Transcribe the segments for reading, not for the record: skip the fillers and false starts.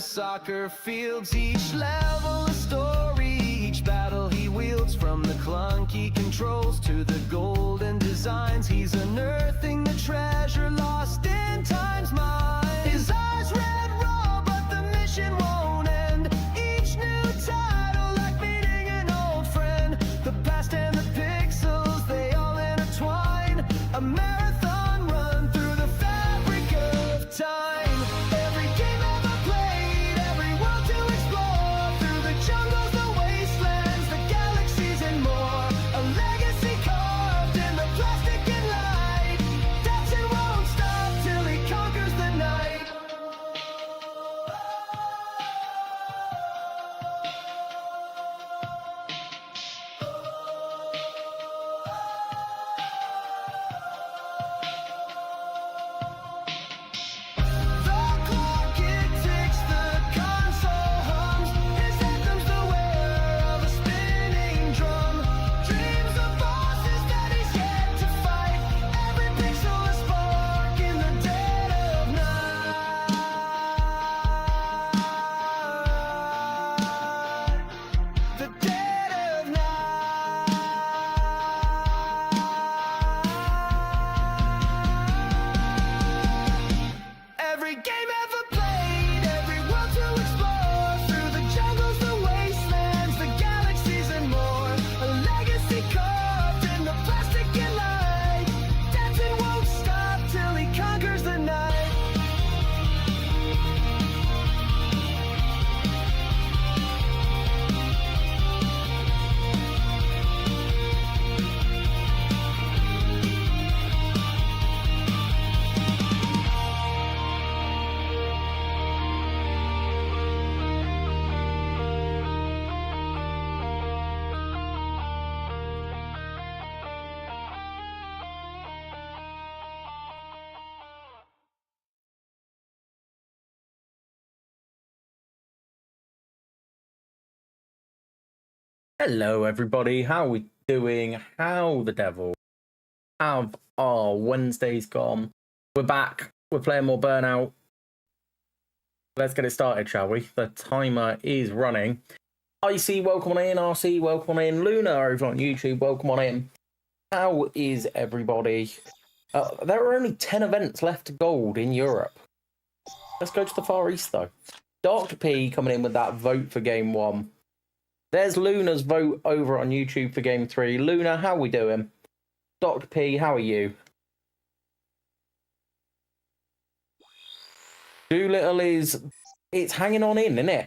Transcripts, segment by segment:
the soccer fields. Each level a story, each battle he wields. From the clunky controls to the golden designs, he's unearthing the treasure lost in time's mind. His eyes red raw, but the mission won't end. Each new title like meeting an old friend. The past and the pixels, they all intertwine. A marathon run through the fabric of time. Every game ever played, every world to explore. Through the jungles, the wastelands, the galaxies and more. A legacy carved in the plastic and light. Dancing won't stop till he conquers the night. The clock it ticks, the console hums. His anthem's the wear of a spinning drum. Dreams of bosses that he's yet to fight. Every pixel a spark in the dead of night. The dead of night. Every game ever played, every world to explore. Through the jungles, the wastelands, the galaxies and more. A legacy carved in the plastic and light. Dancing won't stop till he conquers the night. Hello everybody, how are we doing? How the devil have our Wednesdays gone? We're back, we're playing more Burnout. Let's get it started, shall we? The timer is running. IC, welcome on in. RC, welcome on in. Luna over on YouTube, welcome on in. How is everybody? There are only 10 events left to gold in Europe. Let's go to the Far East though. Dr. P coming in with that vote for Game 1. There's Luna's vote over on YouTube for Game 3. Luna, how are we doing? Dr. P, how are you? Doolittle it's hanging on in, isn't it?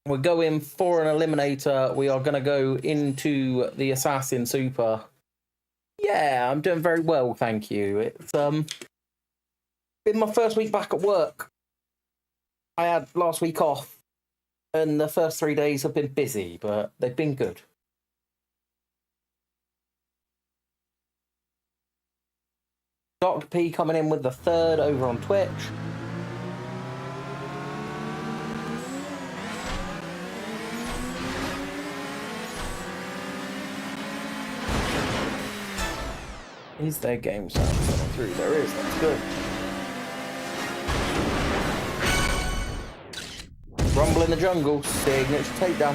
We're going for an eliminator. We are going to go into the Assassin Super. Yeah, I'm doing very well, thank you. It's been my first week back at work. I had last week off. And the first 3 days have been busy, but they've been good. Dr. P coming in with the third over on Twitch. Is there game sound coming through? There is, that's good. Rumble in the jungle, signature takedown.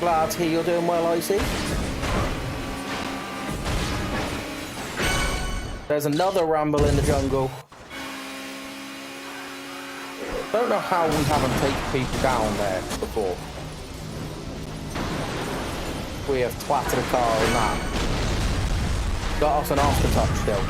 Glad to hear you're doing well, IC. There's another rumble in the jungle. Don't know how we haven't taken people down there before. We have twatted a car in that. Got us an aftertouch still.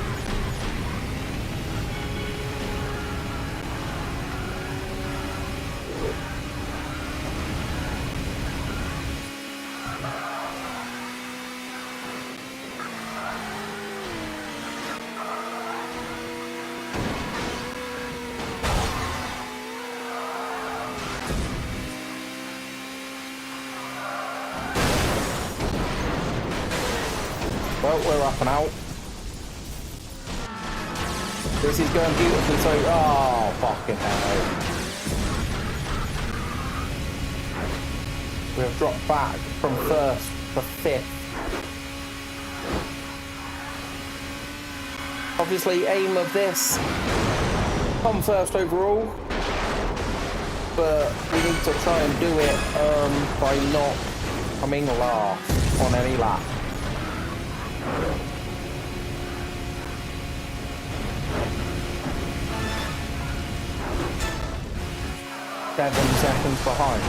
Well, we're up and out. This is going beautifully so... Oh, fucking hell. We have dropped back from first to fifth. Obviously, aim of this come first overall, but we need to try and do it by not coming last on any lap. Seven seconds behind.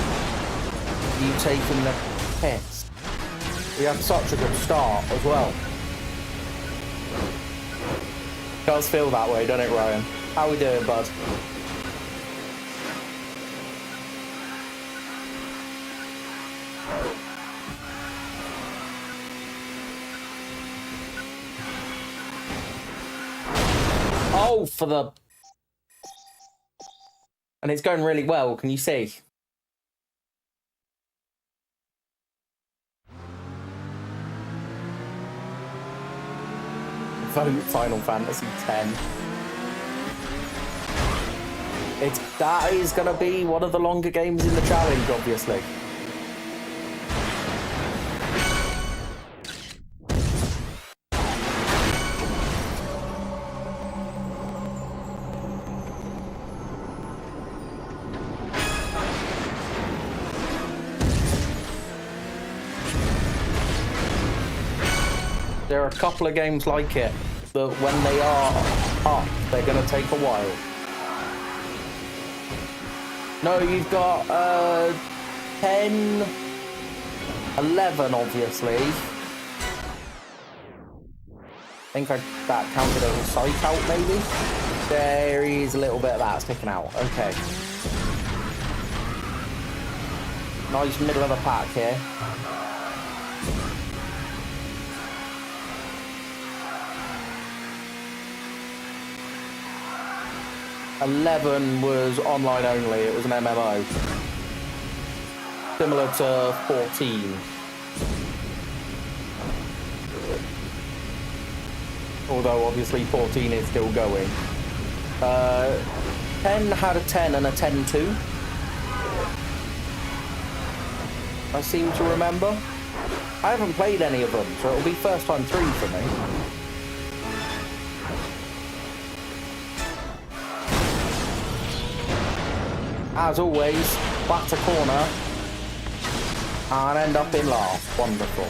You taking the piss. We had such a good start as well. Does feel that way, doesn't it, Ryan? How we doing, bud? Oh, for the... And it's going really well, can you see? Vote Final Fantasy X. That is going to be one of the longer games in the challenge, obviously. There are a couple of games like it that when they are up, they're going to take a while. No, you've got 10, 11, obviously. I think that counted as a sight out, maybe? There is a little bit of that sticking out. Okay. Nice middle of the pack here. $11 was online only, it was an MMO. Similar to 14. Although obviously 14 is still going. 10 had a 10 and a 10-2. I seem to remember. I haven't played any of them, so it'll be first time through for me. As always, back to corner and end up in last. Wonderful.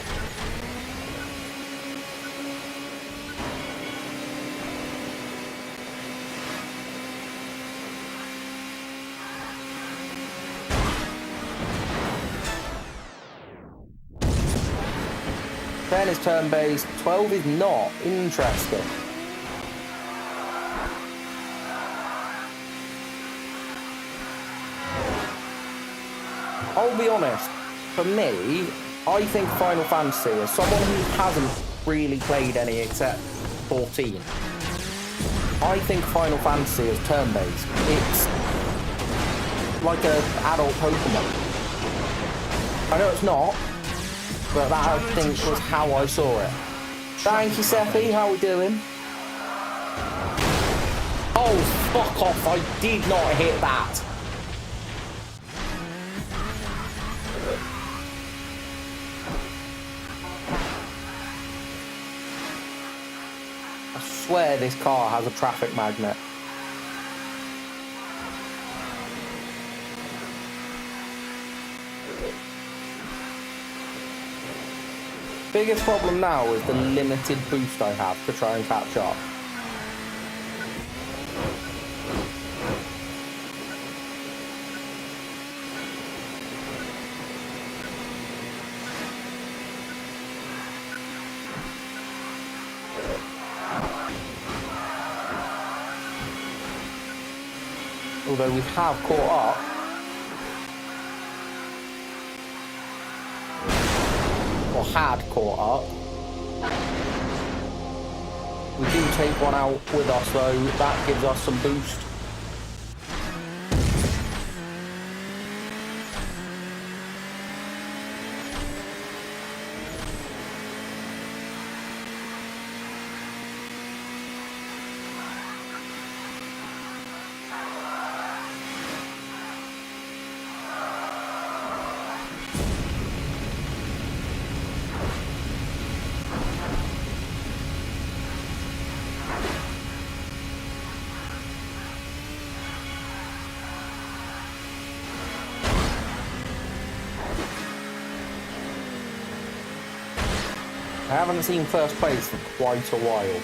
Then is turn-based. 12 is not. Interesting. I'll be honest, for me, I think Final Fantasy, as someone who hasn't really played any except 14, I think Final Fantasy is turn-based. It's like an adult Pokemon. I know it's not, but that I think was how I saw it. Thank you, Seppi, how we doing? Oh, fuck off, I did not hit that. I swear this car has a traffic magnet. Biggest problem now is the limited boost I have to try and catch up. Although we have caught up. Or had caught up. We do take one out with us though, that gives us some boost. I haven't seen first place for quite a while.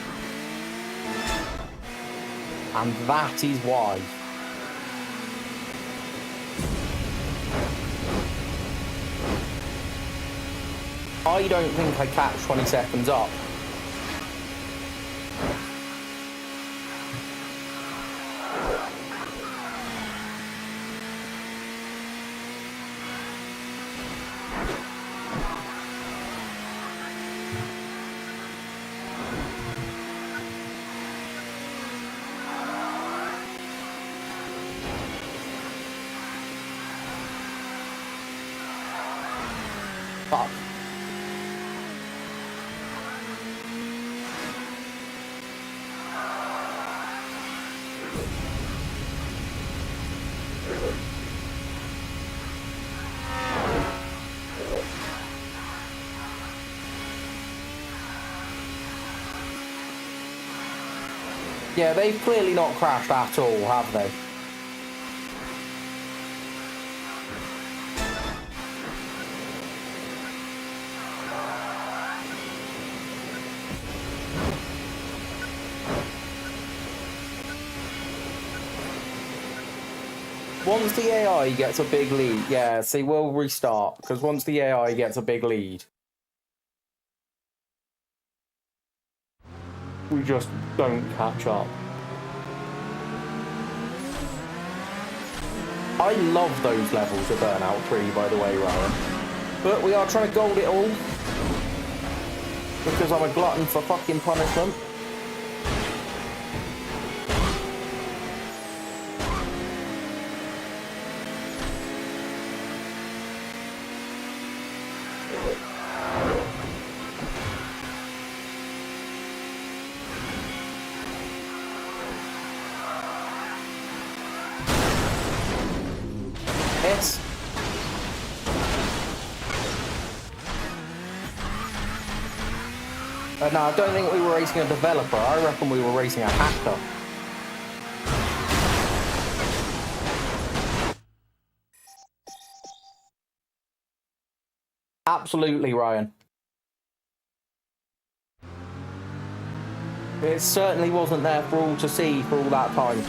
And that is why. I don't think I catch 20 seconds up. Fuck. Yeah, they've clearly not crashed at all, have they? Once the AI gets a big lead, yeah, see, we'll restart, because once the AI gets a big lead, we just don't catch up. I love those levels of Burnout 3, by the way, Ryan. But we are trying to gold it all, because I'm a glutton for fucking punishment. Yes. No, I don't think we were racing a developer. I reckon we were racing a hacker. Absolutely, Ryan. It certainly wasn't there for all to see for all that time.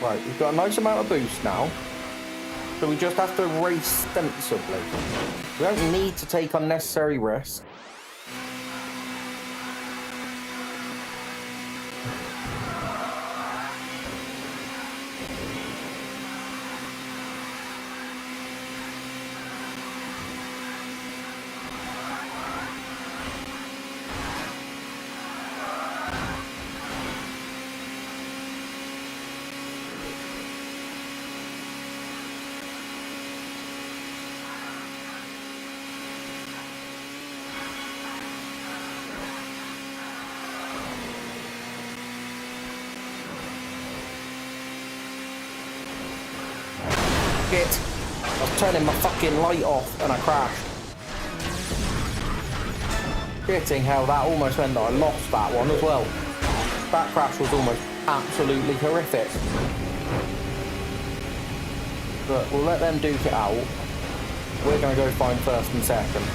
Right, we've got a nice amount of boost now. So we just have to race sensibly. We don't need to take unnecessary risks. Shit. I was turning my fucking light off and I crashed. Shitting hell, that almost meant that I lost that one as well. That crash was almost absolutely horrific. But we'll let them duke it out. We're going to go find first and second.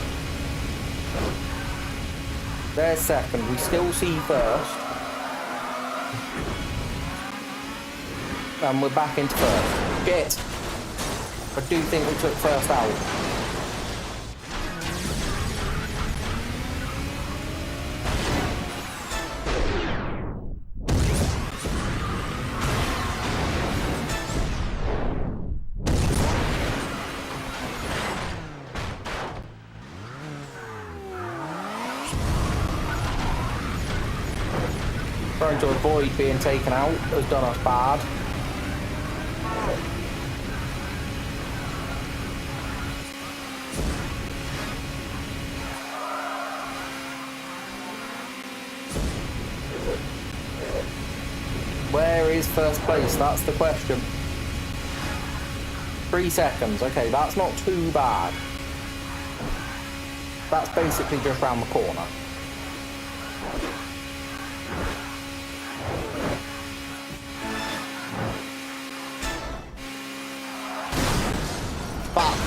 There's second. We still see first. And we're back into first. Shit. I do think we took first out. Trying to avoid being taken out has done us bad. first place? That's the question. 3 seconds. Okay, that's not too bad. That's basically just round the corner. Fuck.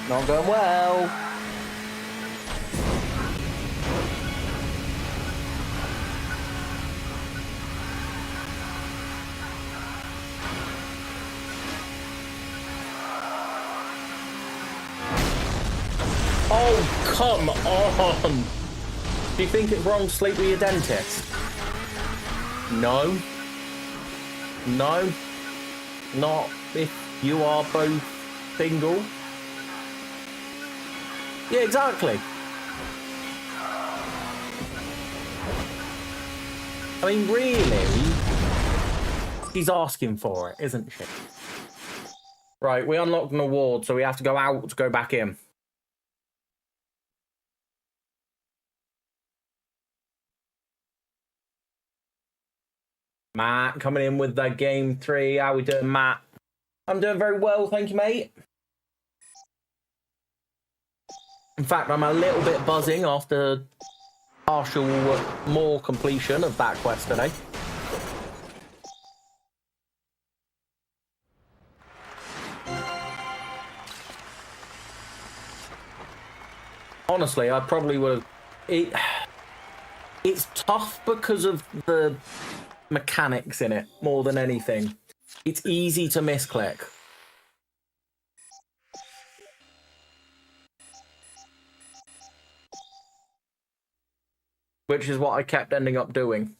Not going well. Oh, come on. Do you think it's wrong to sleep with your dentist? No. No. Not if you are both single. Yeah, exactly. I mean, really, she's asking for it, isn't she? Right, we unlocked an award, so we have to go out to go back in. Matt coming in with the game 3. How we doing, Matt? I'm doing very well, thank you, mate. In fact, I'm a little bit buzzing after partial more completion of that quest today. Honestly, I probably would have... It's tough because of the mechanics in it, more than anything. It's easy to misclick. Which is what I kept ending up doing.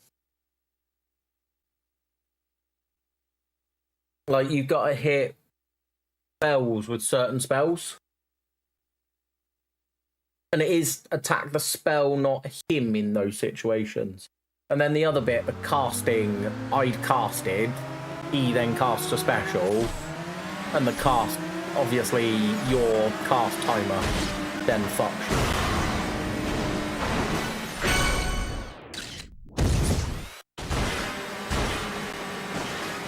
Like, you've got to hit spells with certain spells. And it is attack the spell, not him in those situations. And then the other bit, the casting, I'd casted, he then casts a special, and the cast, obviously, your cast timer then fucks you.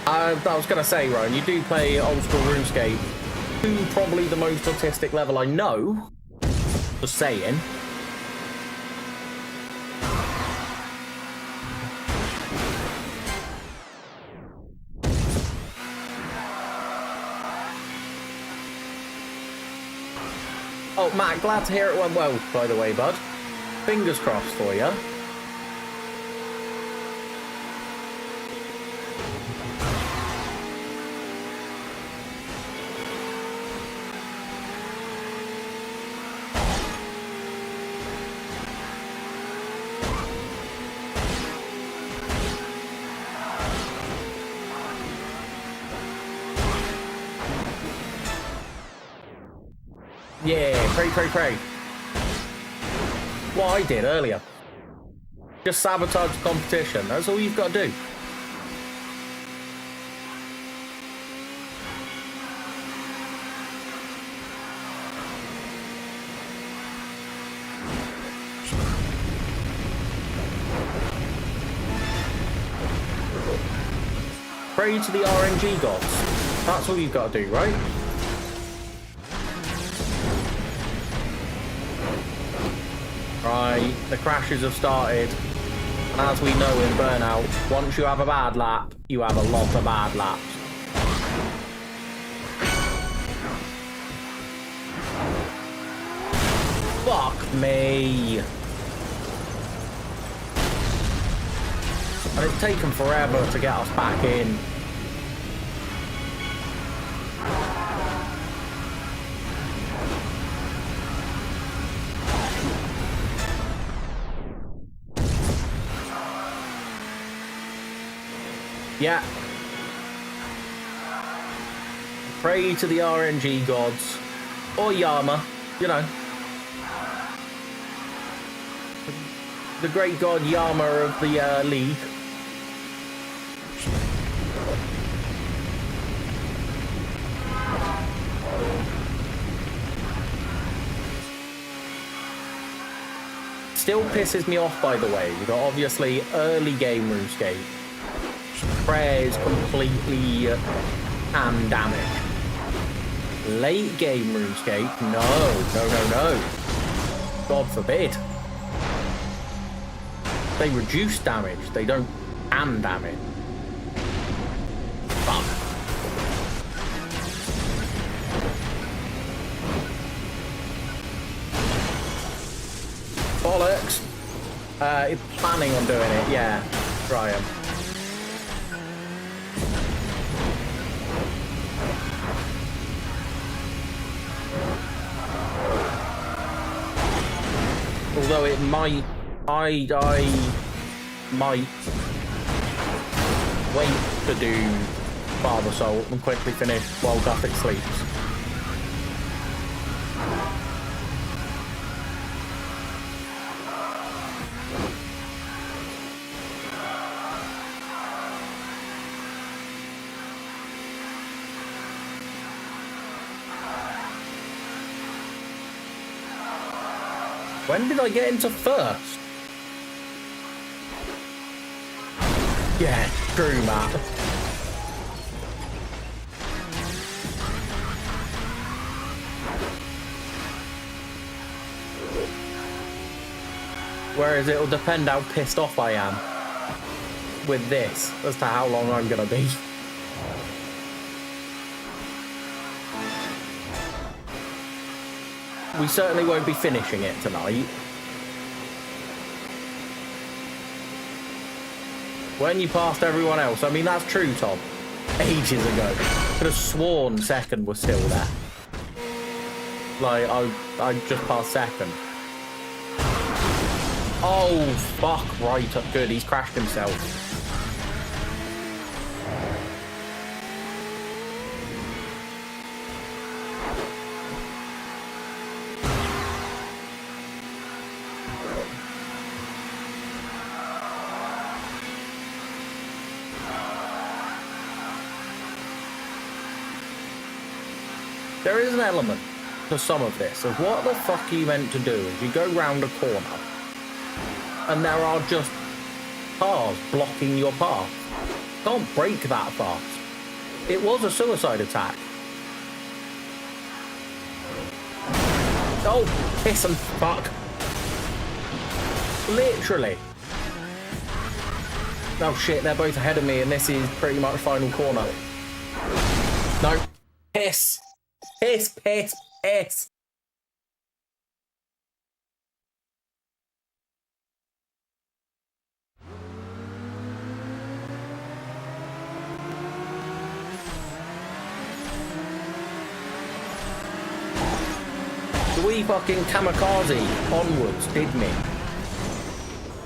I was going to say, Ryan, you do play old school RuneScape to probably the most autistic level I know. Just saying. Oh, Matt, glad to hear it went well, by the way, bud. Fingers crossed for you. Yeah, pray. What I did earlier. Just sabotage the competition. That's all you've got to do. Pray to the RNG gods. That's all you've got to do, right? Right, the crashes have started, and as we know in Burnout, once you have a bad lap, you have a lot of bad laps. Fuck me! And it's taken forever to get us back in. Yeah. Pray to the RNG gods. Or Yama, you know. The great god Yama of the league. Still pisses me off, by the way, that obviously early game RuneScape, prayer is completely damaged. Late game RuneScape, no. God forbid. They reduce damage, they don't damage. Fuck. Bollocks. He's planning on doing it, yeah. Try him. Although it might, I might wait to do Father Soul and quickly finish while Gothic sleeps. When did I get into first? Yeah, true, Matt. Whereas it'll depend how pissed off I am with this as to how long I'm gonna be. We certainly won't be finishing it tonight. When you passed everyone else, I mean, that's true, Tom. Ages ago. Could have sworn second was still there. Like, I just passed second. Oh, fuck, right, good, he's crashed himself. There is an element to some of this of what the fuck are you meant to do is you go round a corner and there are just cars blocking your path. Can't brake that fast. It was a suicide attack. Oh, piss and fuck. Literally. Oh shit, they're both ahead of me and this is pretty much final corner. No. Piss. Piss, piss, piss. The wee fucking kamikaze onwards did me.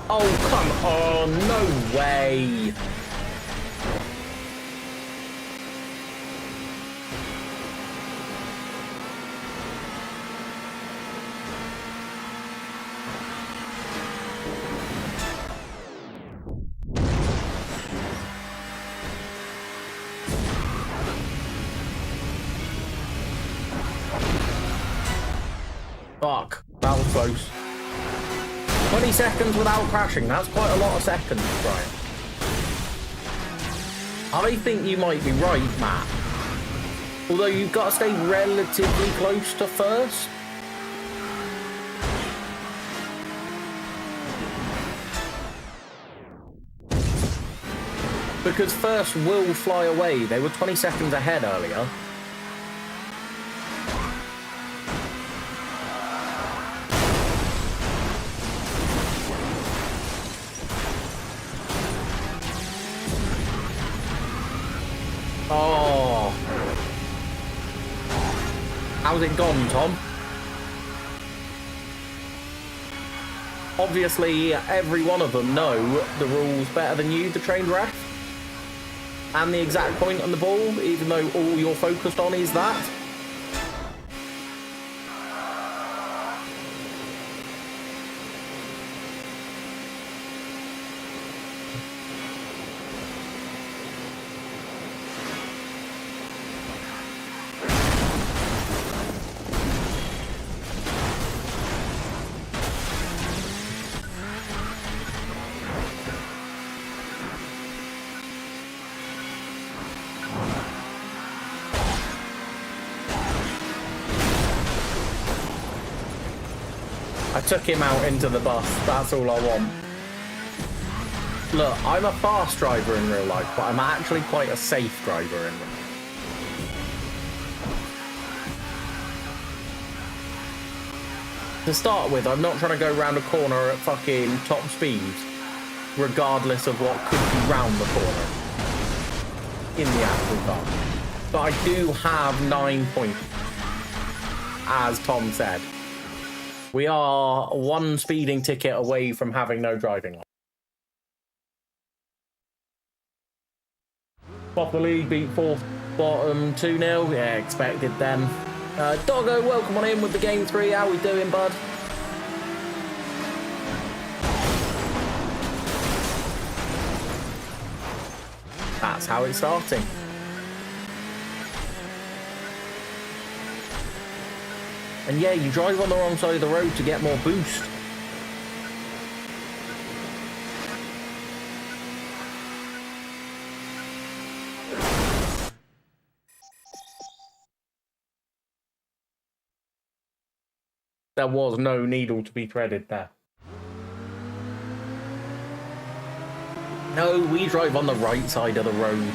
Oh, come on, no way. Fuck, that was close. 20 seconds without crashing, that's quite a lot of seconds, Brian. I think you might be right, Matt. Although you've got to stay relatively close to first. Because first will fly away. They were 20 seconds ahead earlier. Oh. How's it gone, Tom? Obviously, every one of them know the rules better than you, the trained ref. and the exact point on the ball, even though all you're focused on is that. I took him out into the bus, that's all I want. Look, I'm a fast driver in real life, but I'm actually quite a safe driver in real life. To start with, I'm not trying to go round a corner at fucking top speed, regardless of what could be round the corner in the actual car. But I do have 9 points, as Tom said. We are one speeding ticket away from having no driving license. Top of the league, beat fourth bottom 2-0. Yeah, expected then. Doggo, welcome on in with the game 3. How we doing, bud? That's how it's starting. And yeah, you drive on the wrong side of the road to get more boost. There was no needle to be threaded there. No, we drive on the right side of the road.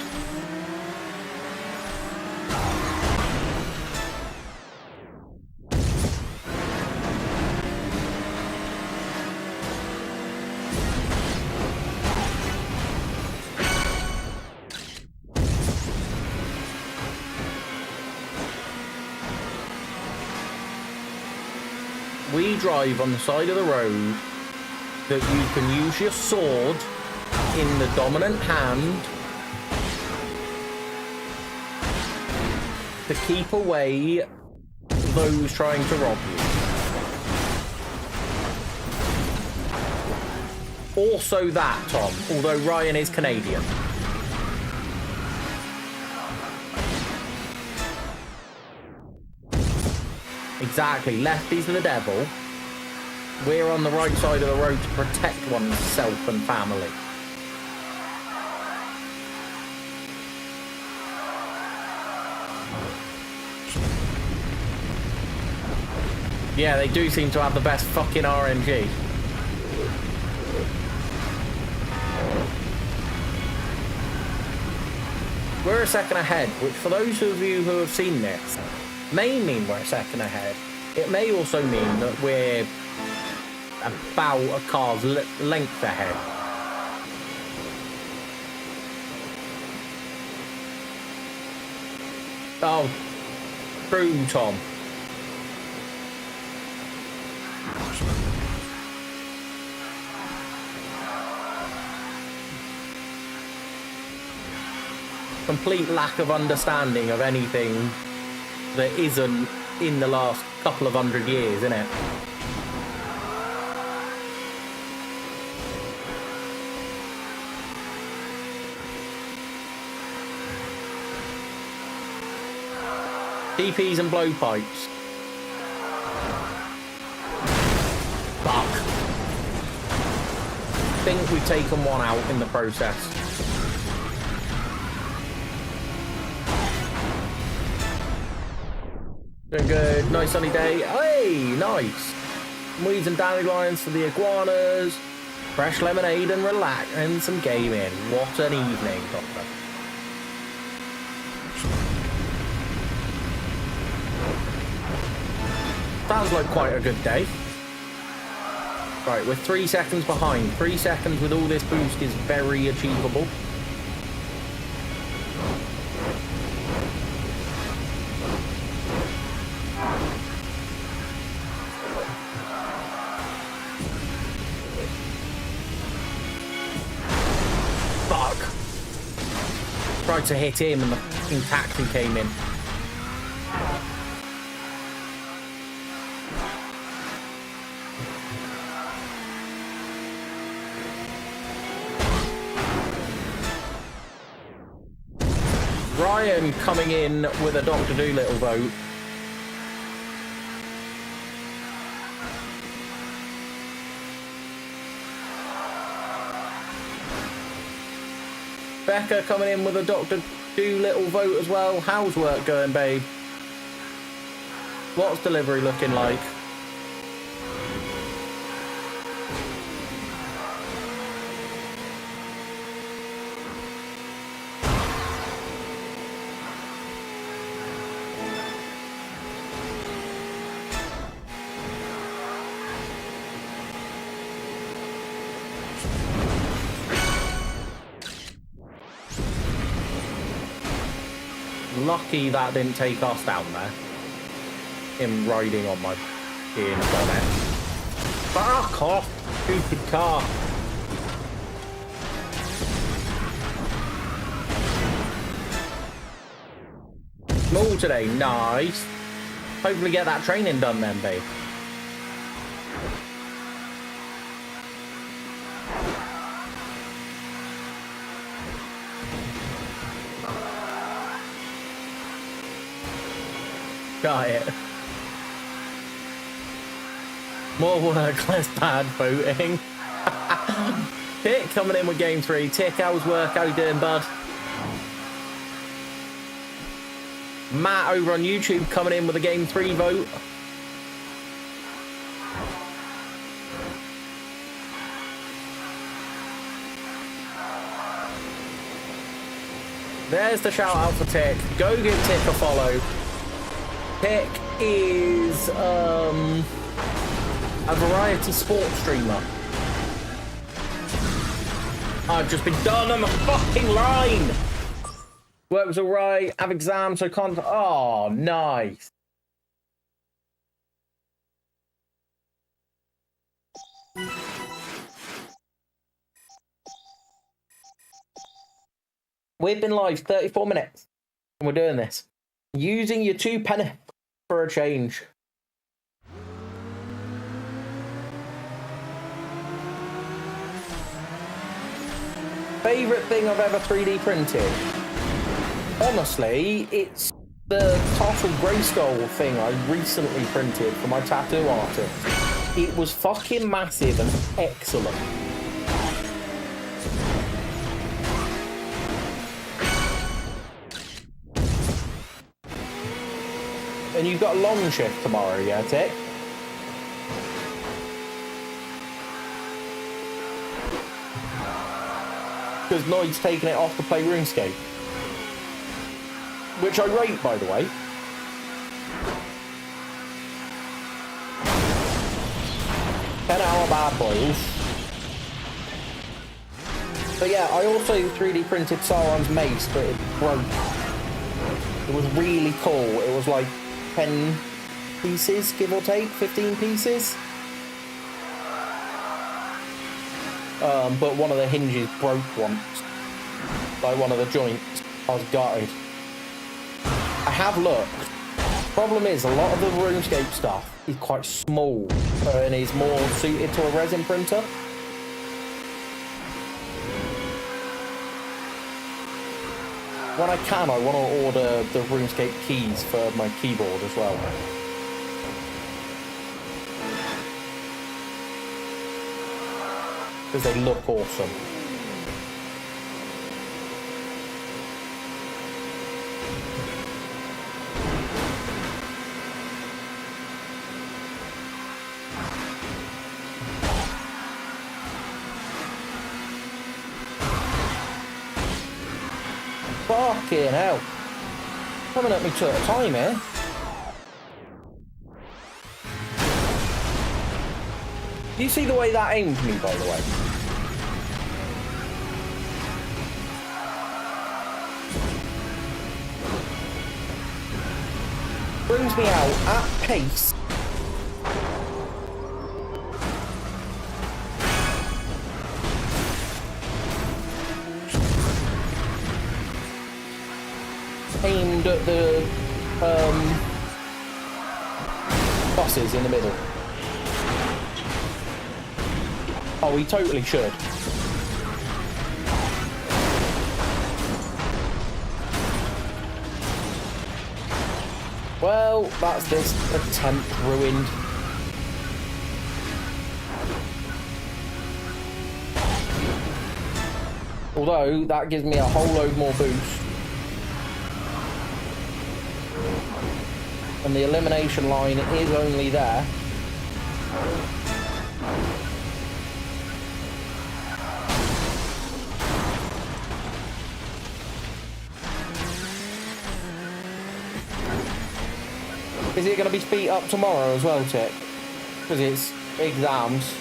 We drive on the side of the road that you can use your sword in the dominant hand to keep away those trying to rob you. Also that, Tom, although Ryan is Canadian. Exactly, lefties are the devil. We're on the right side of the road to protect oneself and family. Yeah, they do seem to have the best fucking RNG. We're a second ahead, which for those of you who have seen this, may mean we're a second ahead. It may also mean that we're about a car's length ahead. Oh, true, Tom. Complete lack of understanding of anything that isn't in the last couple of 100 years, isn't it? TPs and blowpipes. Fuck. Think we've taken one out in the process. Doing good. Nice sunny day. Hey, nice. Weeds and dandelions for the iguanas. Fresh lemonade and relax and some gaming. What an evening, Doctor. Sounds like quite a good day. Right, we're 3 seconds behind. 3 seconds with all this boost is very achievable. Tried to hit him and the fucking taxi came in. Ryan coming in with a Dr. Dolittle vote. Becca coming in with a Dr. Dolittle vote as well. How's work going, babe? What's delivery looking like? Lucky that didn't take us down there. Him riding on my bonnet. Fuck off, stupid car. Small today, nice. Hopefully get that training done then, babe. Got it. More work, less bad voting. Tick coming in with game 3. Tick, how's work? How you doing, bud? Matt over on YouTube coming in with a game 3 vote. There's the shout out for Tick. Go give Tick a follow. Tick is a variety sports streamer. I've just been done on the fucking line. Work was alright. Have exams, so can't. Oh, nice. We've been live 34 minutes and we're doing this. Using your 2 penny for a change. Favourite thing I've ever 3D printed? Honestly, it's the Tartar Greyskull thing I recently printed for my tattoo artist. It was fucking massive and excellent. And you've got a long shift tomorrow, yeah, Tick? Because Noid's taking it off to play RuneScape. Which I rate, by the way. $10-hour bad boys. But yeah, I also 3D printed Sauron's mace, but it broke. It was really cool. It was like 10 pieces, give or take, 15 pieces. But one of the hinges broke once. Like one of the joints. I was gutted. I have looked. Problem is, a lot of the RuneScape stuff is quite small and is more suited to a resin printer. When I can, I want to order the RuneScape keys for my keyboard as well. Because they look awesome. Fucking hell. Coming at me 2 at a time here. Do you see the way that aimed me, by the way? Brings me out at pace. aimed at the bosses in the middle. Oh, he totally should. Well, that's this attempt ruined. Although, that gives me a whole load more boost. And the elimination line is only there. Is it going to be speed up tomorrow as well, Tick? Because it's exams.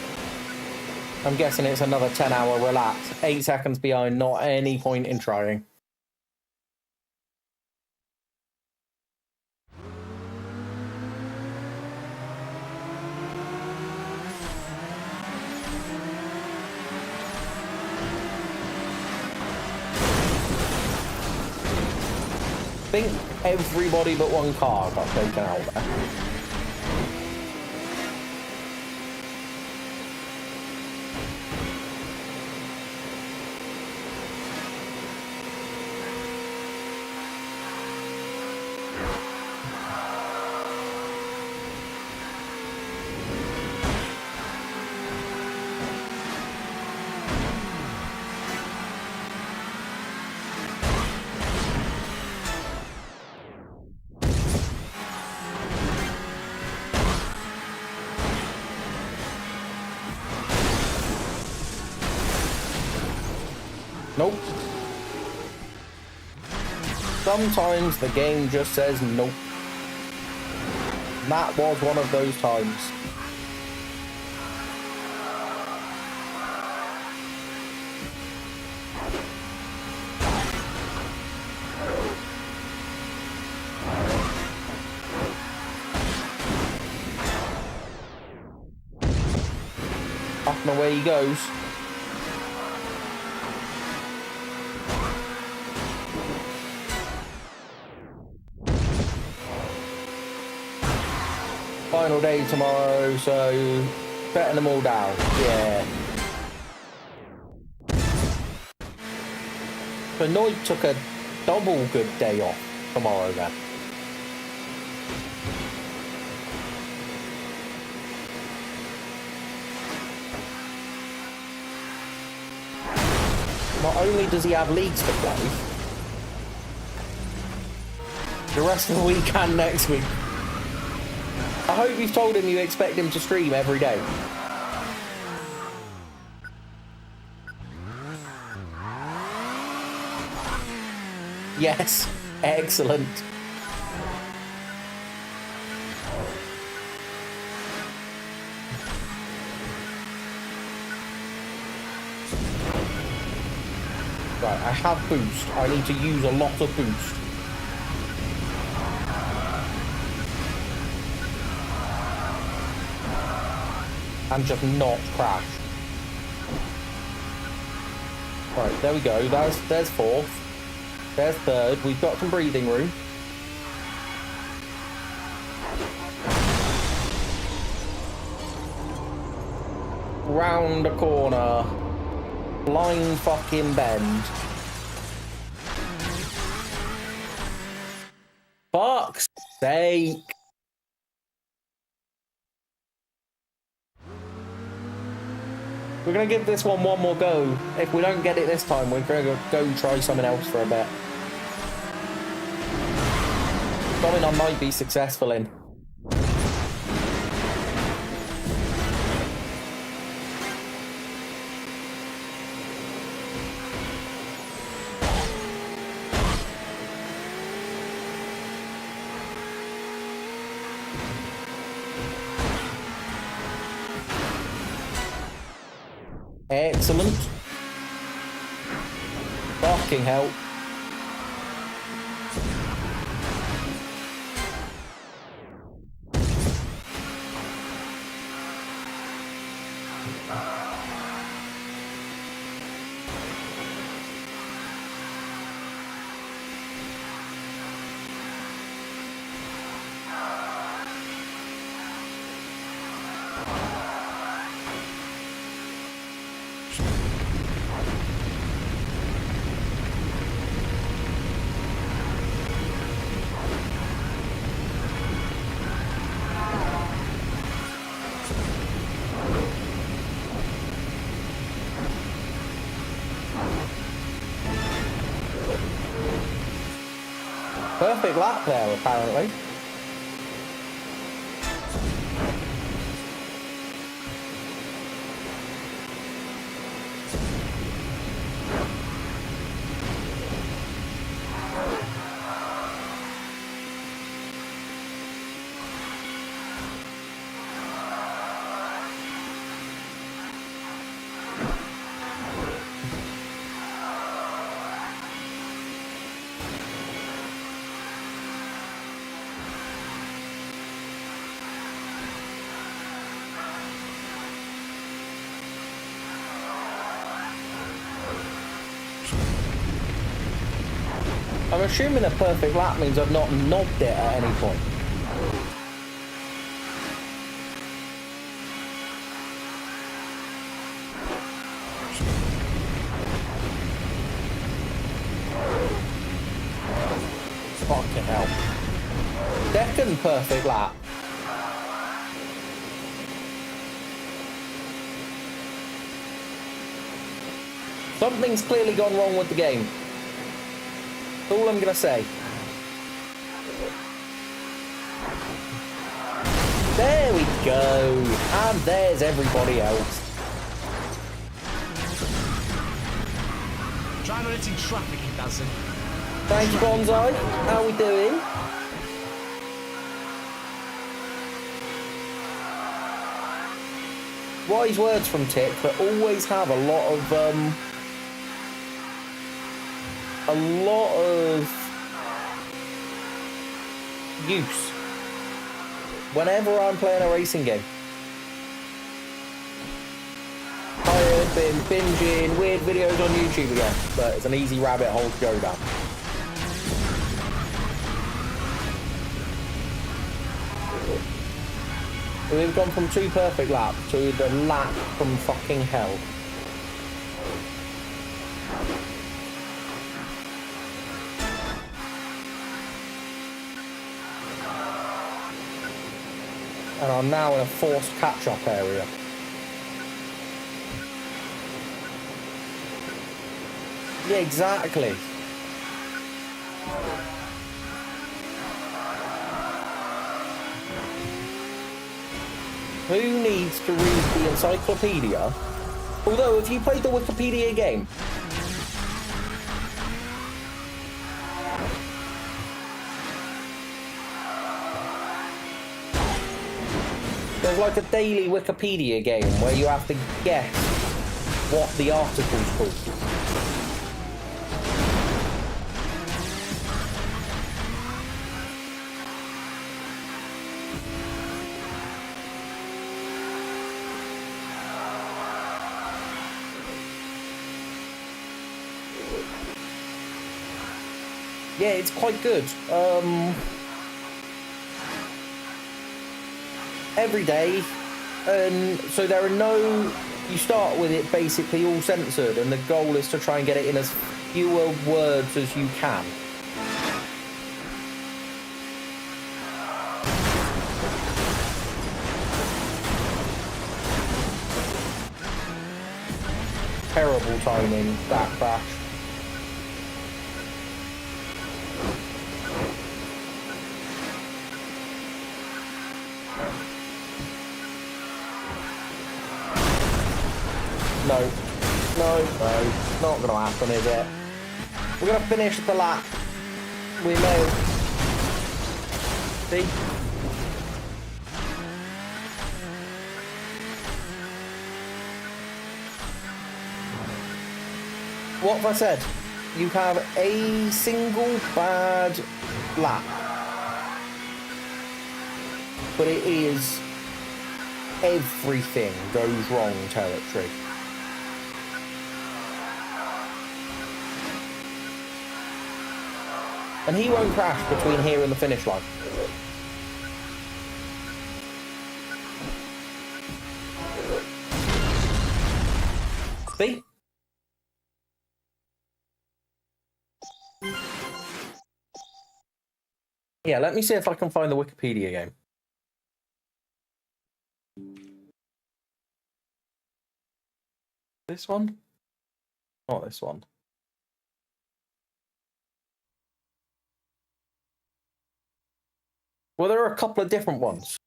I'm guessing it's another 10-hour relax. 8 seconds behind, not any point in trying. I think everybody but one car got taken out there. Nope. Sometimes the game just says nope. That was one of those times. Up and away he goes. Final day tomorrow, so betting them all down. Yeah. So Noid took a double good day off tomorrow then. Not only does he have leagues to play, the rest of the week and next week. I hope you've told him you expect him to stream every day. Yes, excellent. Right, I have boost. I need to use a lot of boost. And just not crash. Right, there we go. There's fourth. There's third. We've got some breathing room. Round a corner. Blind fucking bend. Fuck's sake. We're going to give this one more go. If we don't get it this time, we're going to go try something else for a bit. Something I might be successful in. Excellent. Fucking hell. Perfect lap there, apparently. I'm assuming a perfect lap means I've not knobbed it at any point. Fucking hell. Second perfect lap. Something's clearly gone wrong with the game. That's all I'm gonna say. There we go. And there's everybody else. Try not hitting traffic, he doesn't. Thank you, Bonsai. How we doing? Wise words from Tick that always have a lot of use whenever I'm playing a racing game. I've been binging weird videos on YouTube again, but it's an easy rabbit hole to go down. We've gone from 2 perfect laps to the lap from fucking hell. And I'm now in a forced catch-up area. Yeah, exactly. Who needs to read the encyclopedia? Although, if you played the Wikipedia game, there's like a daily Wikipedia game where you have to guess what the article's called. Yeah, it's quite good. Every day, and so there are no. You start with it basically all censored, and the goal is to try and get it in as fewer words as you can. Terrible timing, that crash. No, not going to happen, is it? We're going to finish the lap. We may. See? What have I said? You have a single bad lap. But it is everything goes wrong territory. And he won't crash between here and the finish line. See? Yeah, let me see if I can find the Wikipedia game. This one? Not this one. Well, there are a couple of different ones.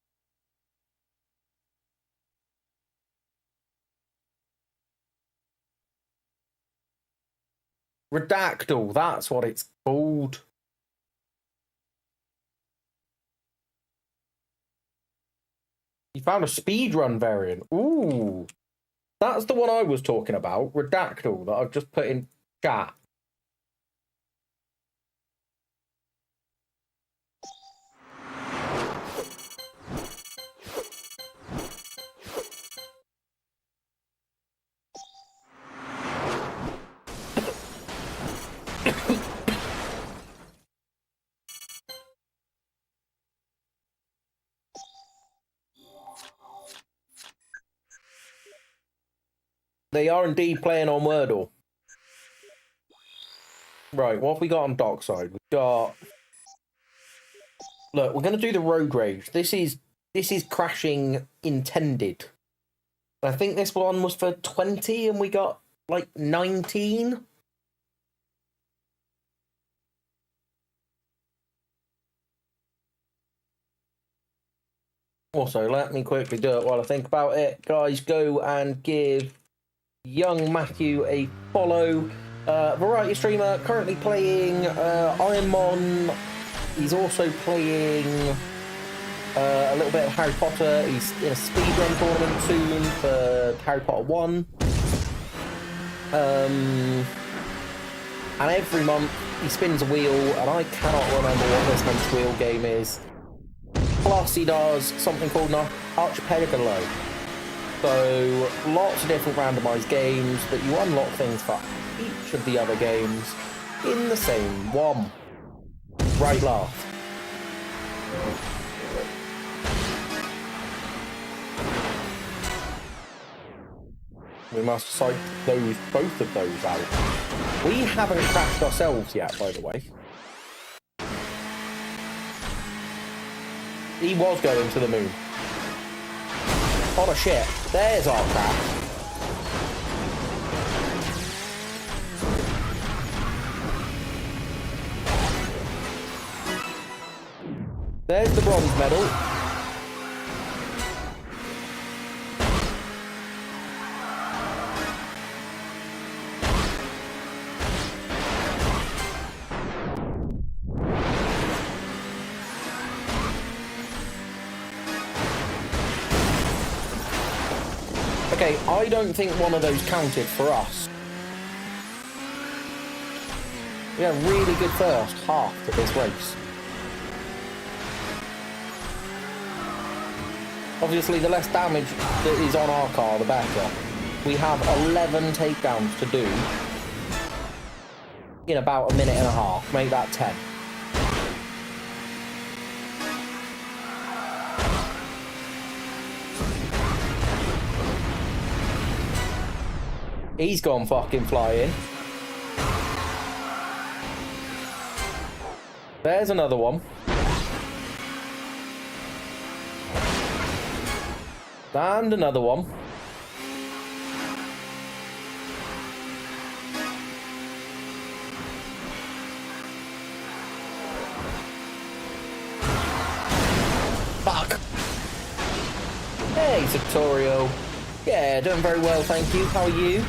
Redactyl, that's what it's called. You found a speedrun variant. Ooh. That's the one I was talking about. Redactyl, that I've just put in chat. They are indeed playing on Wordle. Right, what have we got on Dockside? We've got... Look, we're going to do the road rage. This is crashing intended. I think this one was for 20 and we got, like, 19. Also, let me quickly do it while I think about it. Guys, go and give young Matthew a follow. Variety streamer, currently playing Ironmon. He's also playing a little bit of Harry Potter. He's in a speedrun tournament soon for Harry Potter 1. And every month he spins a wheel, and I cannot remember what this month's wheel game is. Plus he does something called an Archipelago. So lots of different randomised games, but you unlock things for each of the other games in the same one. Right laugh. We must cite both of those out. We haven't crashed ourselves yet, by the way. He was going to the moon. Oh shit, there's our crash. There's the bronze medal. Okay, I don't think one of those counted for us. We had a really good first half to this race. Obviously, the less damage that is on our car, the better. We have 11 takedowns to do in about a minute and a half. Make that 10. He's gone fucking flying. There's another one. And another one. Fuck. Hey, Victorio. Yeah, doing very well, thank you. How are you?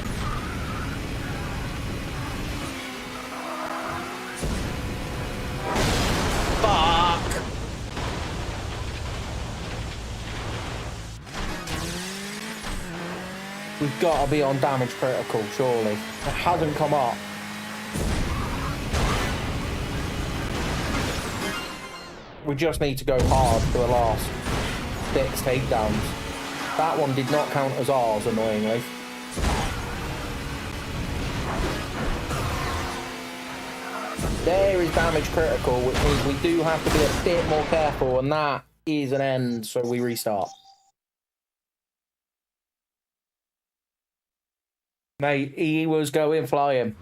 Fuck. We've got to be on damage critical, surely. It hasn't come up. We just need to go hard for the last 6 takedowns. That one did not count as ours, annoyingly. There is damage critical, which means we do have to be a bit more careful, and that is an end, so we restart. Mate, he was going flying.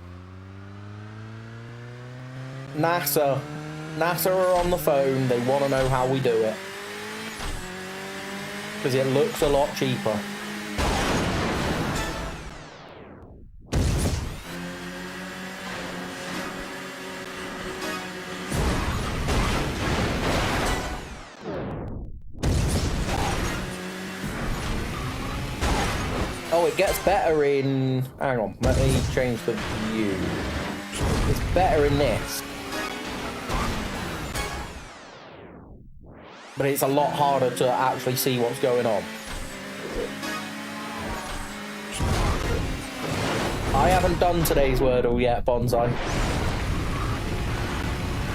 NASA are on the phone. They want to know how we do it. Because it looks a lot cheaper. it gets better in... Hang on, let me change the view. It's better in this. But it's a lot harder to actually see what's going on. I haven't done today's Wordle yet, Bonsai.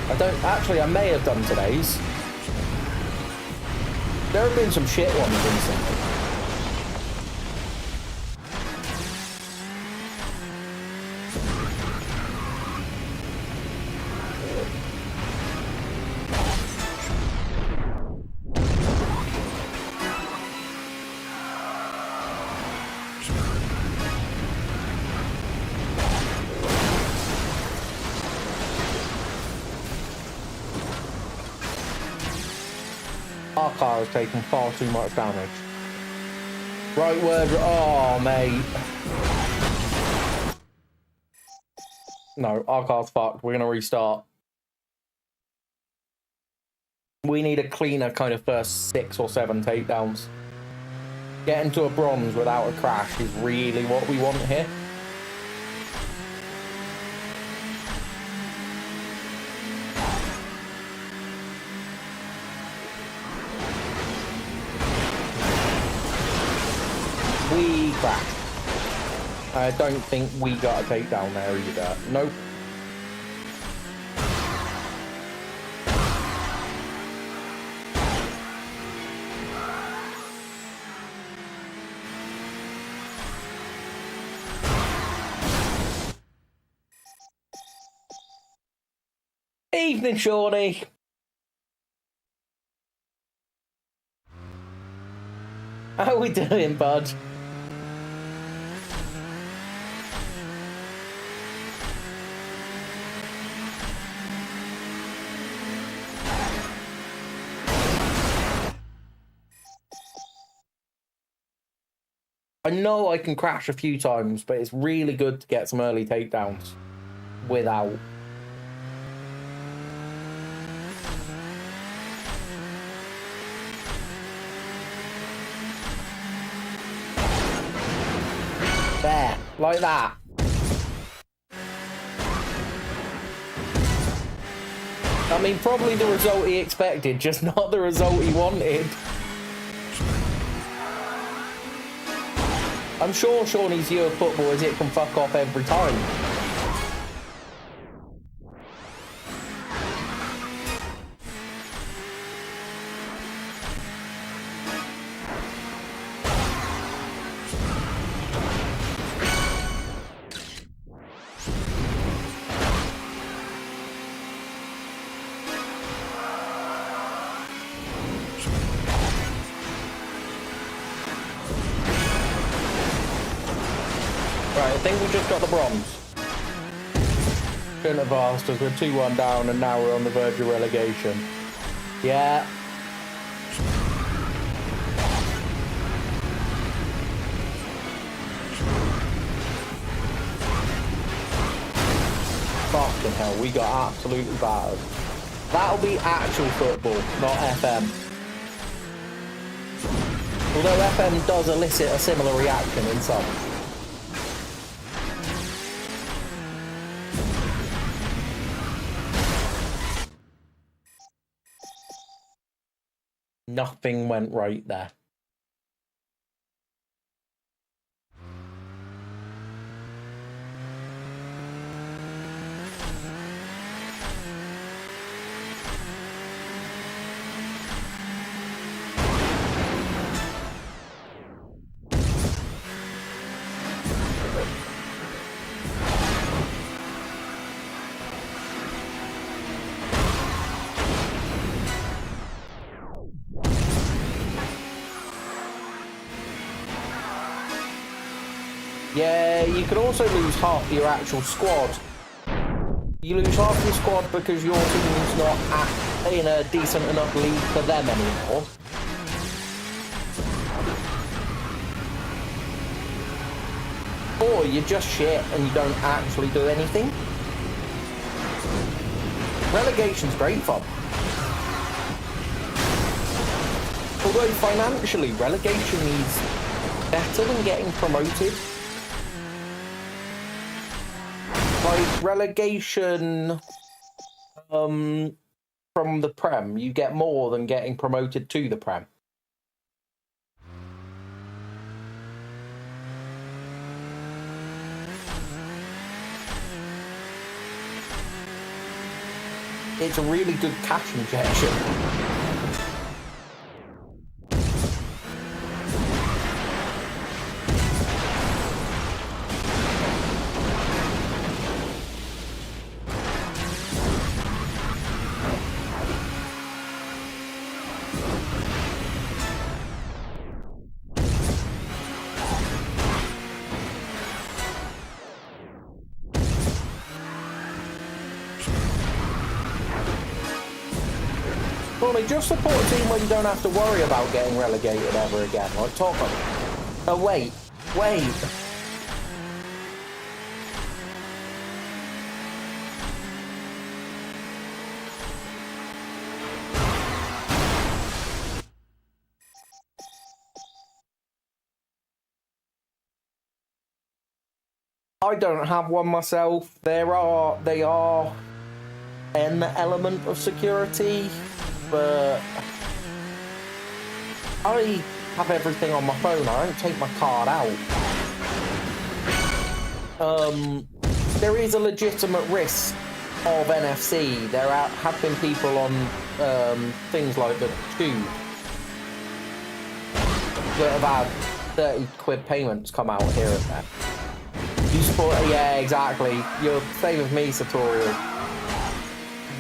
I don't... Actually, I may have done today's. There have been some shit ones recently. Our car has taken far too much damage. Right word. Oh, mate. No, our car's fucked. We're going to restart. We need a cleaner kind of first 6 or 7 takedowns. Getting to a bronze without a crash is really what we want here. We crashed. I don't think we got a takedown there either. Nope. Evening, Shawnee. How are we doing, bud? I know I can crash a few times, but it's really good to get some early takedowns without. There, like that. I mean, probably the result he expected, just not the result he wanted. I'm sure Shawnee's view of football is it can fuck off every time. Right, I think we just got the bronze. Shouldn't have asked us. We're 2-1 down and now we're on the verge of relegation. Yeah. Fucking hell, we got absolutely battered. That'll be actual football, not FM. Although FM does elicit a similar reaction in some. Nothing went right there. Yeah, you could also lose half your actual squad. You lose half your squad because your team's not in a decent enough league for them anymore. Or you're just shit and you don't actually do anything. Relegation's great fun. Although financially, relegation is better than getting promoted. Like relegation from the Prem, you get more than getting promoted to the Prem. It's a really good cash injection. Well, just support a team where you don't have to worry about getting relegated ever again. Like, talk on. Oh, wait. I don't have one myself. They are an element of security, but I have everything on my phone. I don't take my card out. There is a legitimate risk of NFC. There have been people on things like the Tube that have had 30 quid payments come out here and there. You support, yeah, exactly. You're same with me, Sartorial.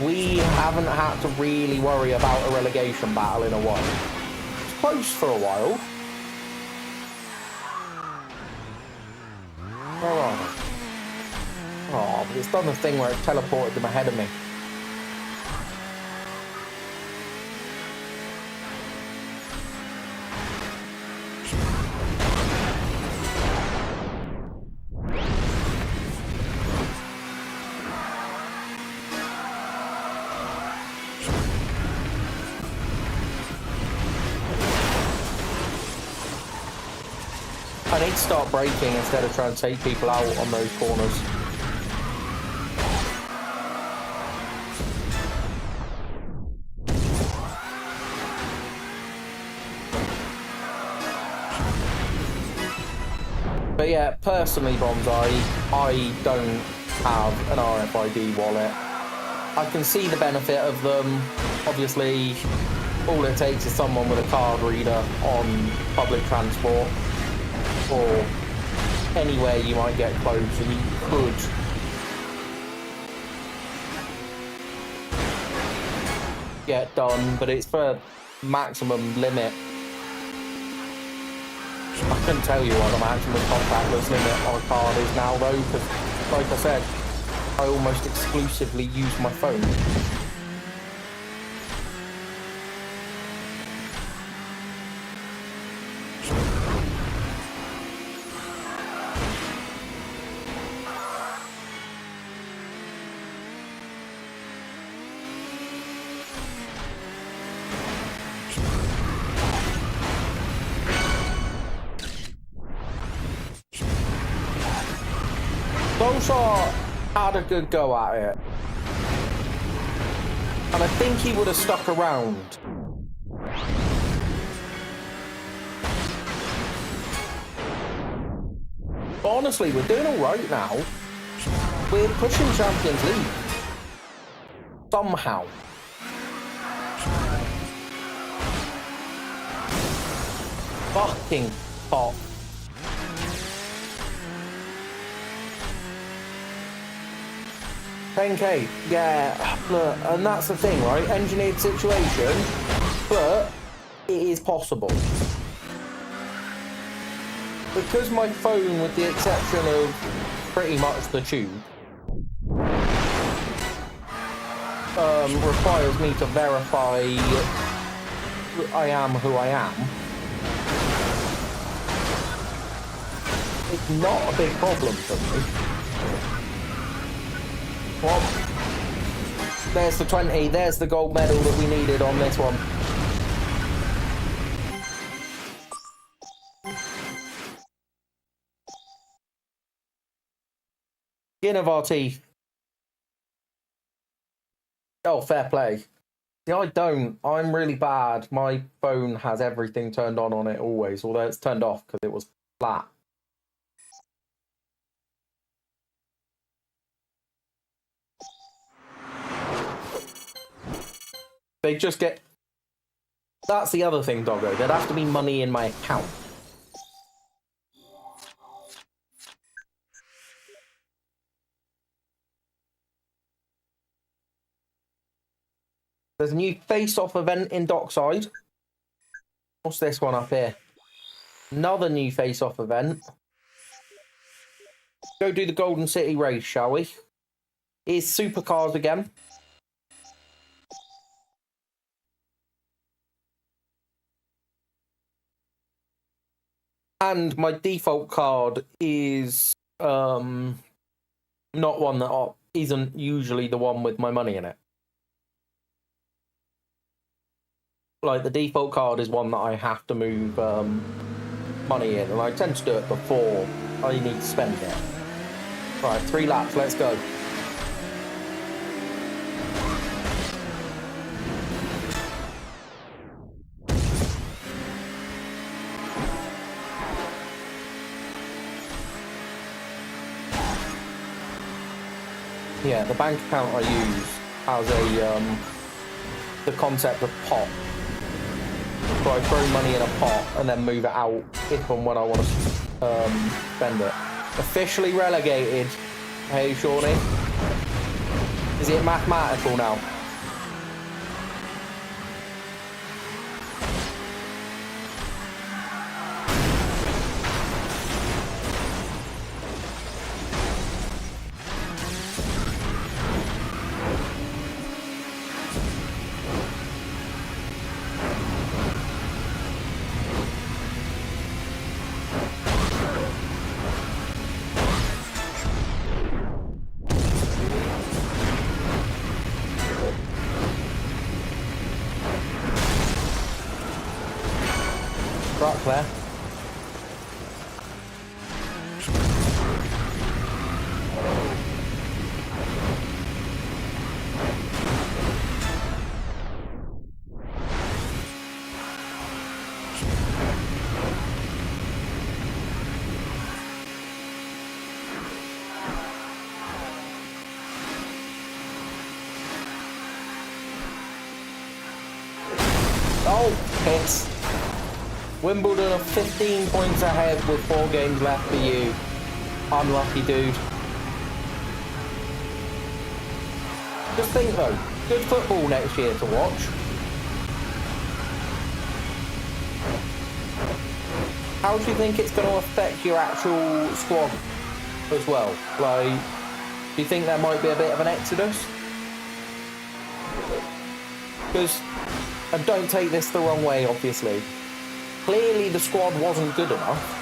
We haven't had to really worry about a relegation battle in a while. It's close for a while. Where are they? Oh, but it's done the thing where it teleported them ahead of me. I need to start braking instead of trying to take people out on those corners. But yeah, personally, Bonsai, I don't have an RFID wallet. I can see the benefit of them. Obviously, all it takes is someone with a card reader on public transport or anywhere you might get close, and you could get done, but it's for maximum limit. I couldn't tell you what the maximum contactless limit on a card is now though, because like I said, I almost exclusively use my phone. Solskjaer had a good go at it, and I think he would have stuck around. But honestly, we're doing all right now. We're pushing Champions League somehow. Fucking fuck. $10K, yeah, look, and that's the thing, right? Engineered situation, but it is possible. Because my phone, with the exception of pretty much the Tube, requires me to verify I am who I am, it's not a big problem for me. Well, there's the 20, there's the gold medal that we needed on this one. Skin of our teeth. Oh, fair play. See, I don't. I'm really bad. My phone has everything turned on it always, although it's turned off because it was flat. They just get... That's the other thing, Doggo. There'd have to be money in my account. There's a new face-off event in Dockside. What's this one up here? Another new face-off event. Go do the Golden City race, shall we? Here's supercars again. And my default card is not one that isn't usually the one with my money in it. Like, the default card is one that I have to move money in, and I tend to do it before I need to spend it. Right, 3 laps, let's go. Yeah, the bank account I use has a the concept of pot. So I throw money in a pot and then move it out if and when I want to spend it. Officially relegated. Hey, Shawnee. Is it mathematical now? Right, Claire. Oh, piss. Wimbledon are 15 points ahead with 4 games left for you. Unlucky, dude. Just think though, good football next year to watch. How do you think it's going to affect your actual squad as well? Like, do you think there might be a bit of an exodus? Because, and don't take this the wrong way, obviously. Clearly the squad wasn't good enough.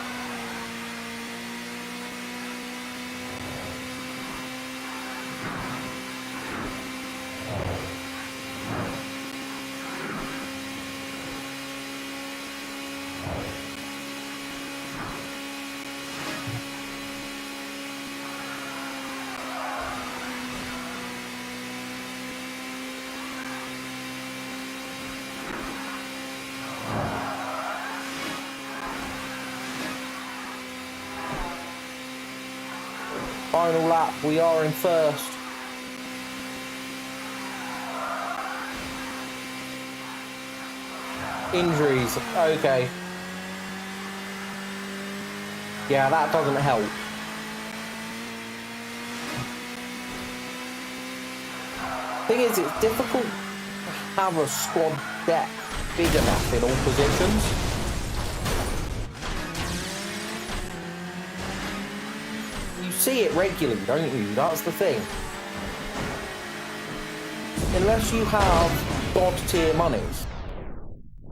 Final lap, we are in first. Injuries, okay. Yeah, that doesn't help. Thing is, it's difficult to have a squad depth big enough in all positions. See it regularly, don't you? That's the thing. Unless you have god tier monies.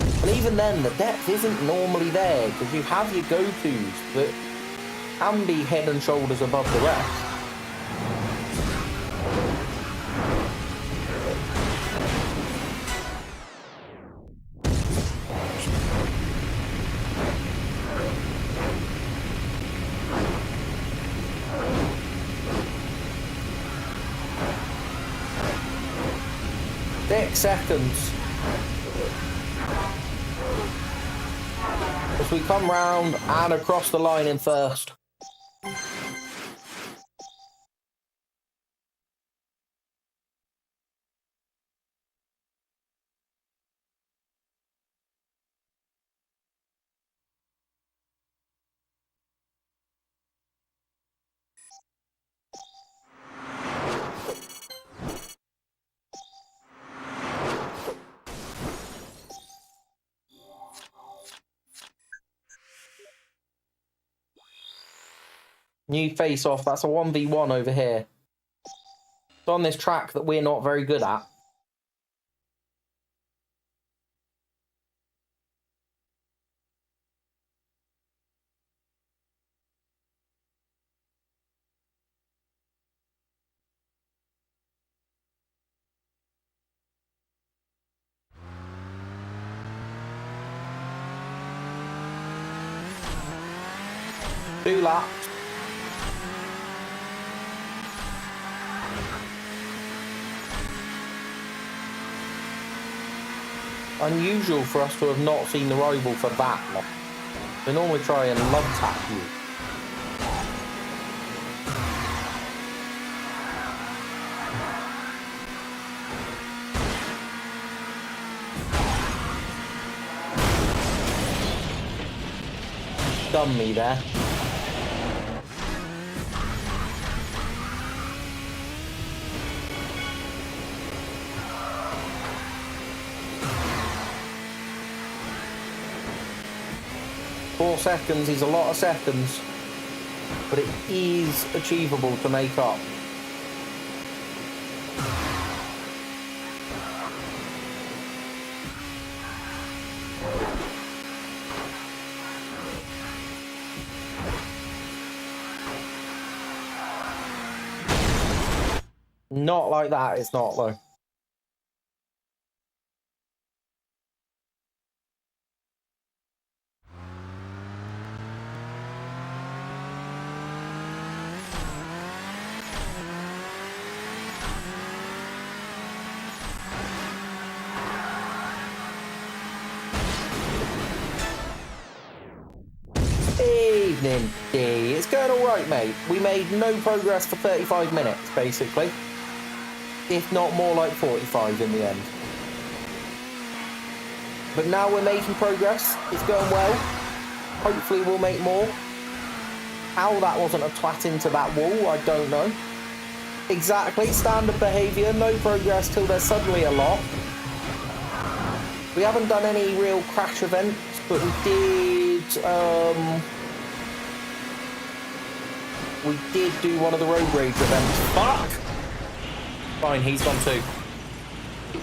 And even then, the depth isn't normally there, because you have your go-tos that can be head and shoulders above the rest. 6 seconds. As we come round and across the line in first. New face-off, that's a 1v1 over here. It's on this track that we're not very good at. Two laps. Unusual for us to have not seen the rival for that long. They normally try and love tap you. Done me there. Four seconds is a lot of seconds, but it is achievable to make up. Not like that, it's not though. Evening D. It's going alright, mate. We made no progress for 35 minutes, basically. If not more like 45 in the end. But now we're making progress. It's going well. Hopefully we'll make more. How that wasn't a twat into that wall, I don't know. Exactly, standard behaviour. No progress till there's suddenly a lot. We haven't done any real crash events, but we did do one of the road rage events. Fuck! Fine, he's gone too.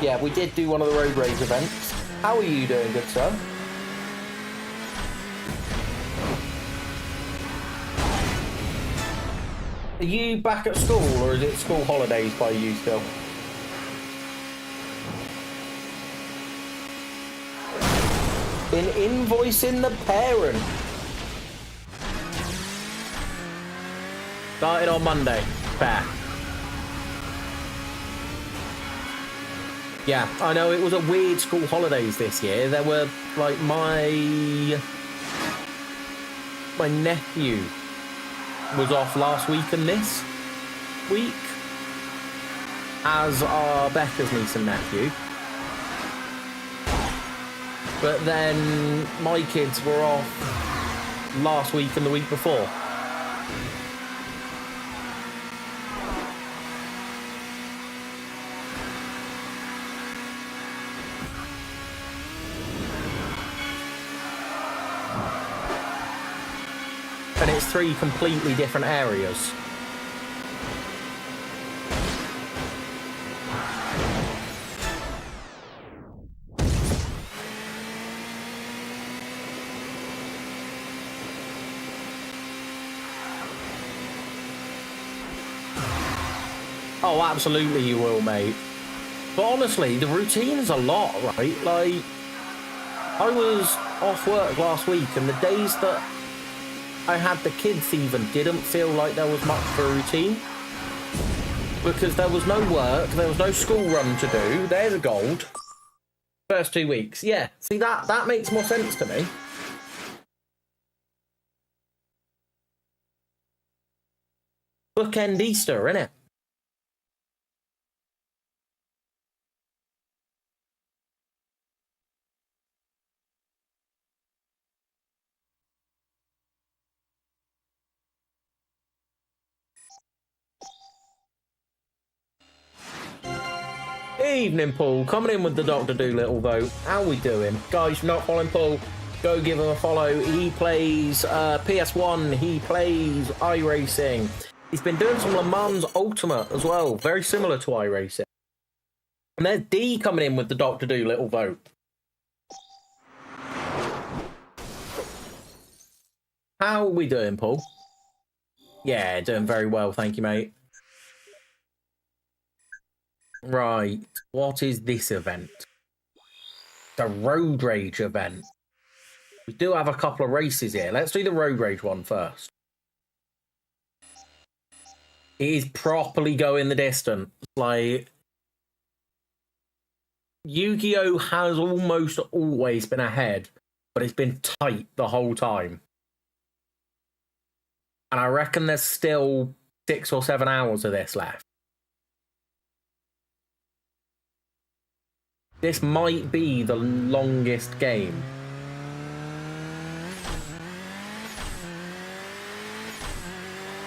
Yeah, we did do one of the road rage events. How are you doing, good sir? Are you back at school, or is it school holidays by you still? Been invoicing the parent. Started on Monday. Fair. Yeah, I know it was a weird school holidays this year. There were, like, my nephew was off last week and this week, as are Becca's niece and nephew. But then my kids were off last week and the week before. And it's 3 completely different areas. Oh, absolutely you will, mate. But honestly, the routine's a lot, right? Like, I was off work last week, and the days that I had the kids even didn't feel like there was much for a routine. because there was no work, there was no school run to do. There's a gold. First 2 weeks. Yeah, see, that makes more sense to me. Bookend Easter, innit? Evening, Paul. Coming in with the Dr. Doolittle vote. How we doing? Guys, if you're not following Paul, go give him a follow. He plays PS1. He plays iRacing. He's been doing some Le Mans Ultimate as well. Very similar to iRacing. And there's D coming in with the Dr. Doolittle vote. How are we doing, Paul? Yeah, doing very well. Thank you, mate. Right, what is this event? The Road Rage event. We do have a couple of races here. Let's do the Road Rage one first. It is properly going the distance. Like, Yu-Gi-Oh! Has almost always been ahead, but it's been tight the whole time. And I reckon there's still 6 or 7 hours of this left. This might be the longest game.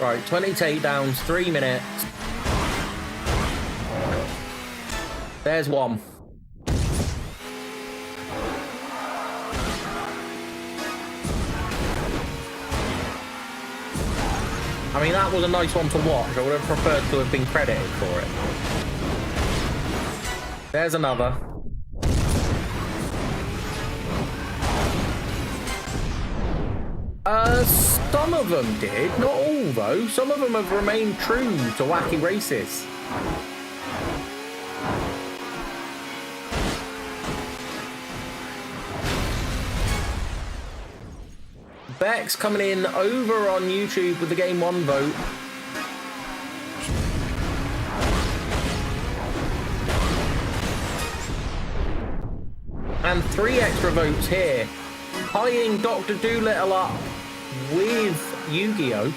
Right, 20 takedowns, 3 minutes. There's one. I mean, that was a nice one to watch. I would have preferred to have been credited for it. There's another. Some of them did, not all though. Some of them have remained true to wacky races. Bex coming in over on YouTube with the Game 1 vote. And 3 extra votes here. Tying Dr. Doolittle up with Yu-Gi-Oh!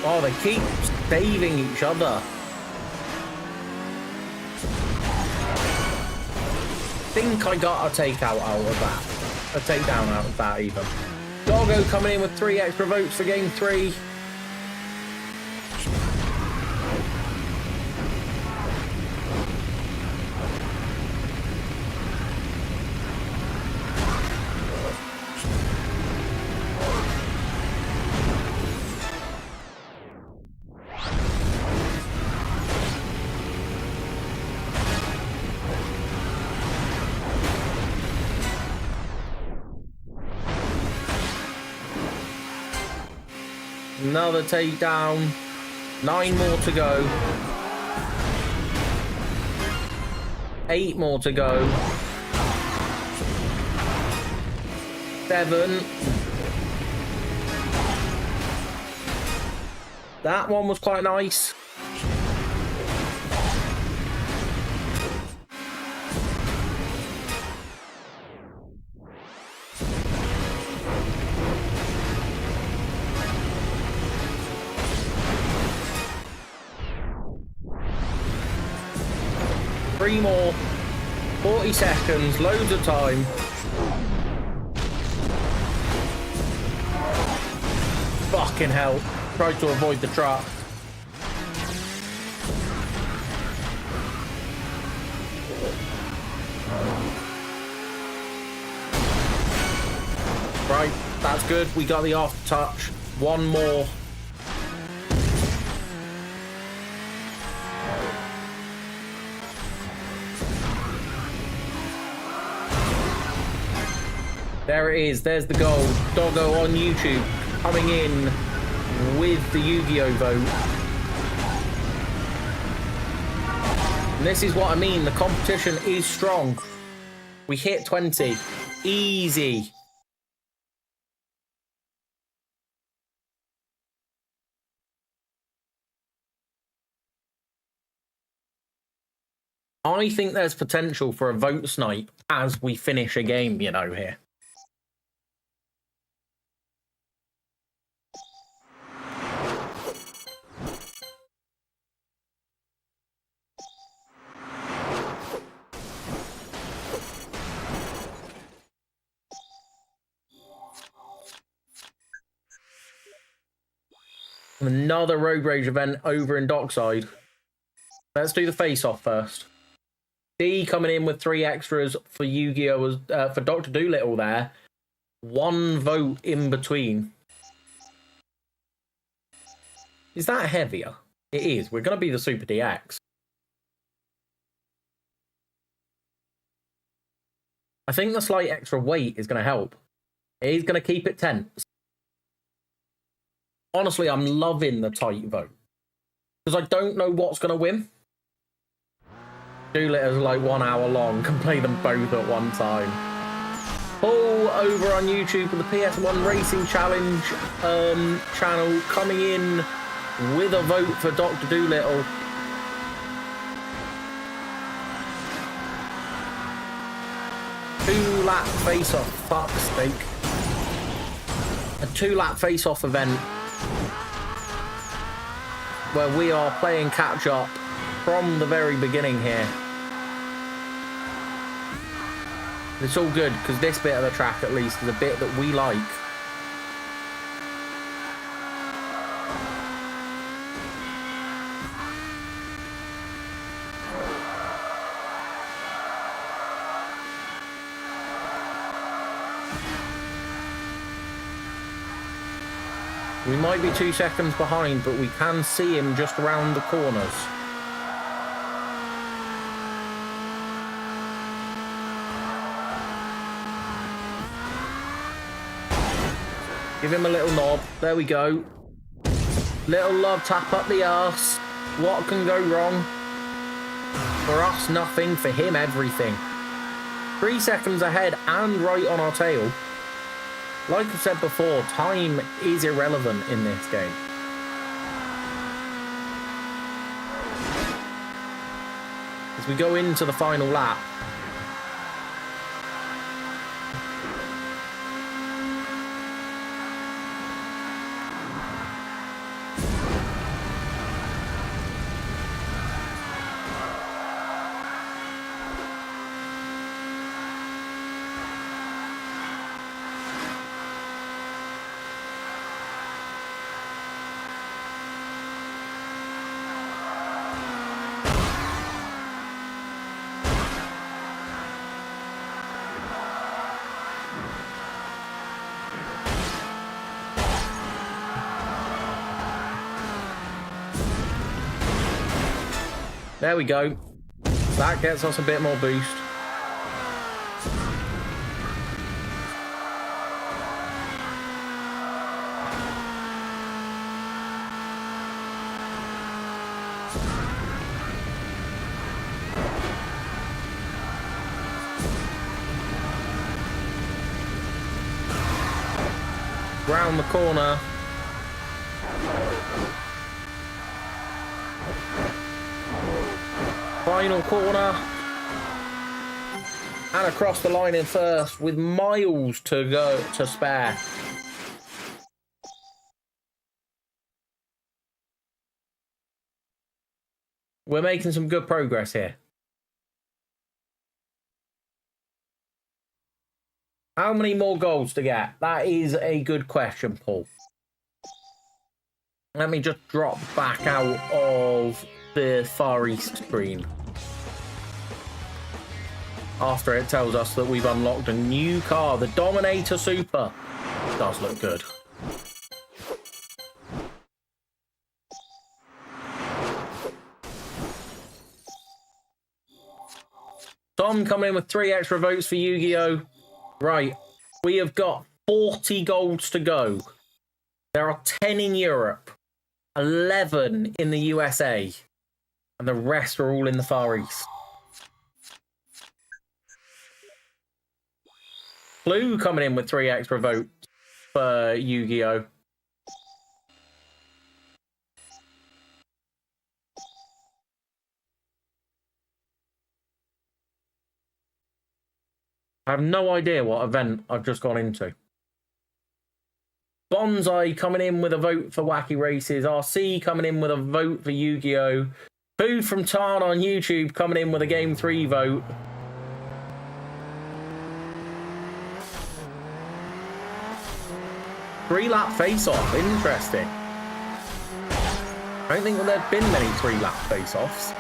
Oh, they keep saving each other. I think I got a takeout out of that. A takedown out of that, even. Doggo coming in with 3 extra votes for game 3. Another takedown. 9 more to go. 8 more to go. 7. That one was quite nice. Three more. 40 seconds, loads of time. Fucking hell. Tried to avoid the trap. Right, that's good. We got the off touch. One more. There it is. There's the goal. Doggo on YouTube coming in with the Yu-Gi-Oh vote. And this is what I mean. The competition is strong. We hit 20. Easy. I think there's potential for a vote snipe as we finish a game, you know, here. Another Road Rage event over in Dockside. Let's do the face-off first. D coming in with 3 extras for Yu-Gi-Oh! For Dr. Dolittle there. 1 vote in between. Is that heavier? It is. We're going to be the Super DX. I think the slight extra weight is going to help. It is going to keep it tense. Honestly, I'm loving the tight vote. Because I don't know what's going to win. Doolittle's like 1 hour long. Can play them both at one time. Paul over on YouTube for the PS1 Racing Challenge channel coming in with a vote for Dr. Dolittle. Two-lap face-off. Fuck's sake. A 2-lap face-off event where we are playing catch-up from the very beginning here. It's all good, because this bit of the track, at least, is a bit that we like. We might be 2 seconds behind, but we can see him just around the corners. Give him a little knob. There we go. Little love tap up the arse. What can go wrong? For us, nothing. For him, everything. 3 seconds ahead and right on our tail. Like I said before, time is irrelevant in this game. As we go into the final lap, there we go. That gets us a bit more boost. Round the corner. Final corner. And across the line in first with miles to go to spare. We're making some good progress here. How many more goals to get? That is a good question, Paul. Let me just drop back out of the Far East screen. After it tells us that we've unlocked a new car, the Dominator Super. It does look good. Tom coming in with 3 extra votes for Yu-Gi-Oh! Right, We have got 40 golds to go. There are 10 in Europe, 11 in the USA, and the rest are all in the Far East. Blue coming in with 3 extra votes for Yu-Gi-Oh! I have no idea what event I've just gone into. Bonsai coming in with a vote for Wacky Races. RC coming in with a vote for Yu-Gi-Oh! Food from Tarn on YouTube coming in with a Game 3 vote. Three-lap face-off. Interesting. I don't think there have been many three-lap face-offs.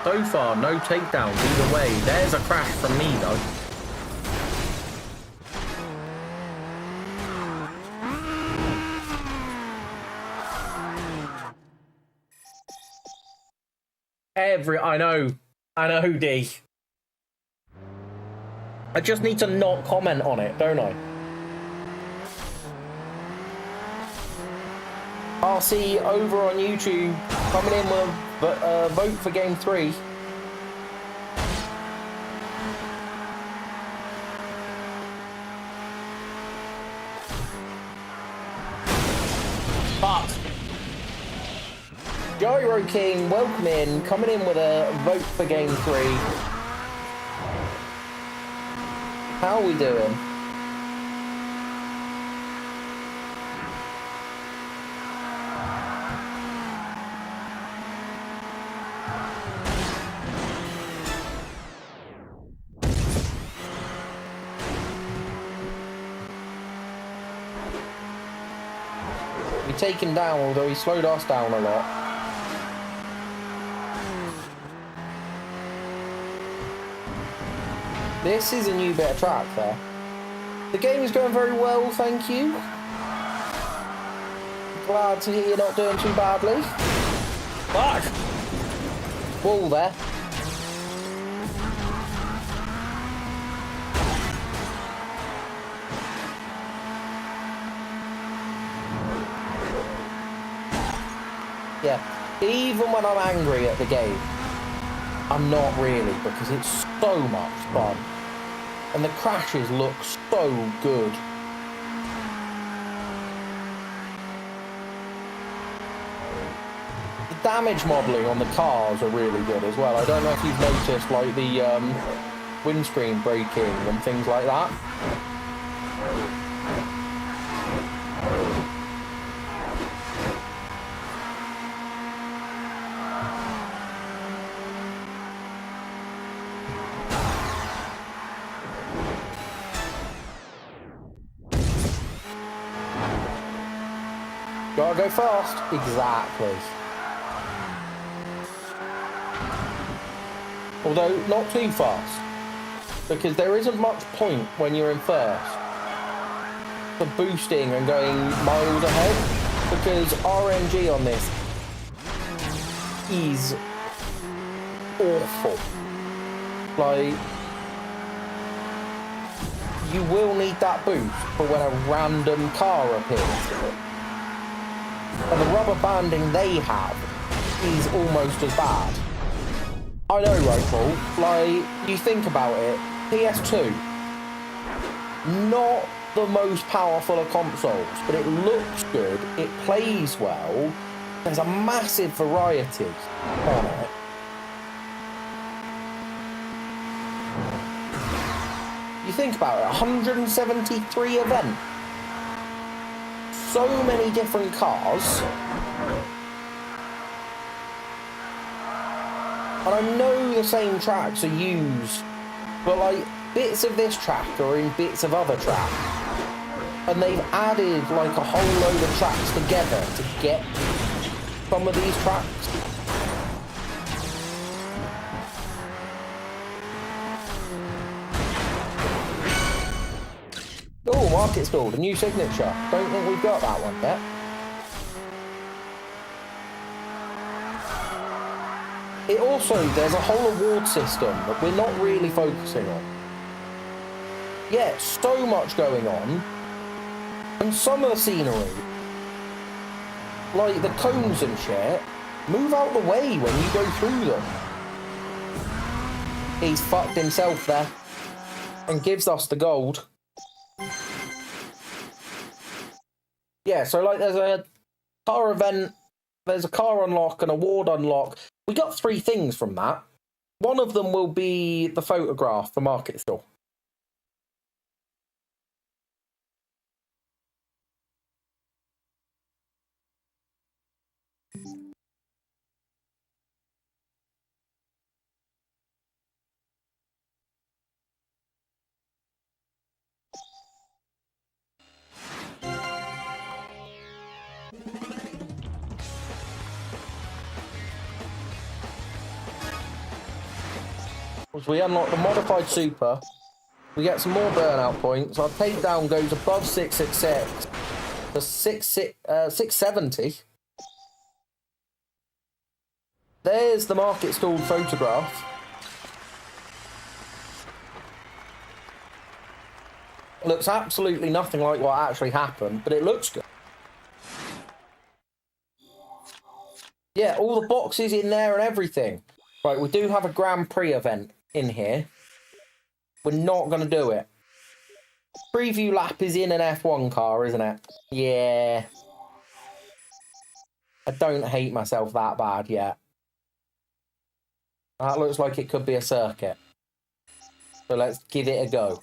So far, no takedowns either way. There's a crash from me, though. I know, D. I just need to not comment on it, don't I? RC over on YouTube coming in with a vote for Game 3. But Gyro King, welcome in, coming in with a vote for Game 3. How are we doing? We take him down, although he slowed us down a lot. This is a new bit of track there. The game is going very well, thank you. Glad to hear you're not doing too badly. Fuck! Wall there. Yeah, even when I'm angry at the game, I'm not really, because it's so much fun. And the crashes look so good. The damage modelling on the cars are really good as well. I don't know if you've noticed, like, the windscreen breaking and things like that. Gotta go fast. Exactly. Although, not too fast. Because there isn't much point when you're in first for boosting and going miles ahead. Because RNG on this is awful. Like, you will need that boost for when a random car appears. And the rubber banding they have is almost as bad. I know, right, Paul? Like, you think about it, PS2, not the most powerful of consoles, but it looks good, it plays well, there's a massive variety on it. You think about it, 173 events. So many different cars. And I know the same tracks are used, but like bits of this track are in bits of other tracks. And they've added like a whole load of tracks together to get some of these tracks. Oh, market stalled, a new signature. Don't think we've got that one yet. It also, there's a whole award system that we're not really focusing on. Yeah, so much going on. And some of the scenery, like the cones and shit, move out the way when you go through them. He's fucked himself there and gives us the gold. Yeah, so like there's a car event, there's a car unlock, an award unlock. We got 3 things from that. One of them will be the photograph for Market Stall. As we unlock the modified super, we get some more burnout points. Our takedown goes above 666 to 670. There's the market stalled photograph. Looks absolutely nothing like what actually happened, but it looks good. Yeah, all the boxes in there and everything. Right, we do have a Grand Prix event in here. We're not going to do it. Preview lap is in an F1 car, isn't it? Yeah. I don't hate myself that bad yet. That looks like it could be a circuit. So let's give it a go.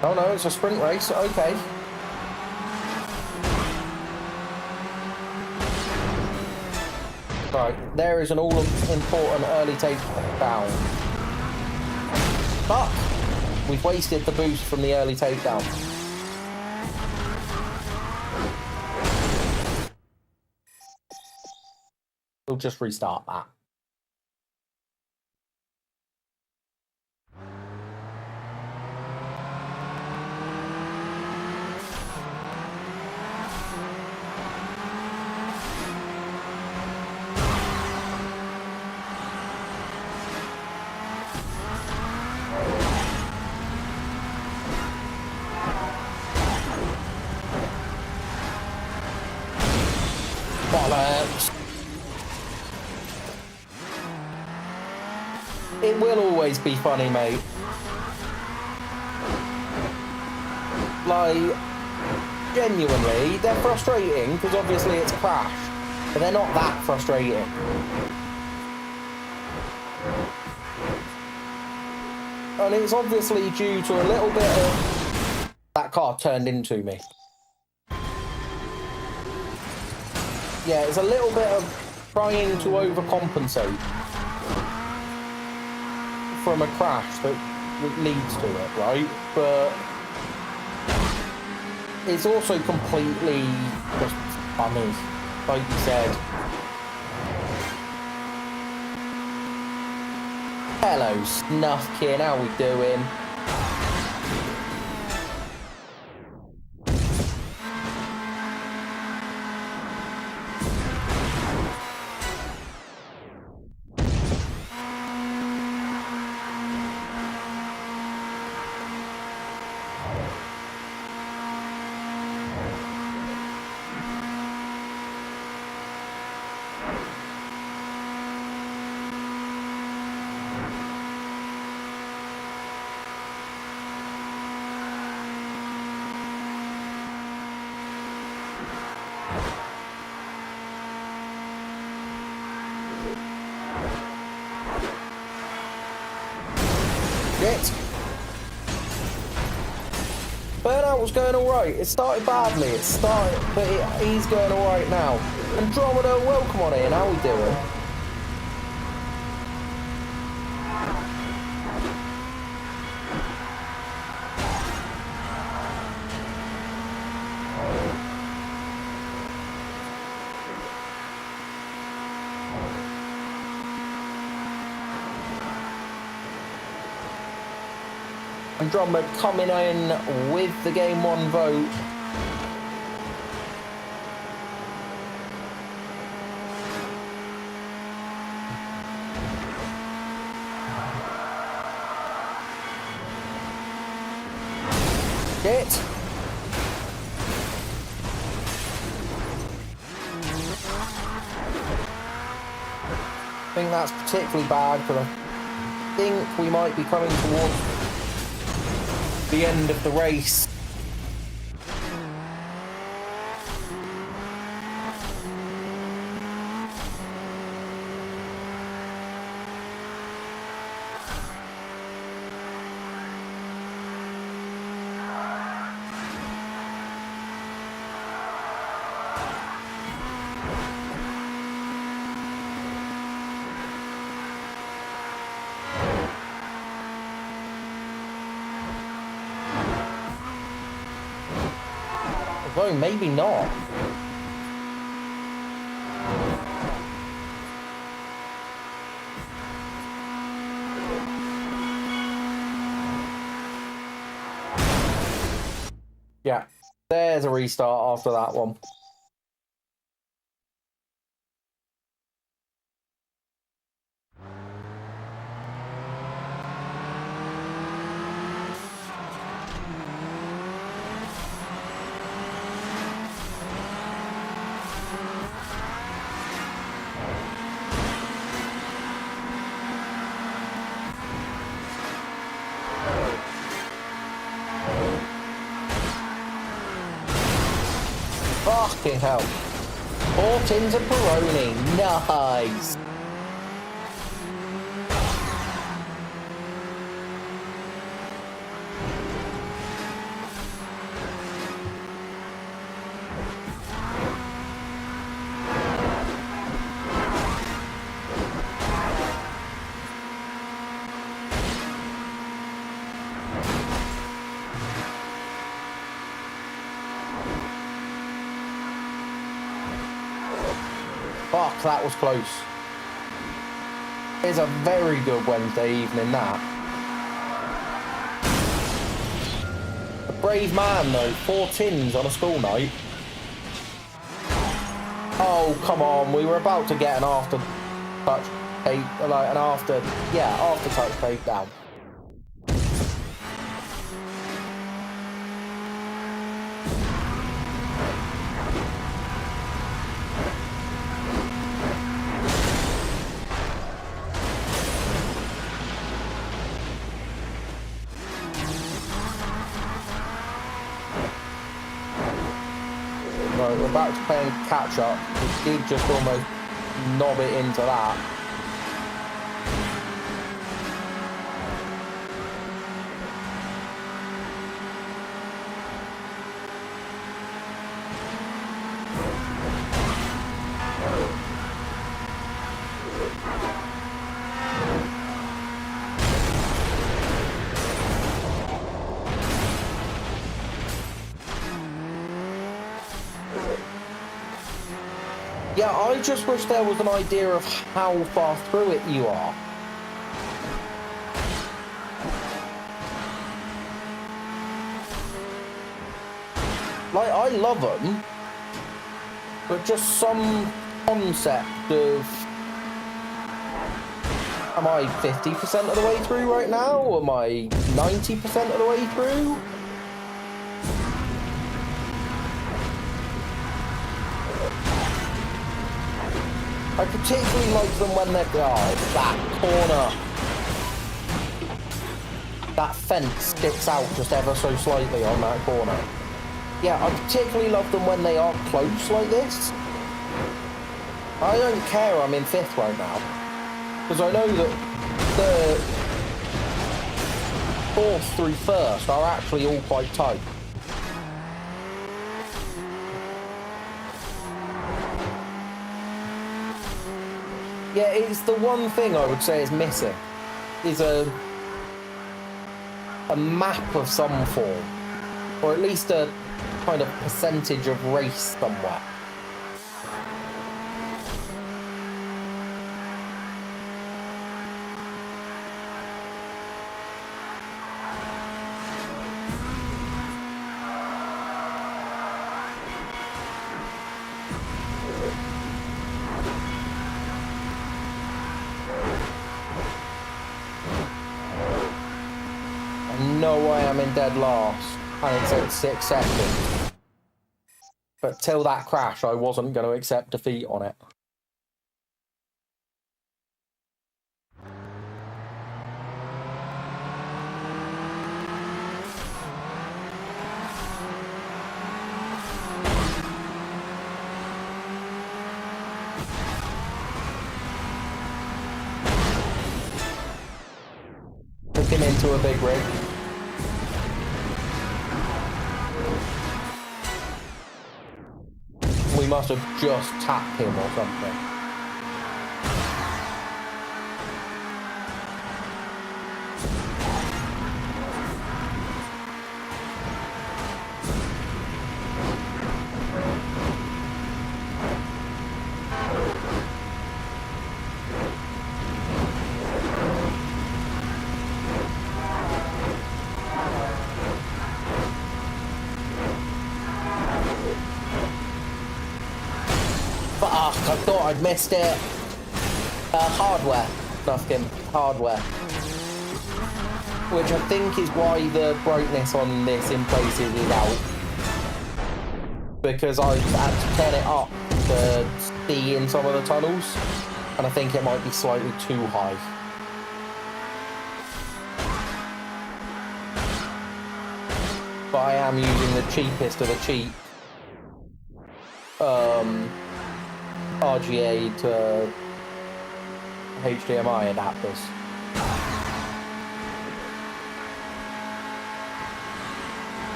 Oh no, it's a sprint race. Okay. Right, there is an all-important early takedown. But we've wasted the boost from the early takedown. We'll just restart that. Bollocks. It will always be funny, mate. Like, genuinely, they're frustrating because obviously it's Crash, but they're not that frustrating. And it's obviously due to a little bit of that car turned into me. Yeah, it's a little bit of trying to overcompensate from a crash that leads to it, right? But it's also completely just funny, like you said. Hello, Snuffkin, how we doing? Shit. Burnout was going alright. It started badly. But he's going alright now. Andromeda, welcome on in. How we doing? Andromeda coming in with the Game 1 vote. Shit. I think that's particularly bad because I think we might be coming towards the end of the race. Although maybe not. Yeah, there's a restart after that one. Fucking hell. 4 tins of Peroni. Nice. Fuck, that was close. It's a very good Wednesday evening, that. A brave man, though. 4 tins on a school night. Oh, come on. We were about to get an after-touch after-touch takedown. Right, we're about to play catch up. We did just almost knob it into that. Yeah, I just wish there was an idea of how far through it you are. Like, I love them, but just some concept of... Am I 50% of the way through right now? Or am I 90% of the way through? I particularly like them when they're that corner. That fence sticks out just ever so slightly on that corner. Yeah, I particularly love them when they are close like this. I don't care I'm in 5th right now. Because I know that fourth through first are actually all quite tight. Yeah, it's the one thing I would say is missing, is a map of some form, or at least a kind of percentage of race somewhere. No, I am in dead last, and it's at 6 seconds. But till that crash, I wasn't going to accept defeat on it. Took him into a big rig. We must have just tapped him or something. Fuck, I thought I'd missed it. Hardware. Nothing. Hardware. Which I think is why the brightness on this in places is out. Because I had to turn it up to see in some of the tunnels. And I think it might be slightly too high. But I am using the cheapest of the cheap. RGA to HDMI adapters.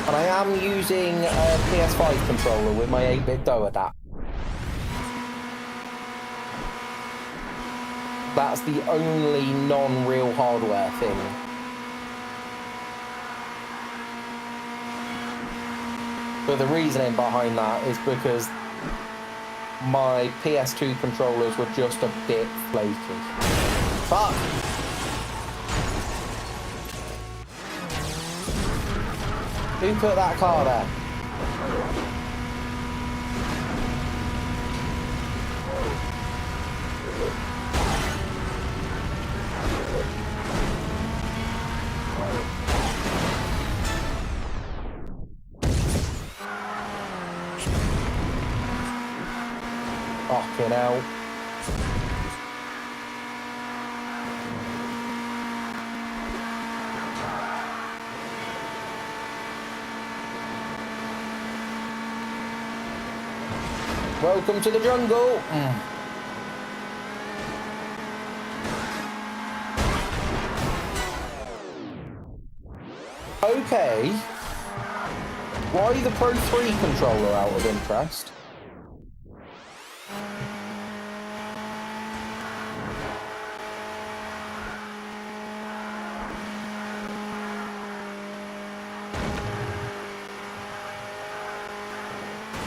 And I am using a PS5 controller with my 8-bit DOE adapter. That's the only non-real hardware thing. But the reasoning behind that is because my PS2 controllers were just a bit flaky. Fuck! Who put that car there? Fucking hell. Welcome to the jungle. Okay. Why the Pro 3 controller out of interest?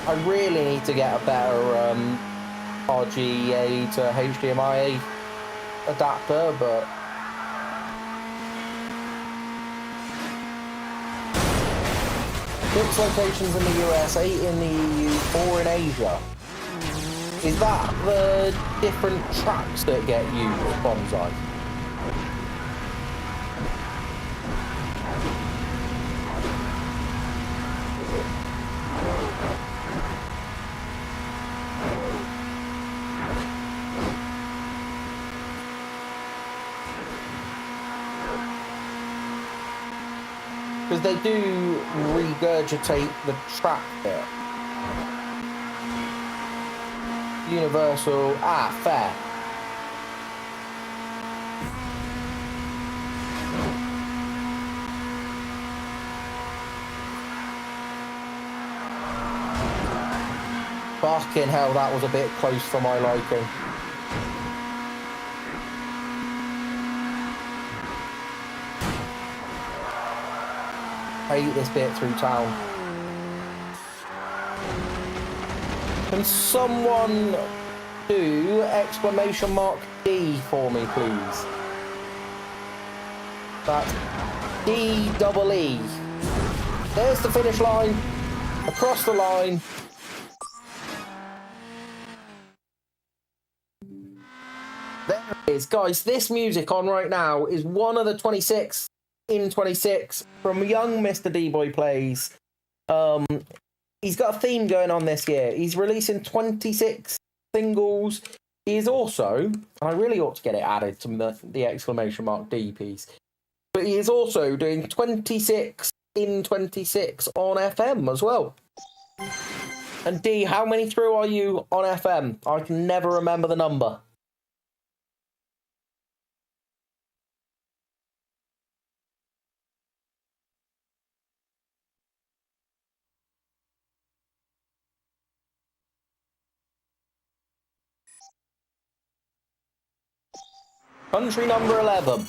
I really need to get a better RGA to HDMI adapter, but fixed locations in the US, 8 in the EU, 4 in Asia. Is that the different tracks that get used with Bonsai? Because they do regurgitate the track bit. Universal, fair. Fucking hell, that was a bit close for my liking. I hate this bit through town. Can someone do !D for me, please? That's D-double-E. There's the finish line. Across the line. There it is. Guys, this music on right now is one of the 26 in 26 from Young Mr. D-Boy Plays. He's got a theme going on this year. He's releasing 26 singles. He is also, I really ought to get it added to the !D piece, but he is also doing 26 in 26 on FM as well. And D, how many through are you on FM? I can never remember the number. Country number 11.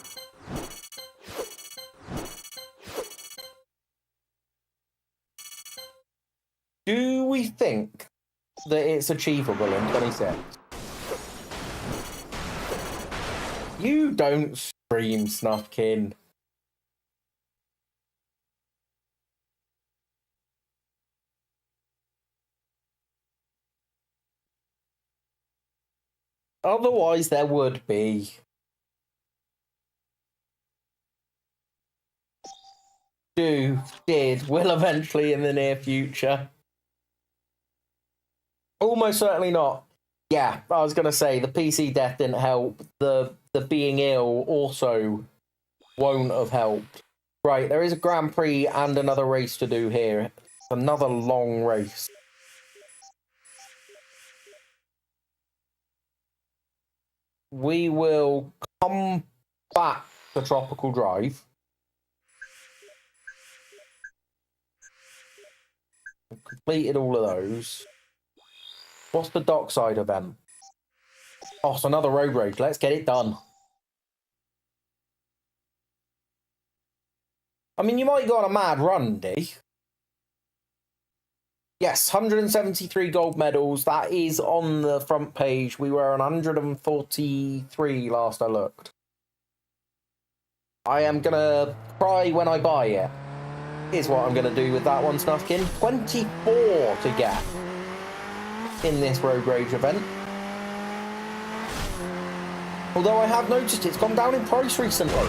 Do we think that it's achievable in 26? You don't stream, Snuffkin. Otherwise, there would be. Will eventually in the near future. Almost certainly not. Yeah, I was going to say, the PC death didn't help. The being ill also won't have helped. Right, there is a Grand Prix and another race to do here. Another long race. We will come back to Tropical Drive. Completed all of those. What's the dockside event? Oh, it's another road rage. Let's get it done. I mean, you might go on a mad run, D. Yes, 173 gold medals. That is on the front page. We were on 143 last I looked. I am going to cry when I buy it. Is what I'm going to do with that one, Snuffkin. 24 to get in this road rage event. Although I have noticed it's gone down in price recently.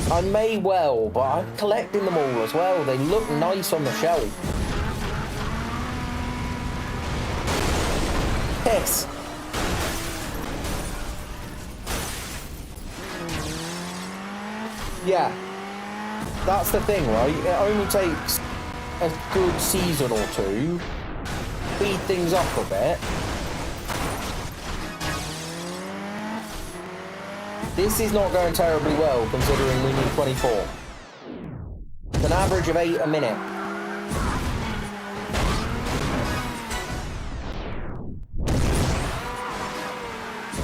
I may well, but I'm collecting them all as well. They look nice on the shelf. Piss. Yeah, that's the thing, right? It only takes a good season or two, speed things up a bit. This is not going terribly well, considering we need 24. It's an average of 8 a minute.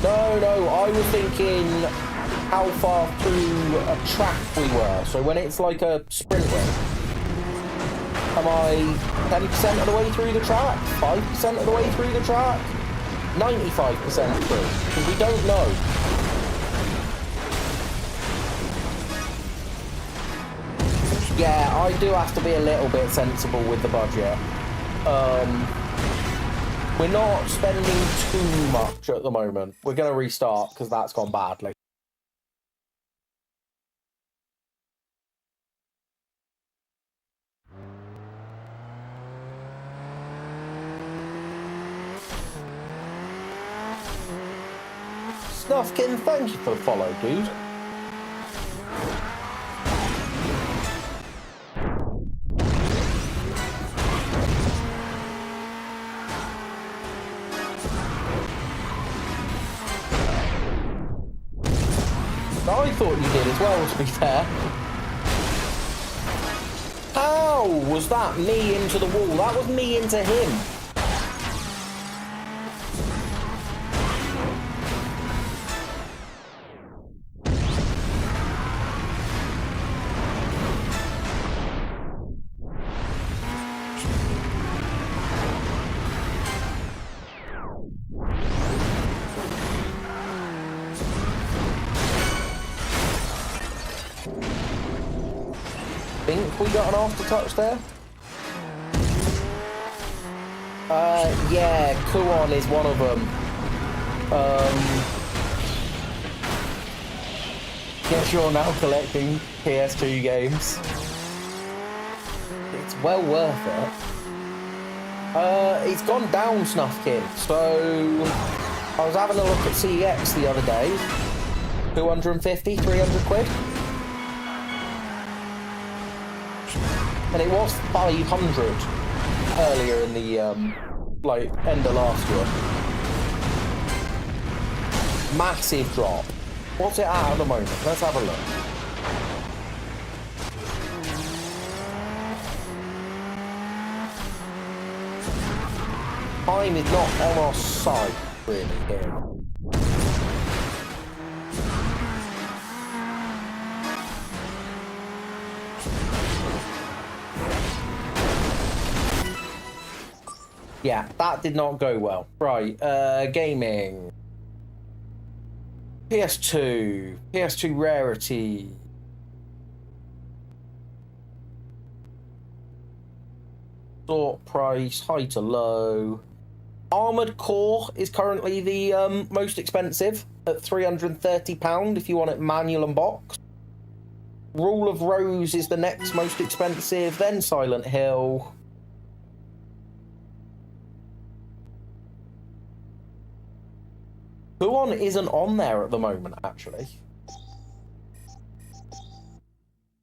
No, I was thinking how far through a track we were. So when it's like a sprint race, am I 10% of the way through the track? 5% of the way through the track? 95% through? Because we don't know. Yeah, I do have to be a little bit sensible with the budget. We're not spending too much at the moment. We're going to restart because that's gone badly. Snuffkin, thank you for the follow, dude. Nice. thought you did as well, to be fair. How was that me into the wall? That was me into him. Think we got an after-touch there? Yeah, Kuon is one of them. Guess you're now collecting PS2 games. It's well worth it. It's gone down, Snufkin. So, I was having a look at CEX the other day. 250, 300 quid. And it was 500 earlier in the, like, end of last year. Massive drop. What's it at the moment? Let's have a look. Time is not on our side, really, here. Yeah, that did not go well. Right, gaming. PS2. PS2 rarity. Sort price, high to low. Armored Core is currently the most expensive at £330 if you want it manual and box. Rule of Rose is the next most expensive, then Silent Hill. Kuon isn't on there at the moment, actually.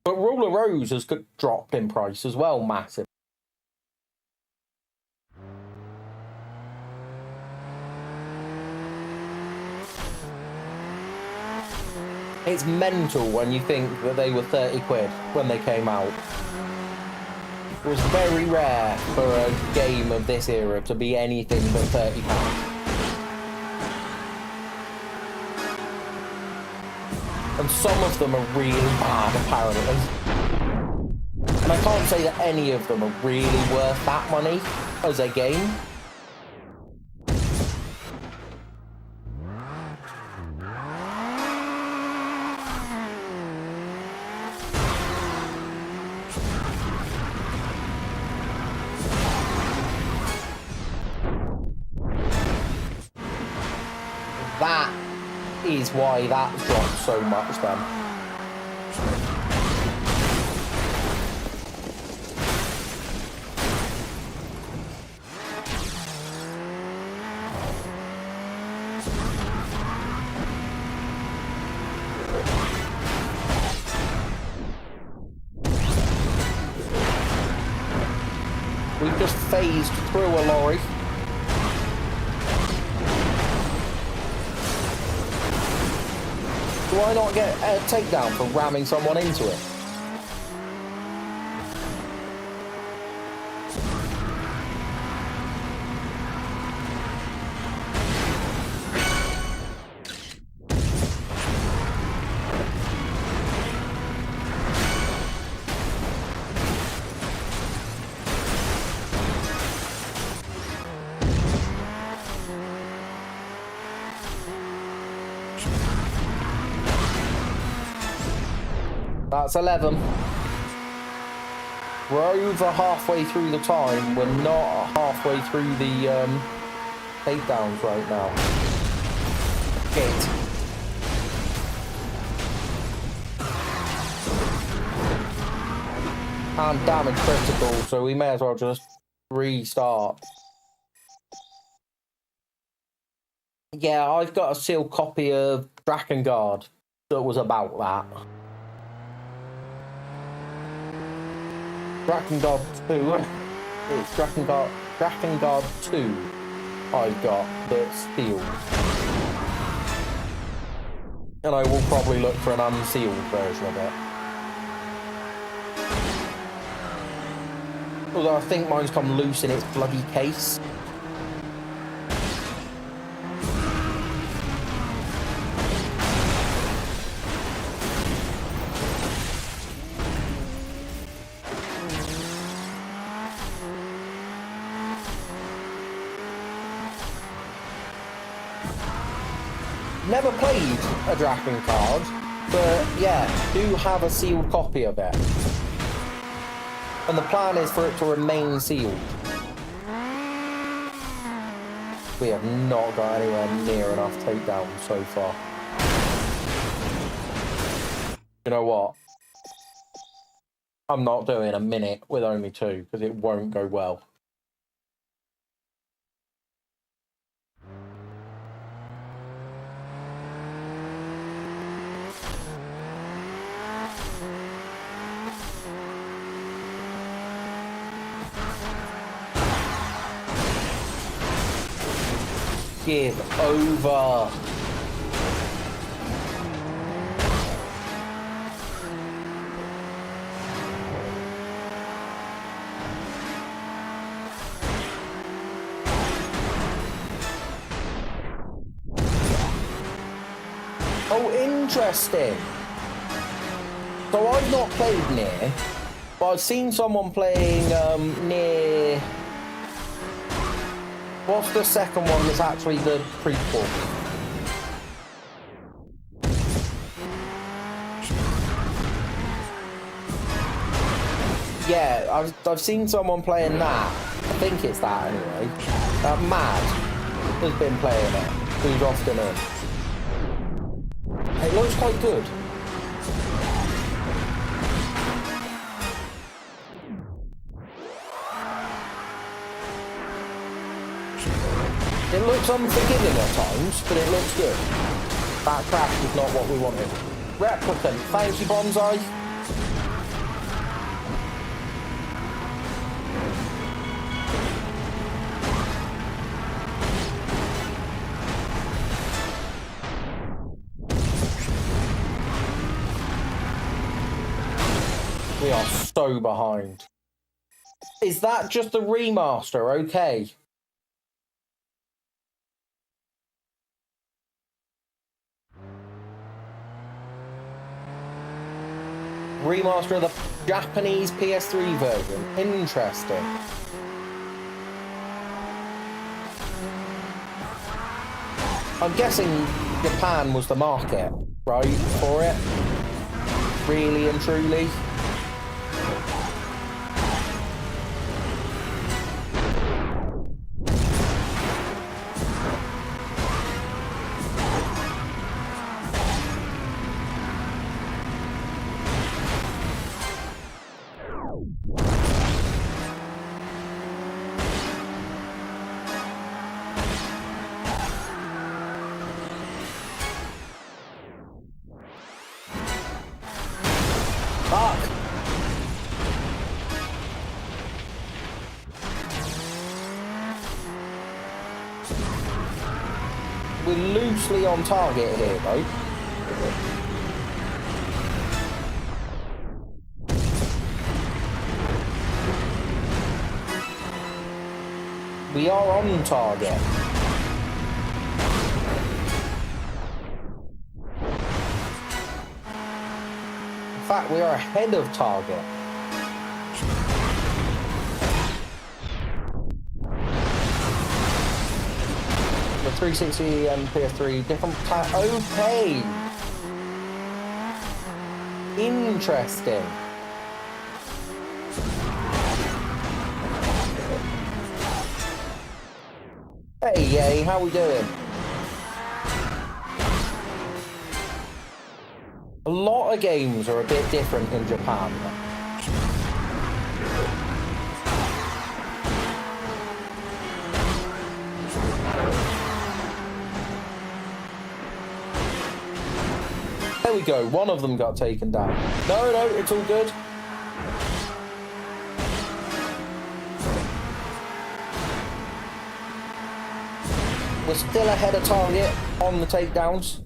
But Rule of Rose has dropped in price as well, massive. It's mental when you think that they were 30 quid when they came out. It was very rare for a game of this era to be anything but £30. And some of them are really bad, apparently. And I can't say that any of them are really worth that money as a game. That is why that dropped so much then. We've just phased through a lorry. Do I not get a takedown for ramming someone into it? That's 11. We're over halfway through the time. We're not halfway through the takedowns right now. Hit. And damage critical, so we may as well just restart. Yeah, I've got a sealed copy of Drakengard that was about that. Drakengard 2. It's Drakengard 2 I've got that's sealed. And I will probably look for an unsealed version of it. Although I think mine's come loose in its bloody case. Never played a Dragon card, but yeah, do have a sealed copy of it. And the plan is for it to remain sealed. We have not got anywhere near enough takedown so far. You know what? I'm not doing a minute with only 2 because it won't go well. Give over. Oh, interesting. So I've not played near, but I've seen someone playing near. What's the second one that's actually the prequel? Yeah, I've seen someone playing that. I think it's that anyway. Mad has been playing it. Who's often in. It looks quite good. It looks unforgiving at times, but it looks good. That crash is not what we wanted. Replicant, thank you, Bonsai. We are so behind. Is that just the remaster? Okay. Remaster of the Japanese PS3 version. Interesting. I'm guessing Japan was the market, right, for it? Really and truly. Fuck! We're loosely on target here, though. We are on target. In fact, we are ahead of target. The 360 and PS3 different okay. Interesting. Hey, yay, how we doing? A lot of games are a bit different in Japan. There we go, one of them got taken down. No, it's all good. We're still ahead of target on the takedowns.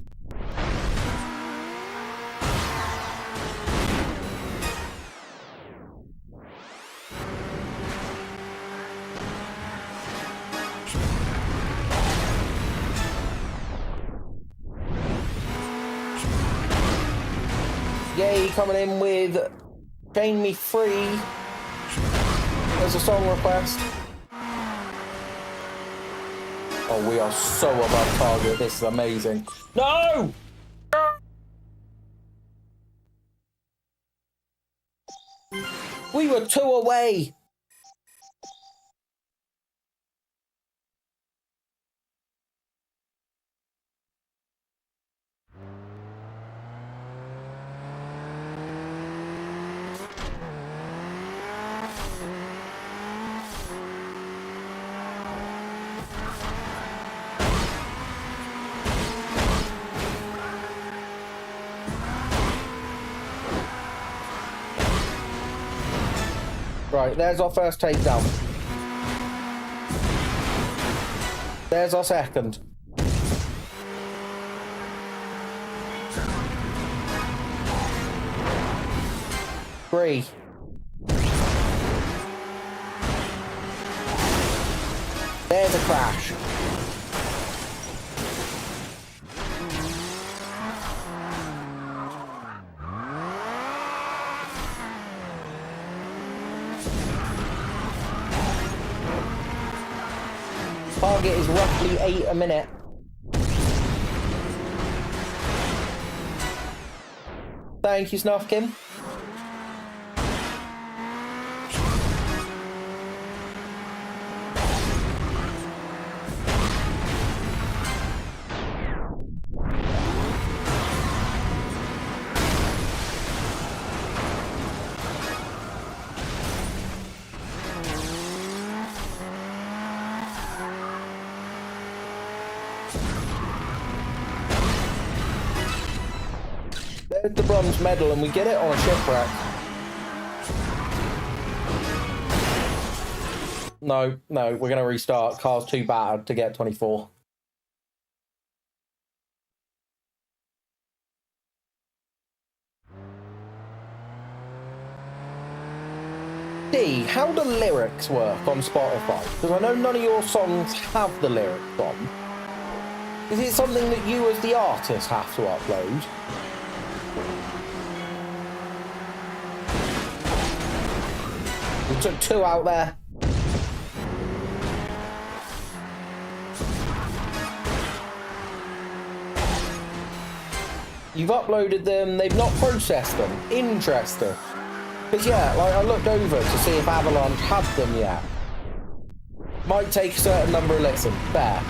coming in with Chain Me Free as a song request. Oh, we are so above target. This is amazing. No! We were 2 away. Right, there's our first takedown. There's our second. Three. There's a crash. Target is roughly 8 a minute. Thank you, Snuffkin. There's the bronze medal, and we get it on a shipwreck. No, we're going to restart. Car's too bad to get 24. D, how do lyrics work on Spotify? Because I know none of your songs have the lyrics on. Is it something that you as the artist have to upload? We took 2 out there. You've uploaded them, they've not processed them. Interesting. Because yeah, like I looked over to see if Avalanche had them yet. Might take a certain number of listens. Fair.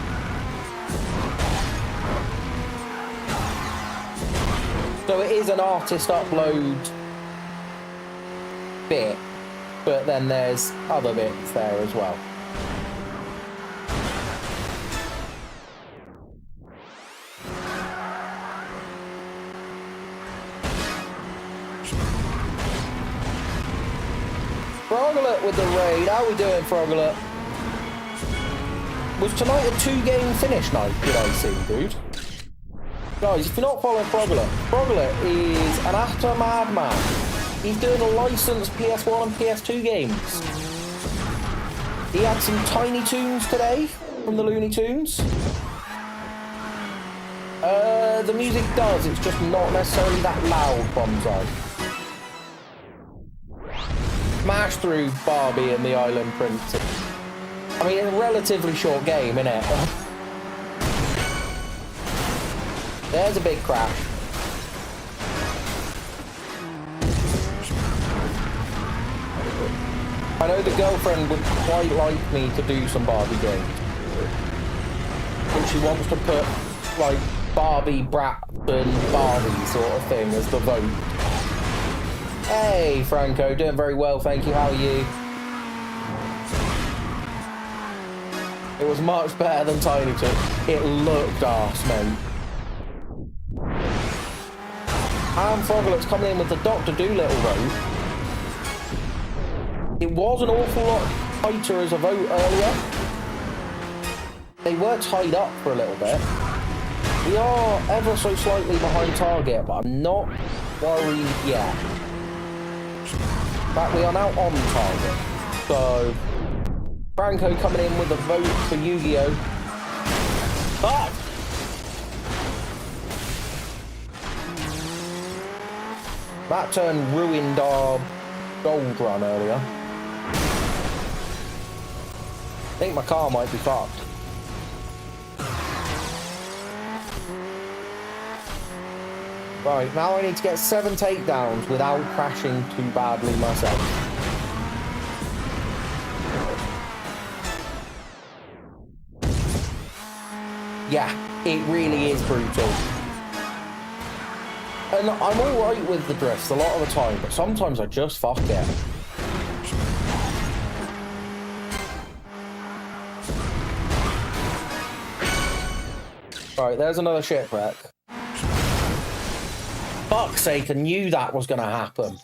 So it is an artist upload bit. But then there's other bits there as well. Froglet with the raid. How we doing, Froglet? Was tonight a 2-game finish night, did I see, dude? Guys, if you're not following Froglet, Froglet is an utter madman. He's doing a licensed PS1 and PS2 games. He had some Tiny Toons today from the Looney Tunes. The music does, it's just not necessarily that loud, Bonsai. Smash through Barbie and the Island Princess. I mean, it's a relatively short game, innit? There's a big crash. I know the girlfriend would quite like me to do some Barbie games. But she wants to put, like, Barbie, Brat, and Barbie sort of thing as the vote. Hey, Franco, doing very well, thank you. How are you? It was much better than Tiny Toon. It looked arse, mate. And Froglet's coming in with the Dr. Dolittle vote. It was an awful lot tighter as a vote earlier. They were tied up for a little bit. We are ever so slightly behind target, but I'm not worried yet. But we are now on target. So, Franco coming in with a vote for Yu-Gi-Oh! But That turn ruined our gold run earlier. I think my car might be fucked. Right, now I need to get 7 takedowns without crashing too badly myself. Yeah, it really is brutal. And I'm alright with the drifts a lot of the time, but sometimes I just fuck it. Right, there's another shipwreck. Fuck's sake, I knew that was going to happen.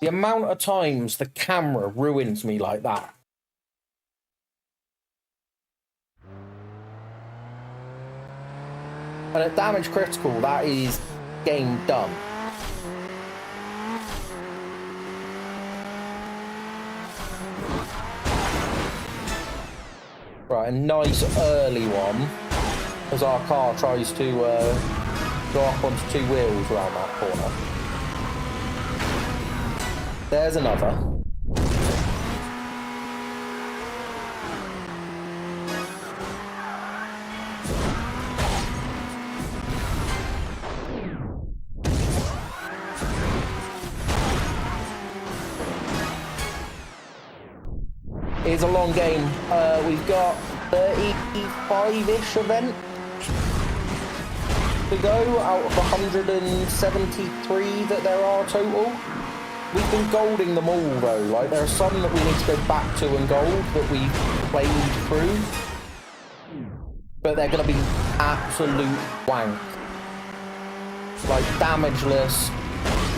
The amount of times the camera ruins me like that. And at damage critical, that is game done. Right, a nice early one as our car tries to go up onto 2 wheels around that corner. There's another. It's a long game. We've got 35-ish events to go out of 173 that there are total. We've been golding them all though. Like, there are some that we need to go back to and gold that we've played through, but they're going to be absolute wank. Like damageless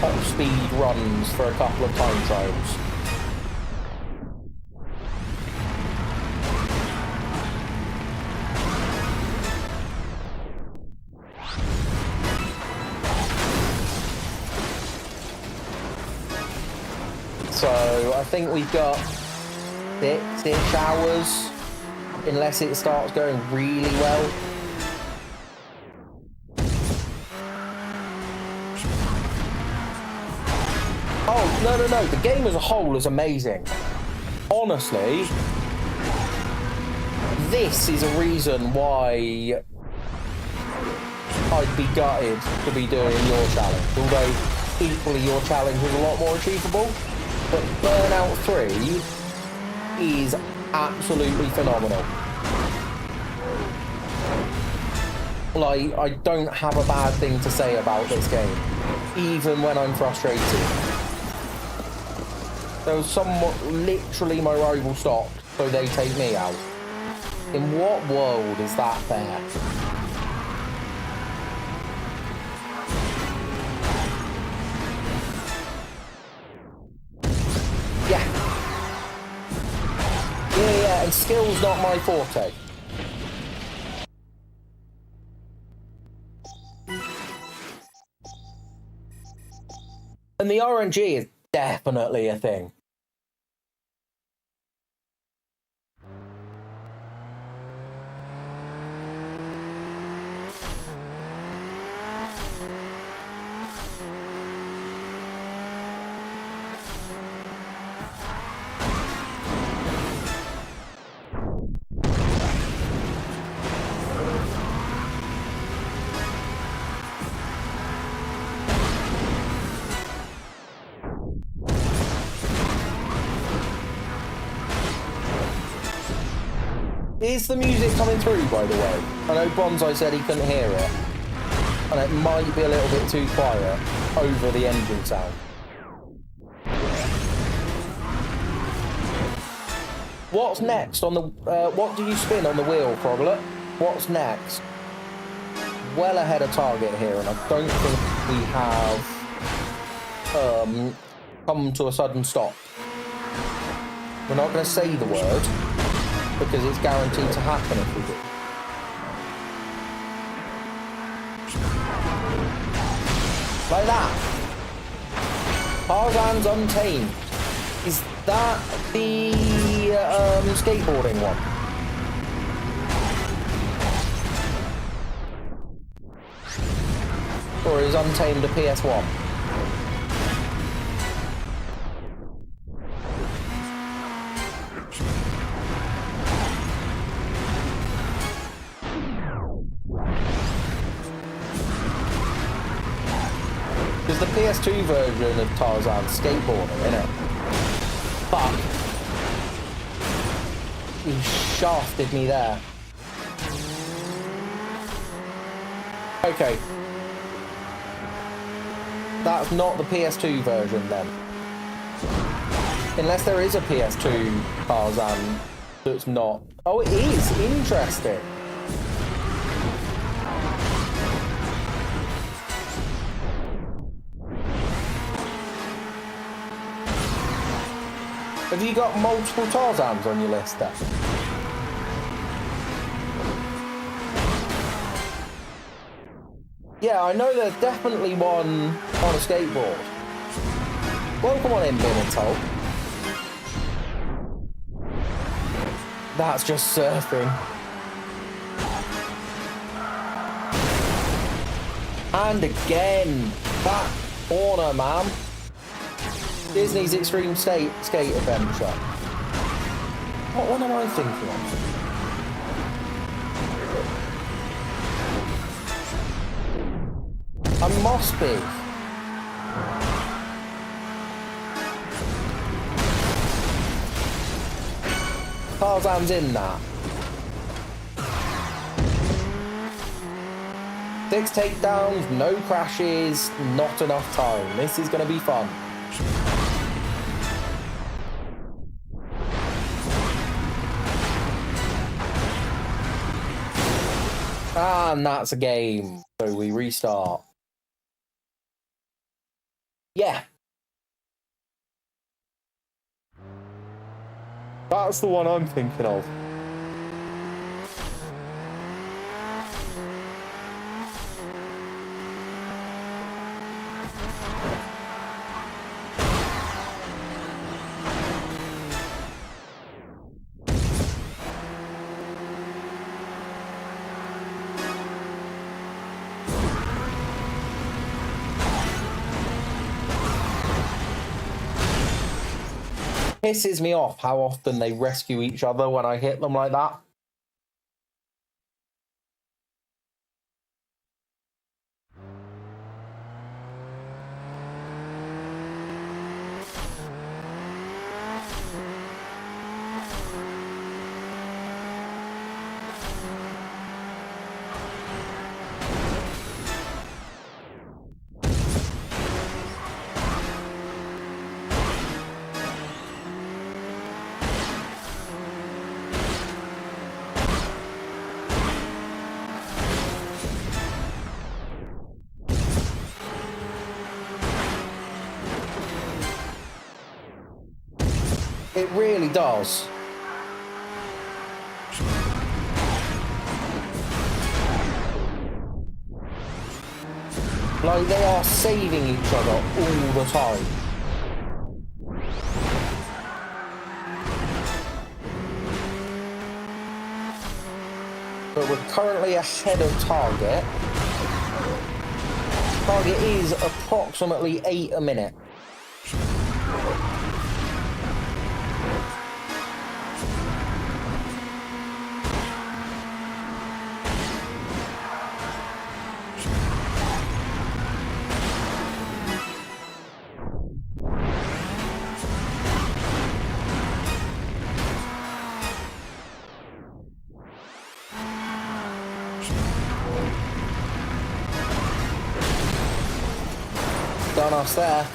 top speed runs for a couple of time trials. So I think we've got 6-ish hours, unless it starts going really well. Oh, no, the game as a whole is amazing. Honestly, this is a reason why I'd be gutted to be doing your challenge, although equally your challenge was a lot more achievable. But Burnout 3 is absolutely phenomenal. Like, I don't have a bad thing to say about this game, even when I'm frustrated. There was somewhat literally my rival stopped, so they take me out. In what world is that fair? Yeah, and skill's not my forte. And the RNG is definitely a thing. Is the music coming through, by the way? I know Bonsai said he couldn't hear it, and it might be a little bit too quiet over the engine sound. What's next on the... what do you spin on the wheel, Froglet? What's next? Well ahead of target here, and I don't think we have come to a sudden stop. We're not going to say the word, because it's guaranteed to happen if we do. Like that. Tarzan's Untamed. Is that the skateboarding one? Or is Untamed a PS1? the PS2 version of Tarzan skateboarding, innit? Fuck. You shafted me there. Okay. That's not the PS2 version then. Unless there is a PS2 Tarzan that's not. Oh, it is. Interesting. Have you got multiple Tarzans on your list then? Yeah, I know there's definitely one on a skateboard. Welcome on in, Bin and Toll. That's just surfing. And again, that corner, man. Disney's Extreme Skate Adventure. What one am I thinking of? I must be. Tarzan's in that. 6 takedowns, no crashes, not enough time. This is going to be fun. And that's a game. So we restart. Yeah. That's the one I'm thinking of. Pisses me off how often they rescue each other when I hit them like that. It really does. Like, they are saving each other all the time. But we're currently ahead of target. Target is approximately 8 a minute. Done us there.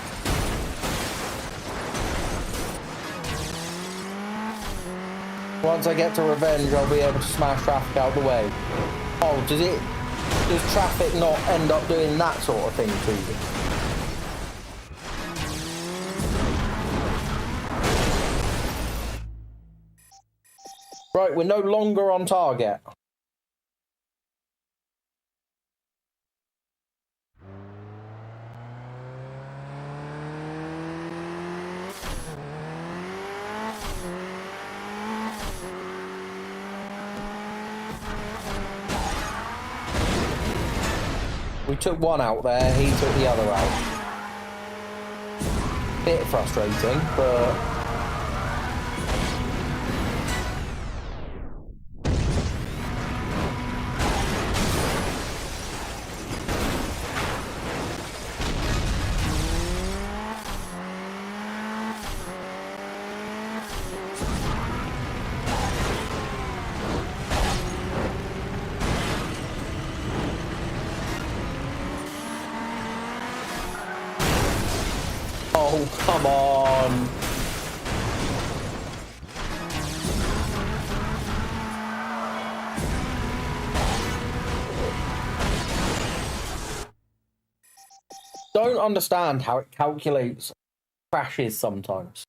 Once I get to Revenge, I'll be able to smash traffic out the way. Oh, does traffic not end up doing that sort of thing to you? Right, we're no longer on target. We took one out there, he took the other out. Bit frustrating, but... come on. Don't understand how it calculates crashes sometimes.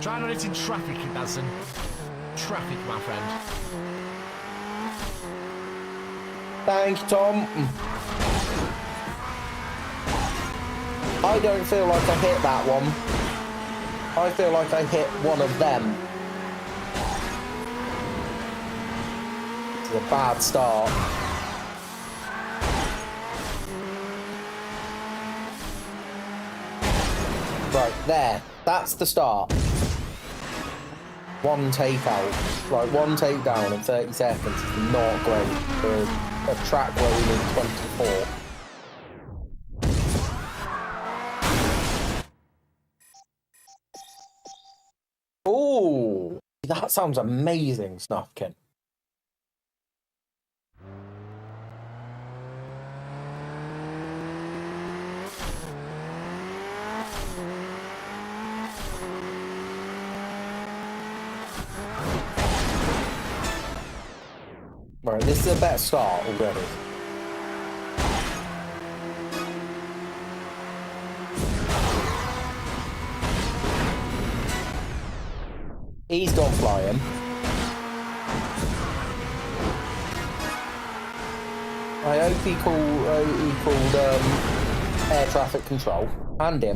Try not hitting traffic, it doesn't. Traffic, my friend. Thank you, Tom. I don't feel like I hit that one. I feel like I hit one of them. This is a bad start. Right, there. That's the start. One takeout. Like, one takedown in 30 seconds is not great for a track where we need 24. Ooh, that sounds amazing, Snufkin. Right, this is a better start already. He's gone flying. I hope he called air traffic control and him.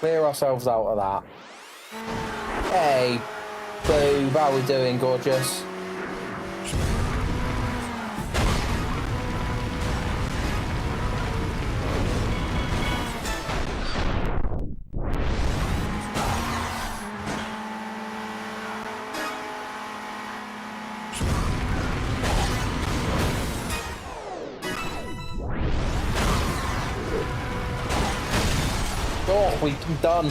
Clear ourselves out of that. Hey, Boo, how are we doing, gorgeous? Oh, we've done.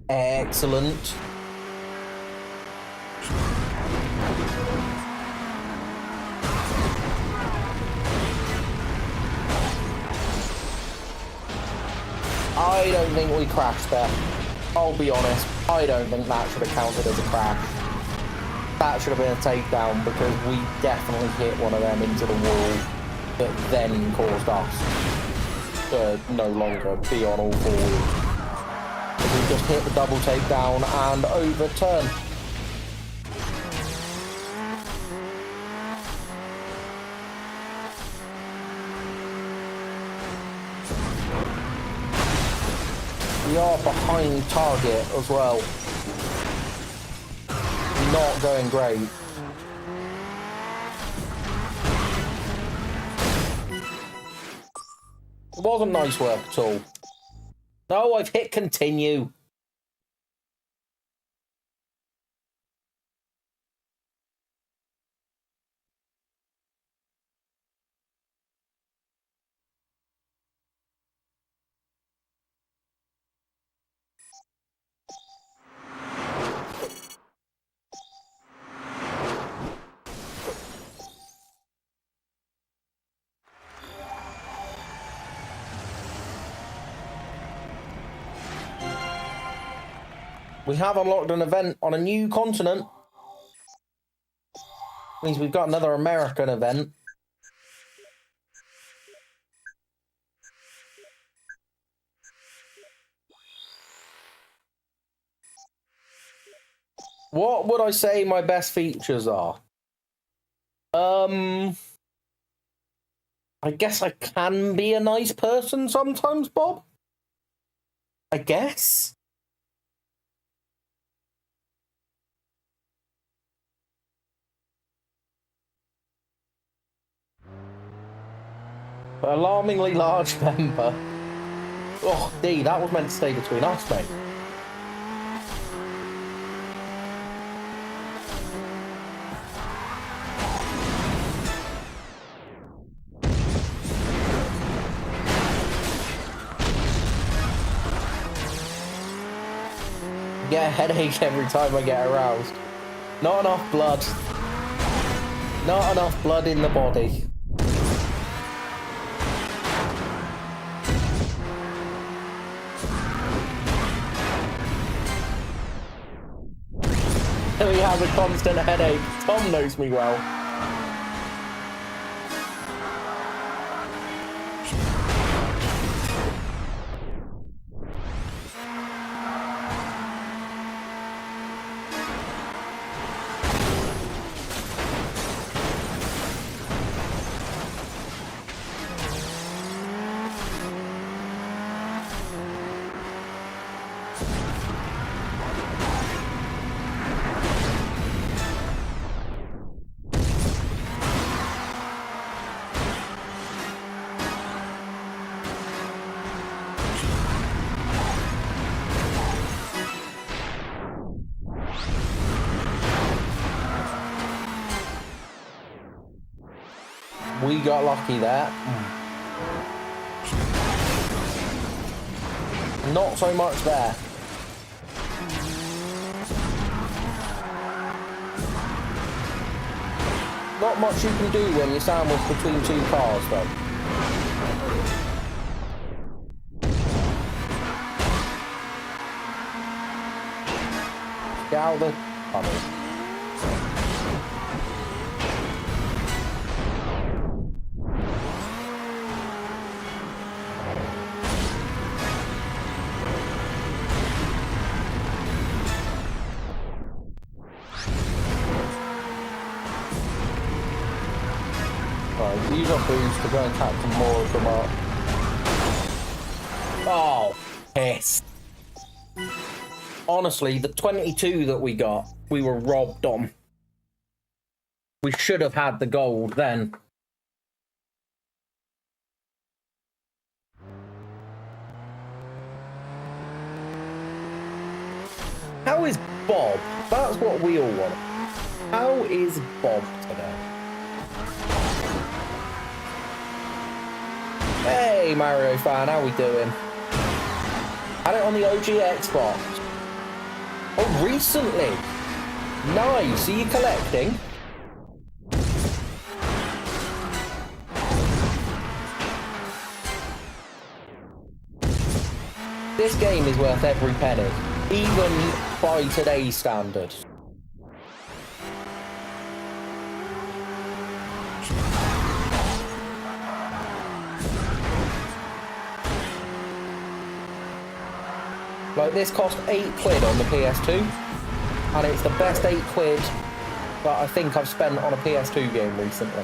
Excellent. I don't think we crashed there. I'll be honest, I don't think that should have counted as a crash. That should have been a takedown because we definitely hit one of them into the wall that then caused us to no longer be on all fours. We just hit the double takedown and overturn. We are behind target as well. Not going great. It wasn't nice work at all. No, I've hit continue. We have unlocked an event on a new continent. Means we've got another American event. What would I say my best features are? I guess I can be a nice person sometimes, Bob. I guess. Alarmingly large member. Oh, D, that was meant to stay between us, mate. Get a headache every time I get aroused. Not enough blood. Not enough blood in the body. He has a constant headache. Tom knows me well. We got lucky there. Not so much there. Not much you can do when you're sandwiched between two cars, though. Get out of the tunnel. Use our boost to go and catch some more of them up. Oh, piss. Honestly, the 22 that we got, we were robbed on. We should have had the gold then. How is Bob? That's what we all want. How is Bob today? Hey Mario fan, how we doing? Had it on the OG Xbox. Oh, recently. Nice. Are you collecting? This game is worth every penny, even by today's standards. Like, this cost £8 on the PS2, and it's the best £8 that I think I've spent on a PS2 game recently.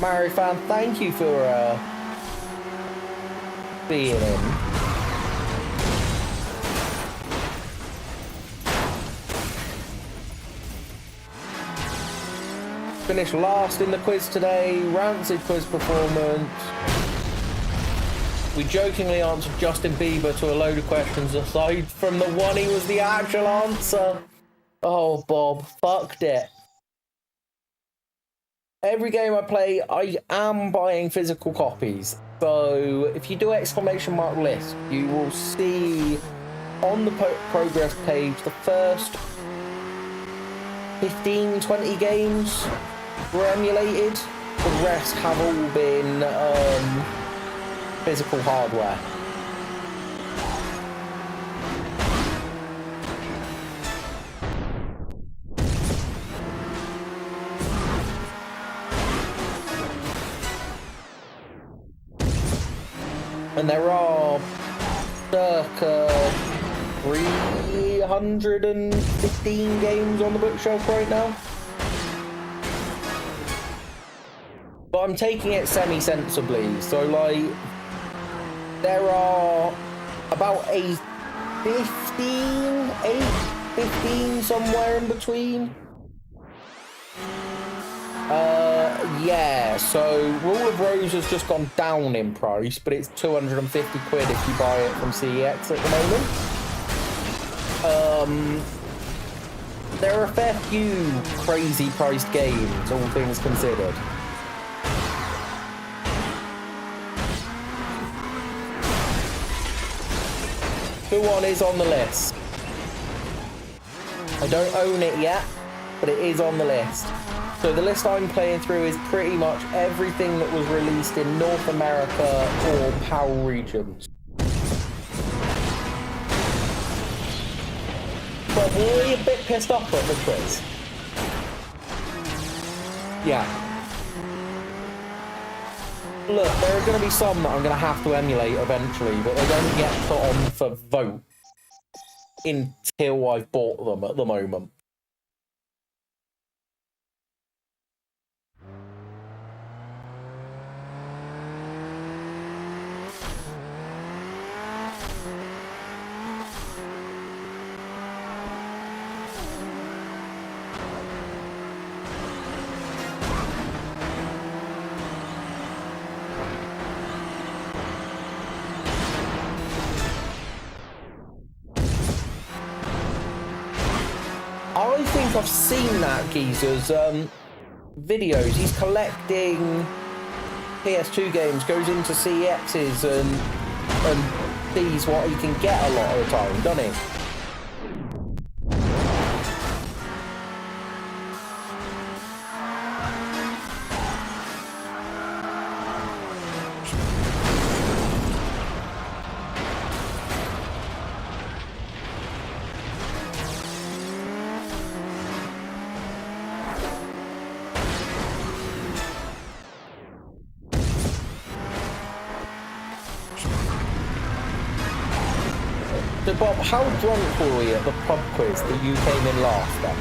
Mario fan, thank you for being in. Finished last in the quiz today, rancid quiz performance. We jokingly answered Justin Bieber to a load of questions aside from the one he was the actual answer. Oh, Bob, fucked it. Every game I play, I am buying physical copies. So if you do exclamation mark list, you will see on the progress page the first 15-20 games were emulated. The rest have all been physical hardware. And there are circa 315 games on the bookshelf right now. but I'm taking it semi-sensibly. So, like, there are about 15, somewhere in between. Yeah, so Rule of Rose has just gone down in price, but it's 250 quid if you buy it from CEX at the moment. There are a fair few crazy priced games, all things considered. Who is on the list? I don't own it yet, but it is on the list. So the list I'm playing through is pretty much everything that was released in North America or PAL regions. Probably a bit pissed off at the quiz. Yeah. Look, there are going to be some that I'm going to have to emulate eventually, but they don't get put on for vote until I've bought them at the moment. I think I've seen that geezer's videos. He's collecting PS2 games, goes into CEXs and sees what he can get a lot of the time, doesn't he? So Bob, how drunk were we at the pub quiz that you came in last then?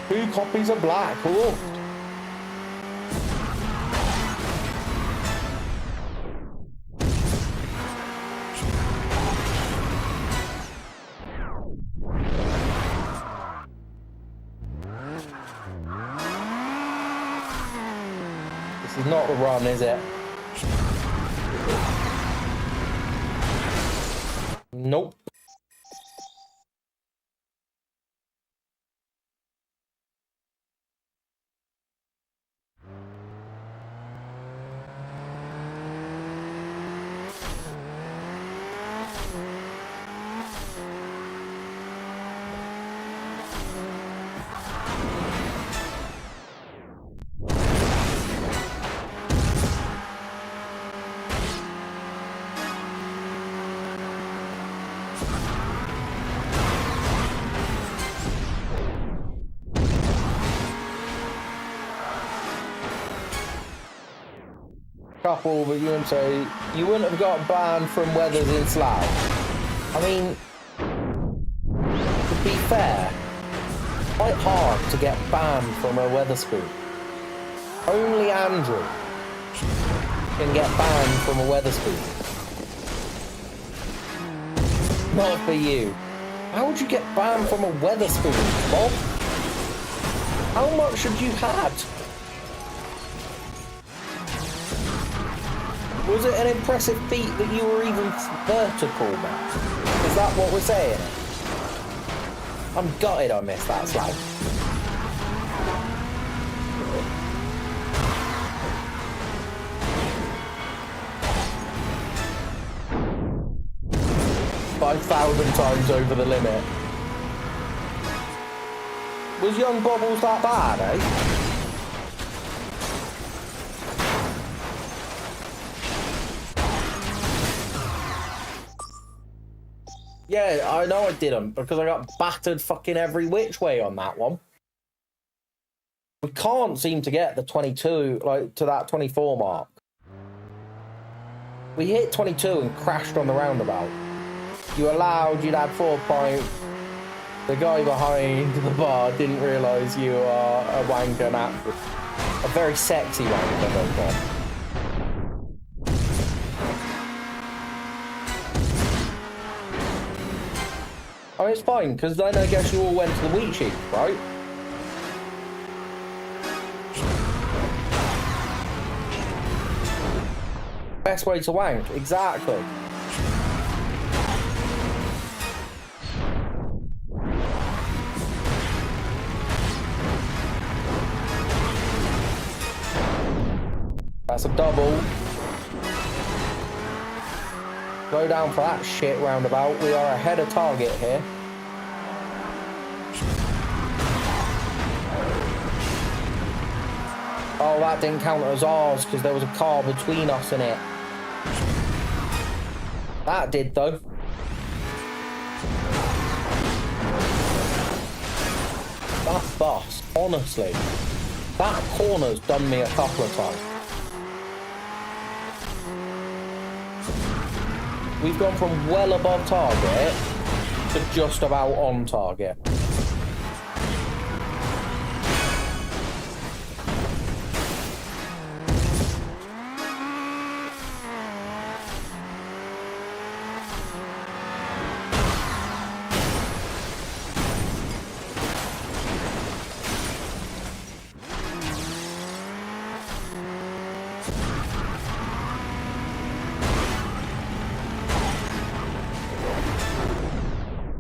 Two copies of Black, oh. This is not the run, is it? Nope. Couple, but you wouldn't say you wouldn't have got banned from Weathers in Slough. I mean, to be fair, quite hard to get banned from a Weatherspoon. Only Andrew can get banned from a Weatherspoon. Not for you. How would you get banned from a Weatherspoon, Bob? How much have you had? Was it an impressive feat that you were even vertical, man? Is that what we're saying? I'm gutted I missed that slag. $5,000 times over the limit. Was young Bobbles that bad, eh? Yeah, I know I didn't, because I got battered fucking every which way on that one. We can't seem to get the 22, like, to that 24 mark. We hit 22 and crashed on the roundabout. You allowed, you'd had 4 points. The guy behind the bar didn't realise you are a wanker, a very sexy wanker, don't you? I mean, it's fine, because then I guess you all went to the wheat sheep, right? Best way to wank, exactly. That's a double. Go down for that shit roundabout. We are ahead of target here. Oh, that didn't count as ours because there was a car between us and it. That did, though. That bus, honestly. That corner's done me a couple of times. We've gone from well above target to just about on target.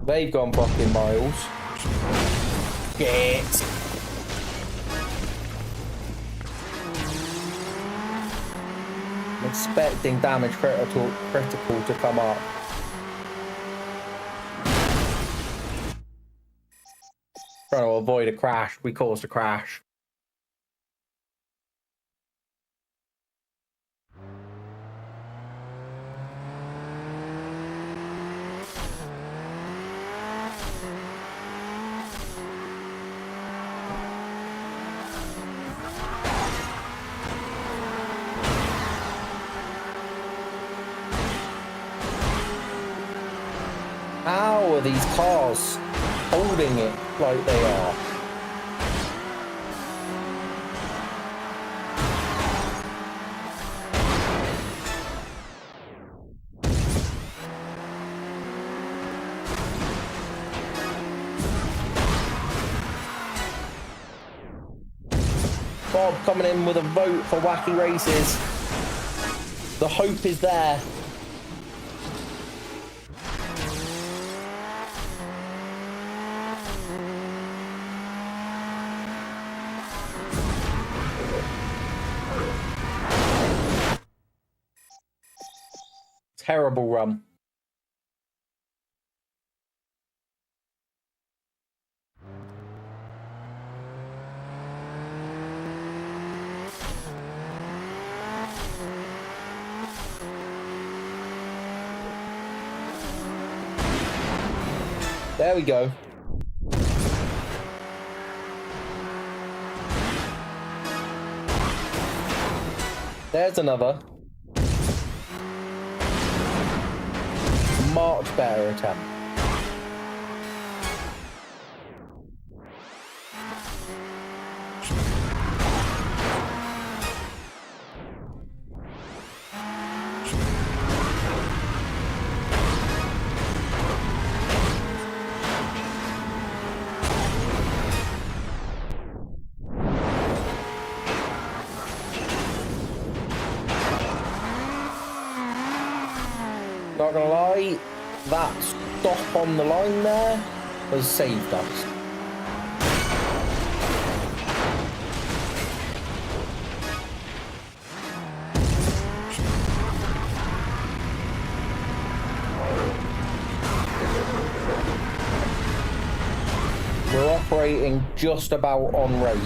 They've gone fucking miles. Get. I'm expecting damage critical to come up. Trying to avoid a crash. We caused a crash. How are these cars holding it like they are? Bob coming in with a vote for wacky races. The hope is there. Terrible run. There we go. There's another. Much better attempt. Not gonna lie, that stop on the line there has saved us. We're operating just about on rate.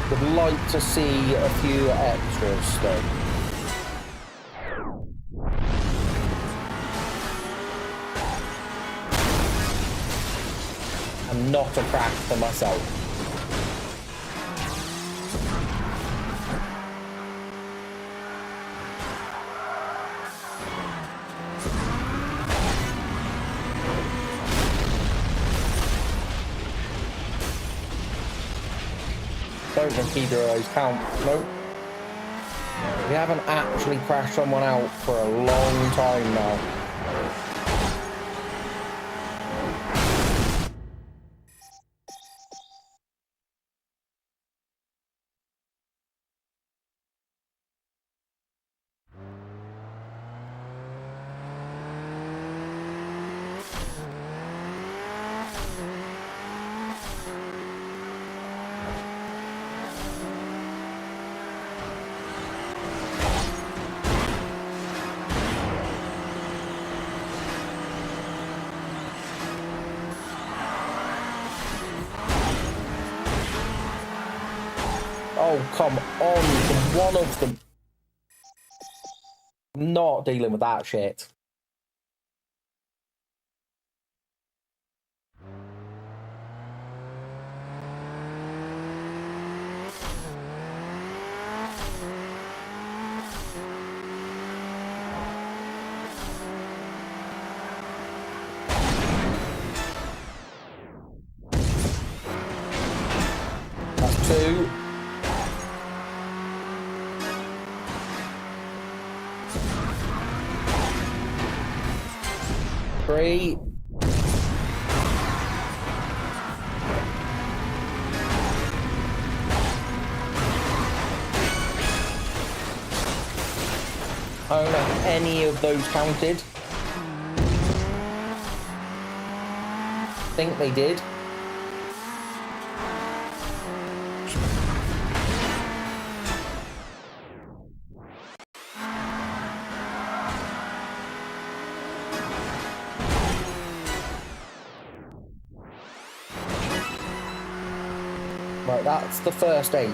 Would like to see a few extras though. And not a crash for myself. don't think either of those count. Nope. We haven't actually crashed someone out for a long time now. Oh, come on, one of them. I'm not dealing with that shit. That's 2. Three. I don't know if any of those counted. I think they did. Right, that's the first 8.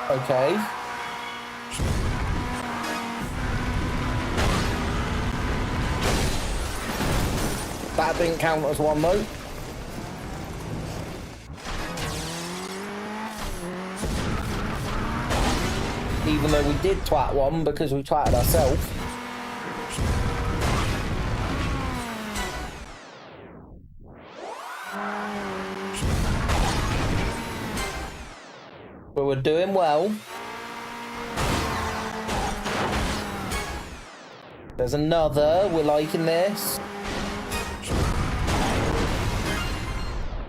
Okay. That didn't count as one though. Even though we did twat one because we twatted ourselves. But we're doing well. There's another. We're liking this.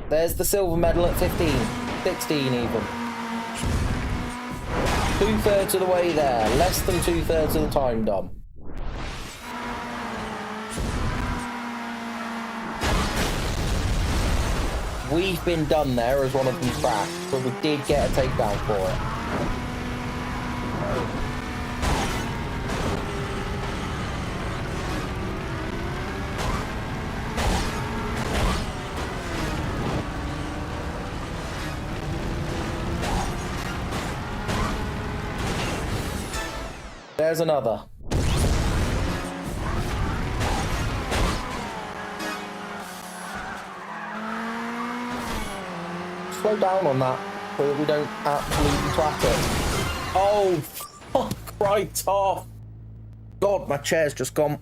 There's the silver medal at 15. 16 even. 2/3 of the way there. Less than 2/3 of the time done. We've been done there as one of them's crashed, but we did get a takedown for it. There's another. Slow down on that so that we don't absolutely twat it. Oh, fuck right off. God, my chair's just gone.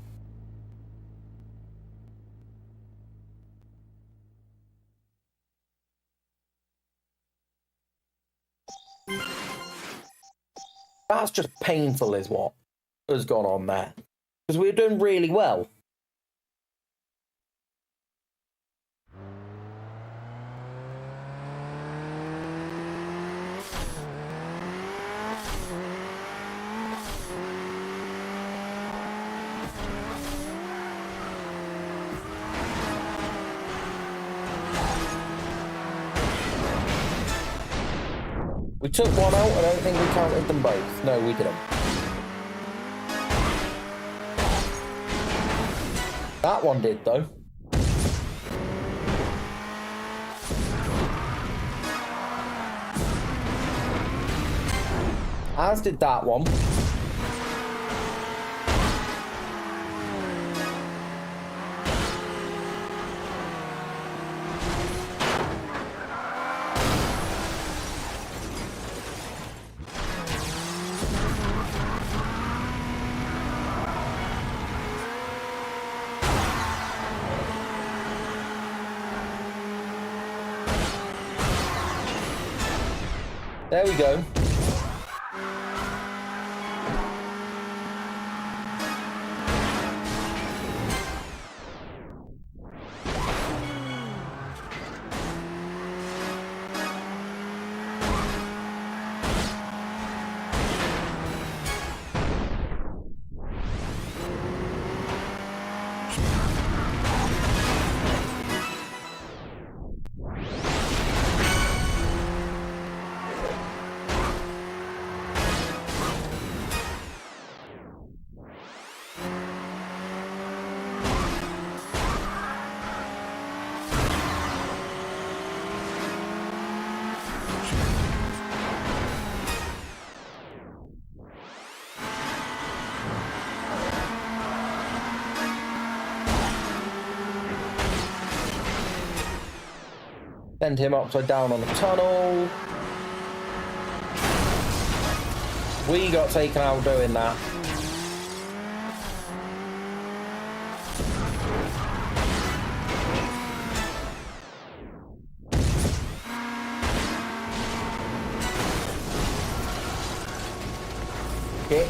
That's just painful is what has gone on there. Because we were doing really well. We took one out, I don't think we counted them both. No, we didn't. That one did, though. As did that one. There we go. Send him upside down on the tunnel. We got taken out doing that. Hit.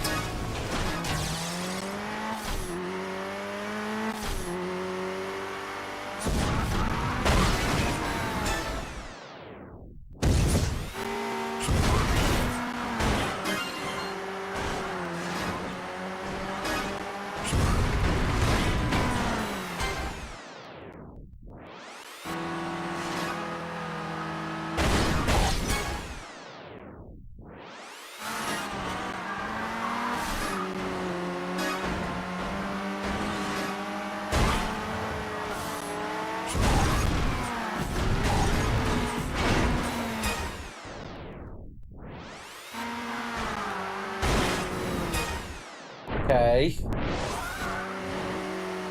Okay.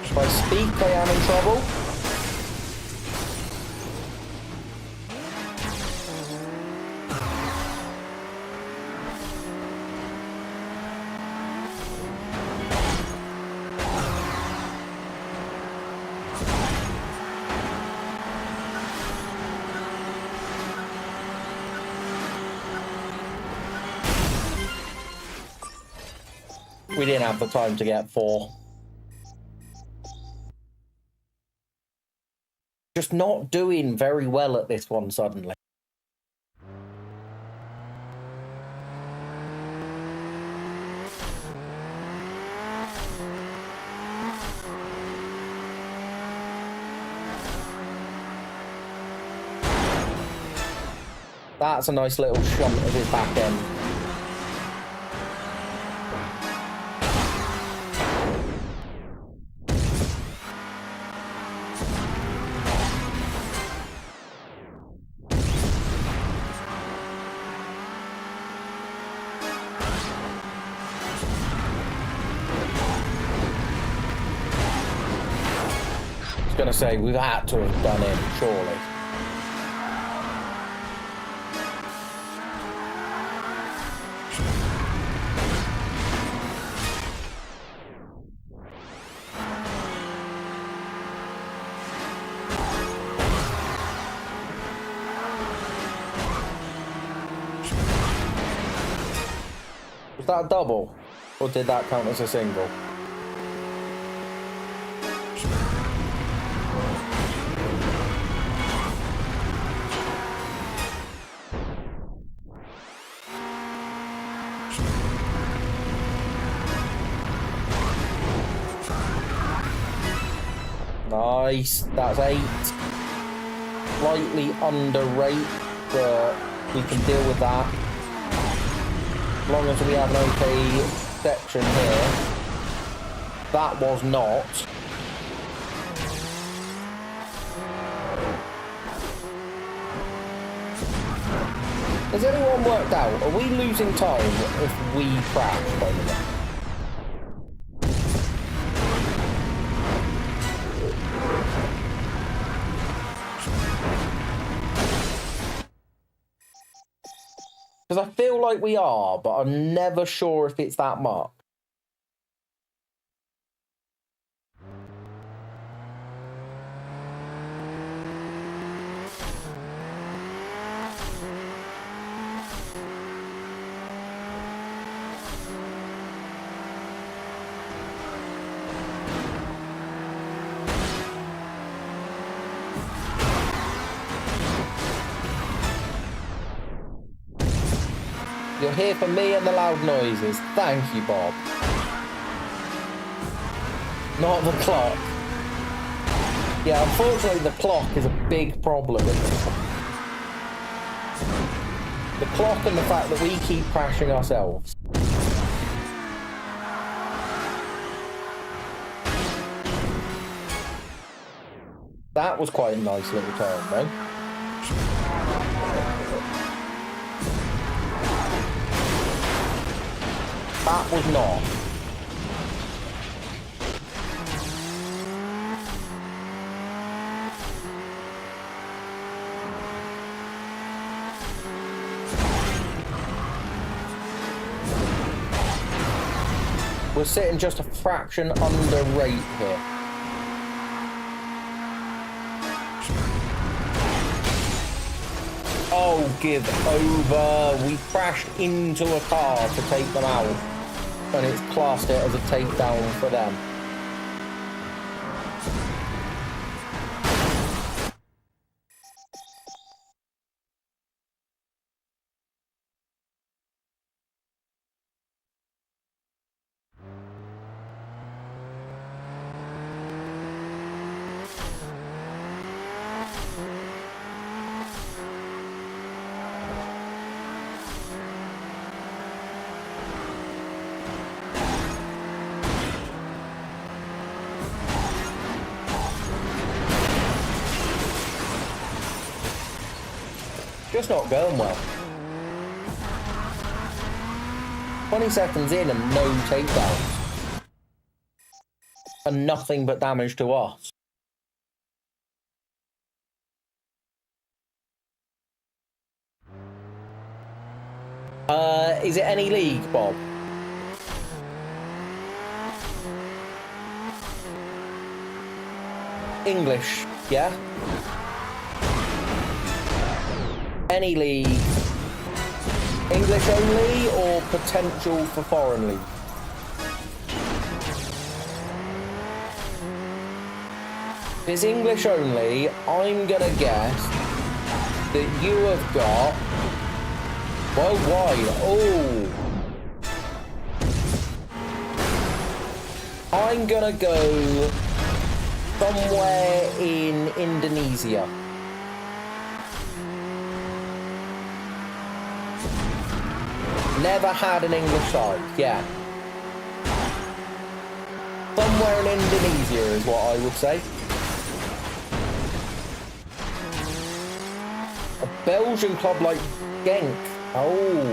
If I speak, I am in trouble. We didn't have the time to get 4. Just not doing very well at this one suddenly. That's a nice little shunt of his back end. Gonna say we've had to have done it, surely. Was that a double, or did that count as a single? Nice, that's 8. Slightly under rate, but we can deal with that. As long as we have an okay section here. That was not. Has anyone worked out? Are we losing time if we crash, by the way? Because I feel like we are, but I'm never sure if it's that much. You're here for me and the loud noises. Thank you, Bob. Not the clock. Yeah, unfortunately the clock is a big problem in this one. The clock and the fact that we keep crashing ourselves. That was quite a nice little turn, though. That was not. We're sitting just a fraction under rate here. Oh, give over. We crashed into a car to take them out. And it's classed it as a takedown for them. Just not going well. 20 seconds in and no takedowns. And nothing but damage to us. Is it any league, Bob? English, yeah? Any league. English only or potential for foreign league? If it's English only, I'm gonna guess that you have got worldwide. Oh, I'm gonna go somewhere in Indonesia. Never had an English side, yeah. Somewhere in Indonesia is what I would say. A Belgian club like Genk. Oh.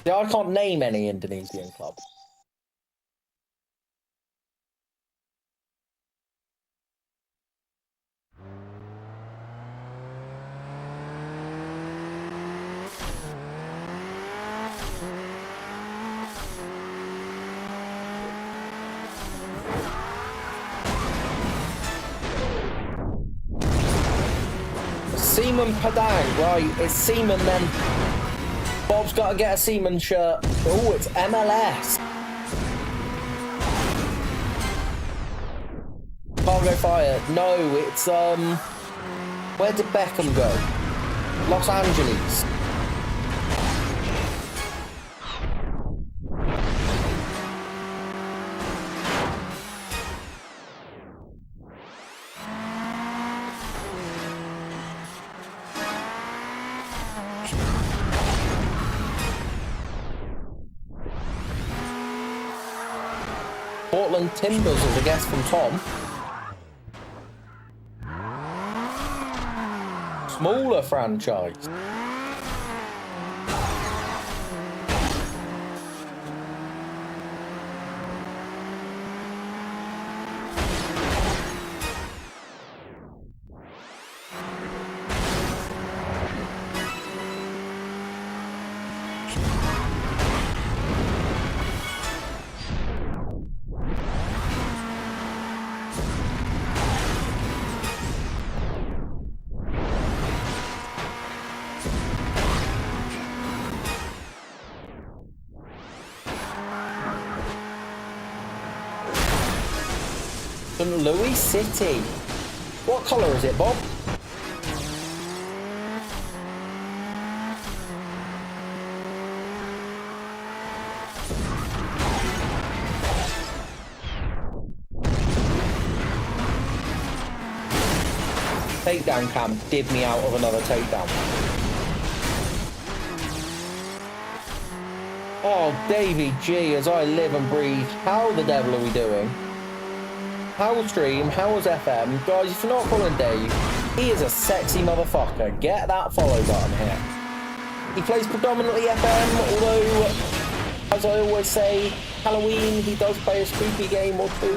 Yeah, I can't name any Indonesian clubs. Seaman Padang, right, it's Seaman then. Bob's got to get a Seaman shirt. Oh, it's MLS. Can't go fire. No, it's, where did Beckham go? Los Angeles. Portland Timbers as a guest from Tom. Smaller franchise. St. Louis City. What colour is it, Bob? Takedown cam did me out of another takedown. Oh, Davey G, as I live and breathe, how the devil are we doing? How's Stream? How's FM? Guys, if you're not following Dave, he is a sexy motherfucker. Get that follow button here. He plays predominantly FM, although, as I always say, Halloween, he does play a spooky game or two.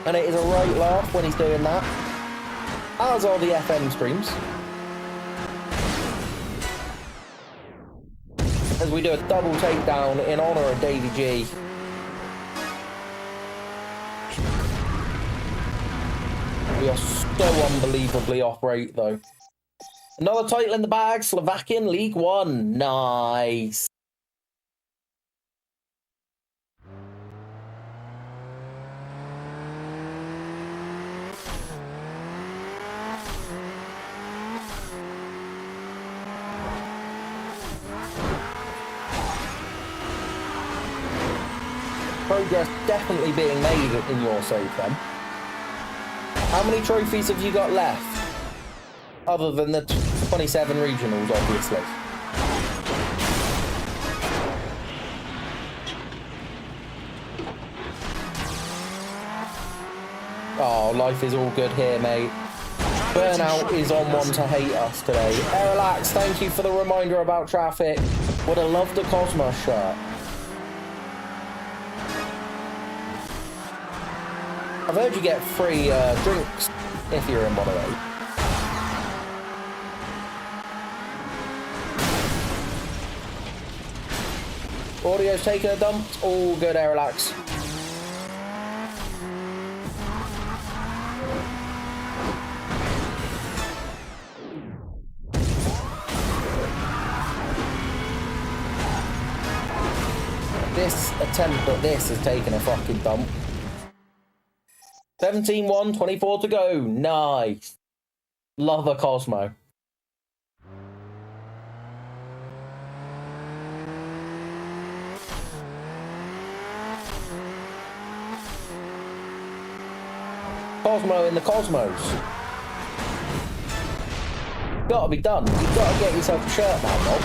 And it is a right laugh when he's doing that. As are the FM streams. As we do a double takedown in honour of Davey G. We are so unbelievably off rate though. Another title in the bag, Slovakian League One. Nice. Progress definitely being made in your save then. How many trophies have you got left? Other than the 27 regionals, obviously. Oh, life is all good here, mate. Burnout is on one to hate us today. Aerolax, thank you for the reminder about traffic. Would have loved a Cosmos shirt. I've heard you get free drinks if you're in one of those. Audio's taking a dump. All good, Aerolax. This attempt at this has taken a fucking dump. 17-1, 24 to go. Nice. Love a Cosmo. Cosmo in the Cosmos. Gotta be done. You've got to get yourself a shirt now, Bob.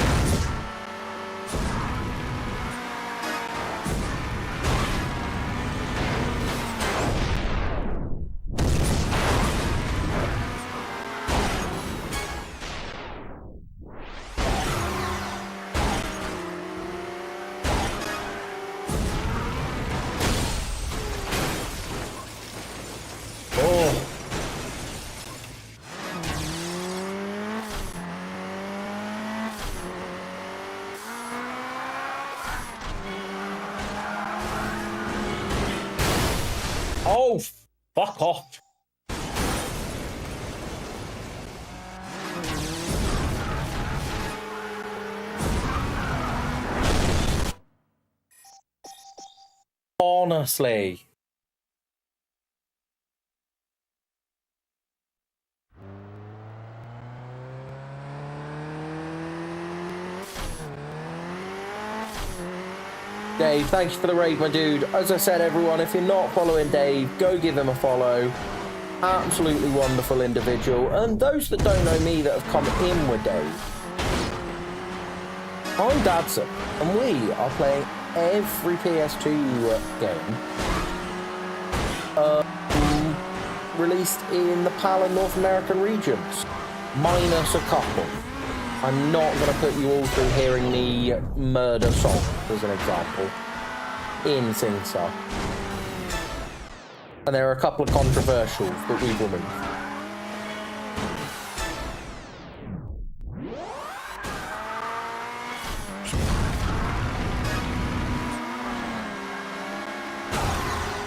Oh, fuck off. Honestly. Dave, thank you for the raid, my dude. As I said, everyone, if you're not following Dave, go give him a follow. Absolutely wonderful individual. And those that don't know me that have come in with Dave, I'm Dadson, and we are playing every PS2 game released in the PAL and North American regions, minus a couple. I'm not going to put you all through hearing me murder Salt, as an example, in SingStar. And there are a couple of controversials that we've removed.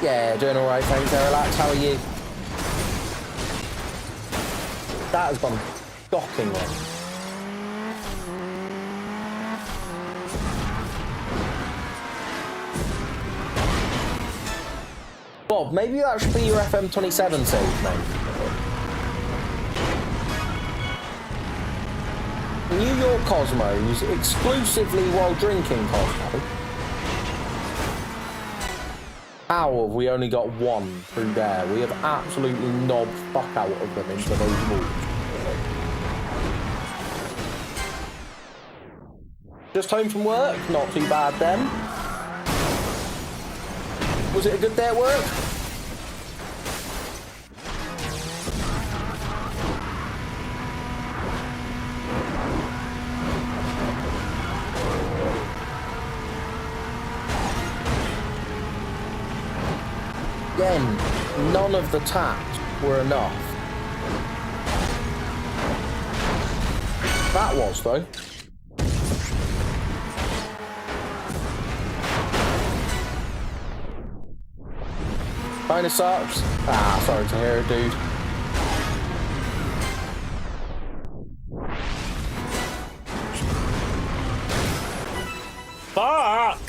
Yeah, doing alright, thanks, Aerolax. How are you? That has gone shockingly. Bob, maybe that should be your FM27 save, mate. New York Cosmos, exclusively while drinking Cosmo. How have we only got one through there? We have absolutely knobbed fuck out of them into those walls. Just home from work? Not too bad then. Was it a good day at work? Again, none of the taps were enough. That was, though. Kinda sucks. Ah, sorry to hear it, dude. Fuck!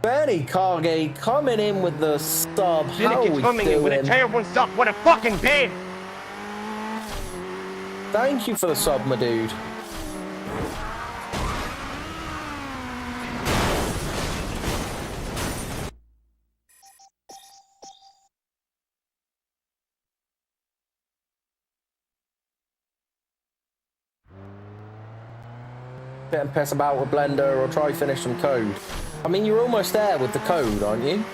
Benny Cargate coming in with the sub. How are we doing? With a terrible suck. What a fucking pain! Thank you for the sub, my dude. Get and piss about with Blender or try finish some code. I mean, you're almost there with the code, aren't you?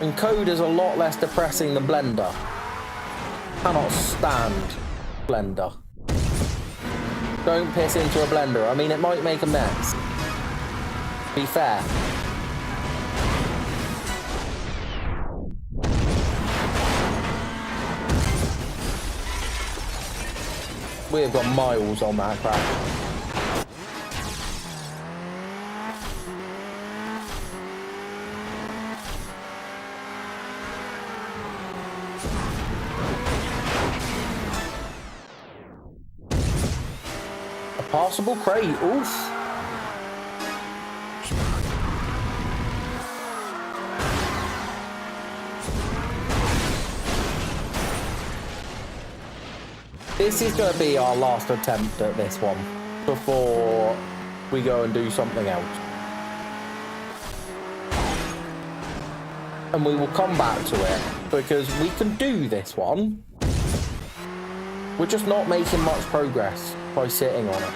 And code is a lot less depressing than Blender. Cannot stand Blender. Don't piss into a blender. I mean, it might make a mess. Be fair. We have got miles on that crap. Possible crate, oof. This is going to be our last attempt at this one before we go and do something else. And we will come back to it because we can do this one. We're just not making much progress by sitting on it.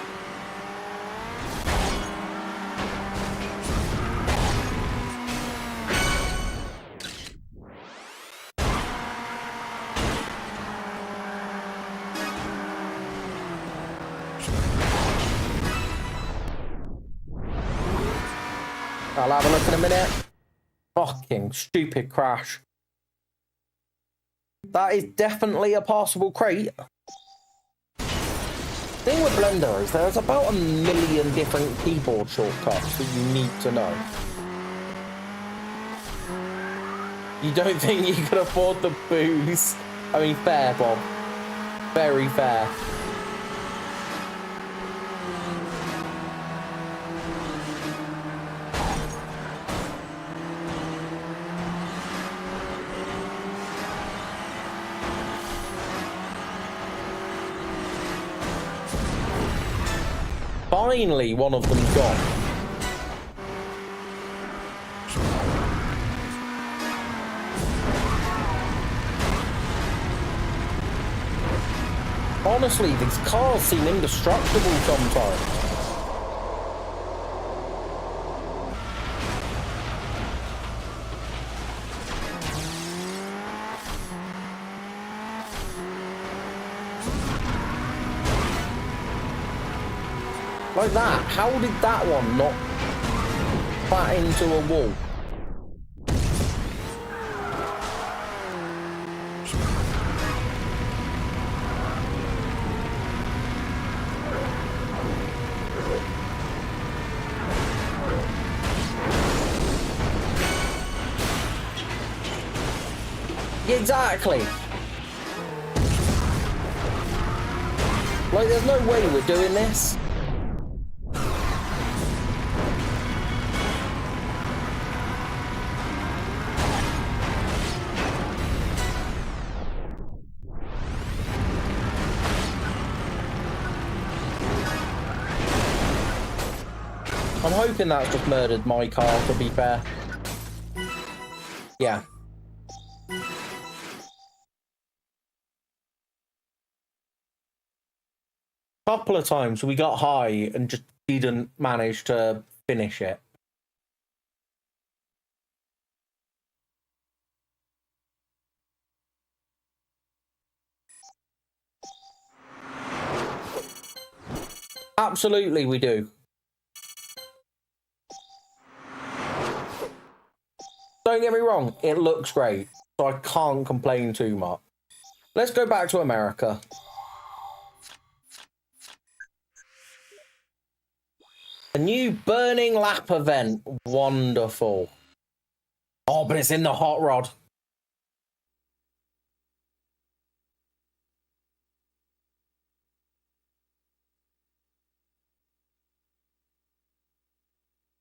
I'll have a look in a minute. Fucking stupid crash. That is definitely a passable crate. The thing with Blender is there's about 1 million different keyboard shortcuts that you need to know. You don't think you can afford the booze? I mean, fair, Bob. Very fair. Finally, one of them's gone. Honestly, these cars seem indestructible sometimes. Like that. How did that one not bat into a wall? Exactly. Like, there's no way we're doing this. I'm hoping that's just murdered my car, to be fair. Yeah. Couple of times we got high and just didn't manage to finish it. Absolutely we do. Don't get me wrong, it looks great, so I can't complain too much. Let's go back to America. A new burning lap event. Wonderful. Oh, but it's in the hot rod.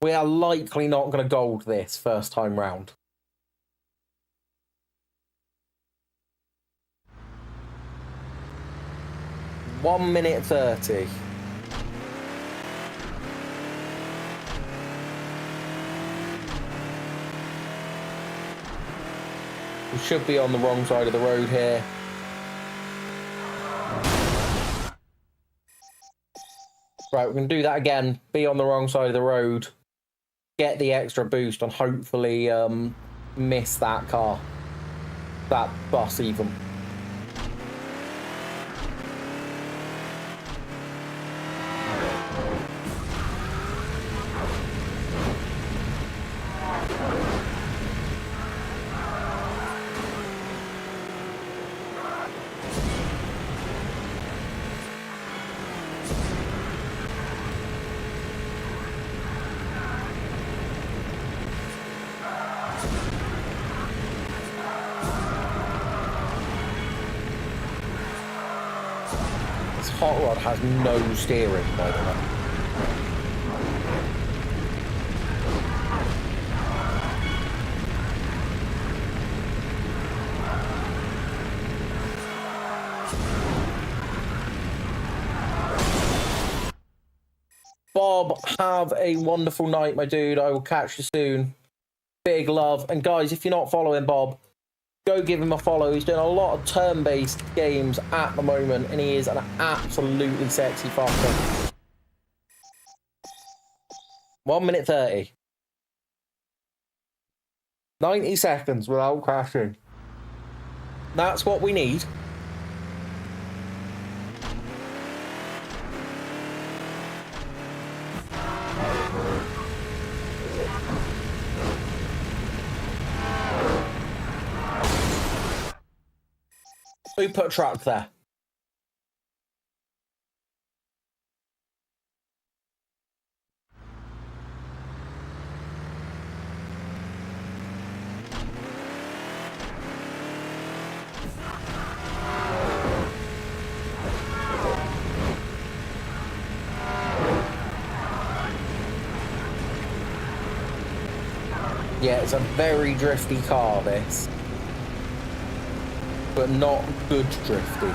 We are likely not going to gold this first time round. One minute 30. We should be on the wrong side of the road here. Right, we're going to do that again. Be on the wrong side of the road. Get the extra boost and hopefully miss that car. That bus even. Hot rod has no steering, by the way. Bob, have a wonderful night, my dude. I will catch you soon. Big love. And guys, if you're not following Bob, go give him a follow. He's doing a lot of turn-based games at the moment, and he is an absolutely sexy fucker. 1 minute 30. 90 seconds without crashing. That's what we need. Who put a truck there? Yeah, it's a very drifty car, this. But not good drifty.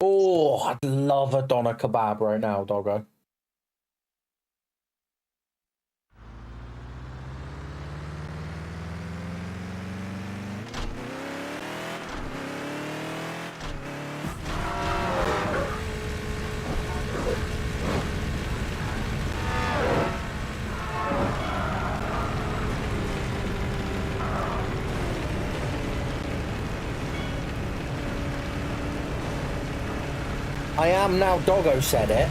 Oh, I'd love a doner kebab right now, doggo. I am now, doggo said it.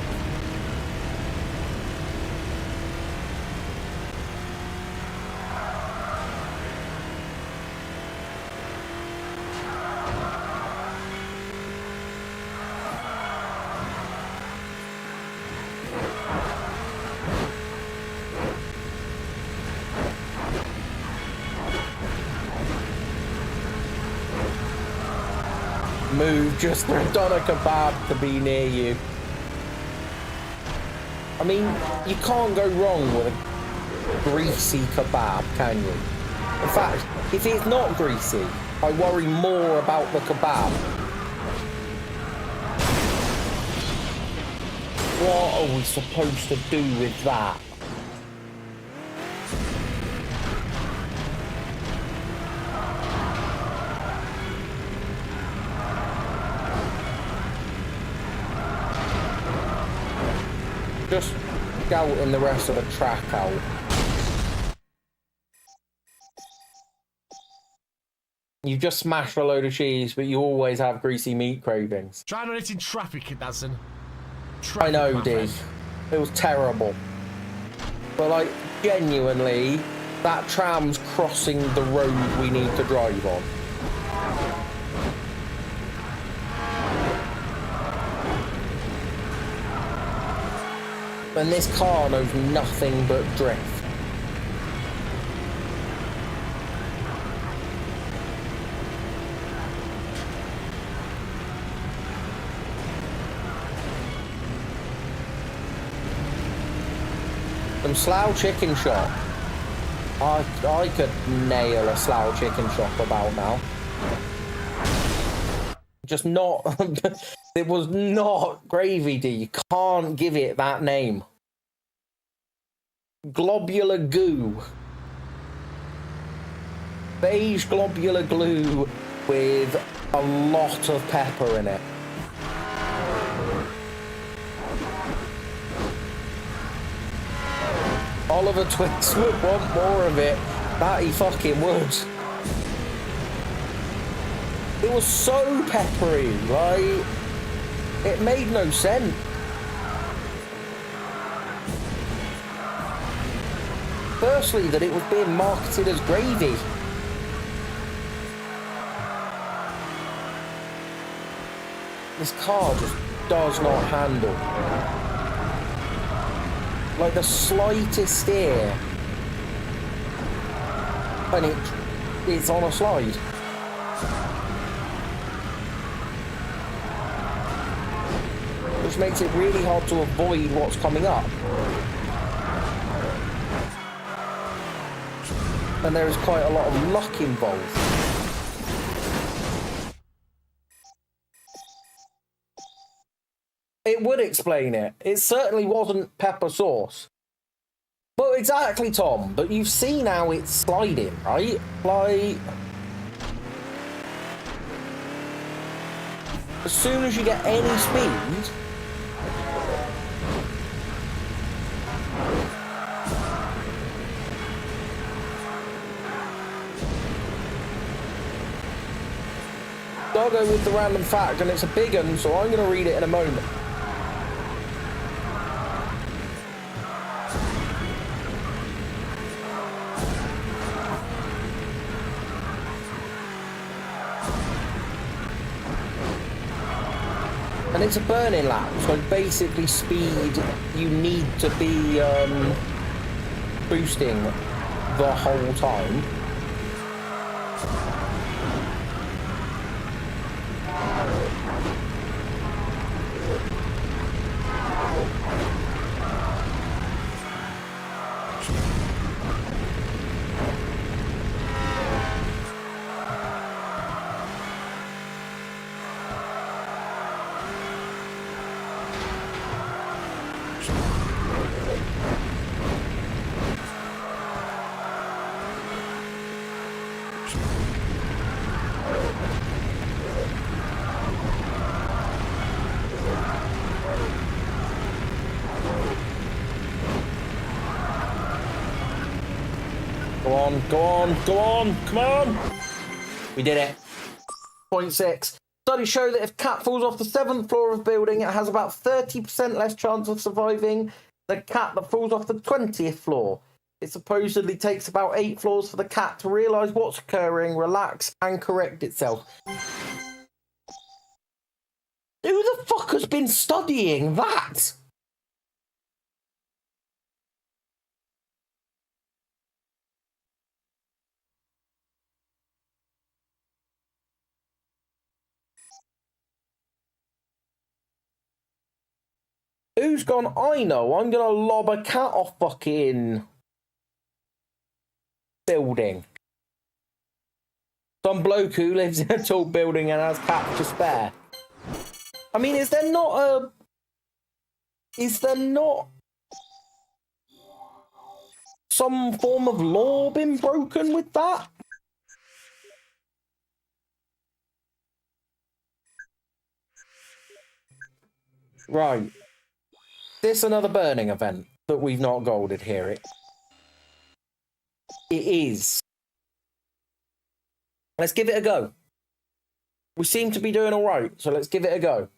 move just for a doner kebab to be near you. I mean, you can't go wrong with a greasy kebab, can you? In fact, if it's not greasy, I worry more about the kebab. What are we supposed to do with that? Just scouting the rest of the track out. You just smashed a load of cheese, but you always have greasy meat cravings. Try not hitting traffic, it doesn't. I know, D. It was terrible. But, like, genuinely, that tram's crossing the road we need to drive on. And this car knows nothing but drift. Some Slough chicken shop. I could nail a Slough chicken shop about now. Just not... It was not Gravy D. You can't give it that name. Globular goo. Beige globular glue with a lot of pepper in it. Oliver Twist would want more of it. That he fucking would. It was so peppery, right? It made no sense. Firstly, that it was being marketed as gravy. This car just does not handle. Like the slightest steer. And it's on a slide. Which makes it really hard to avoid what's coming up. And there is quite a lot of luck involved. It would explain it. It certainly wasn't pepper sauce. Well, exactly, Tom. But you've seen how it's sliding, right? Like... as soon as you get any speed... I'll go with the random fact, and it's a big one, so I'm going to read it in a moment. And it's a burning lap, so basically speed you need to be boosting the whole time. Go on, come on! We did it. 0.6. Studies show that if cat falls off the 7th floor of a building, it has about 30% less chance of surviving than a cat that falls off the 20th floor. It supposedly takes about 8 floors for the cat to realise what's occurring, relax, and correct itself. Who the fuck has been studying that? Who's gone? I know. I'm going to lob a cat off fucking building. Some bloke who lives in a tall building and has cats to spare. I mean, is there not some form of law been broken with that? Right. This another burning event that we've not golded here. It is. Let's give it a go. We seem to be doing all right, so let's give it a go.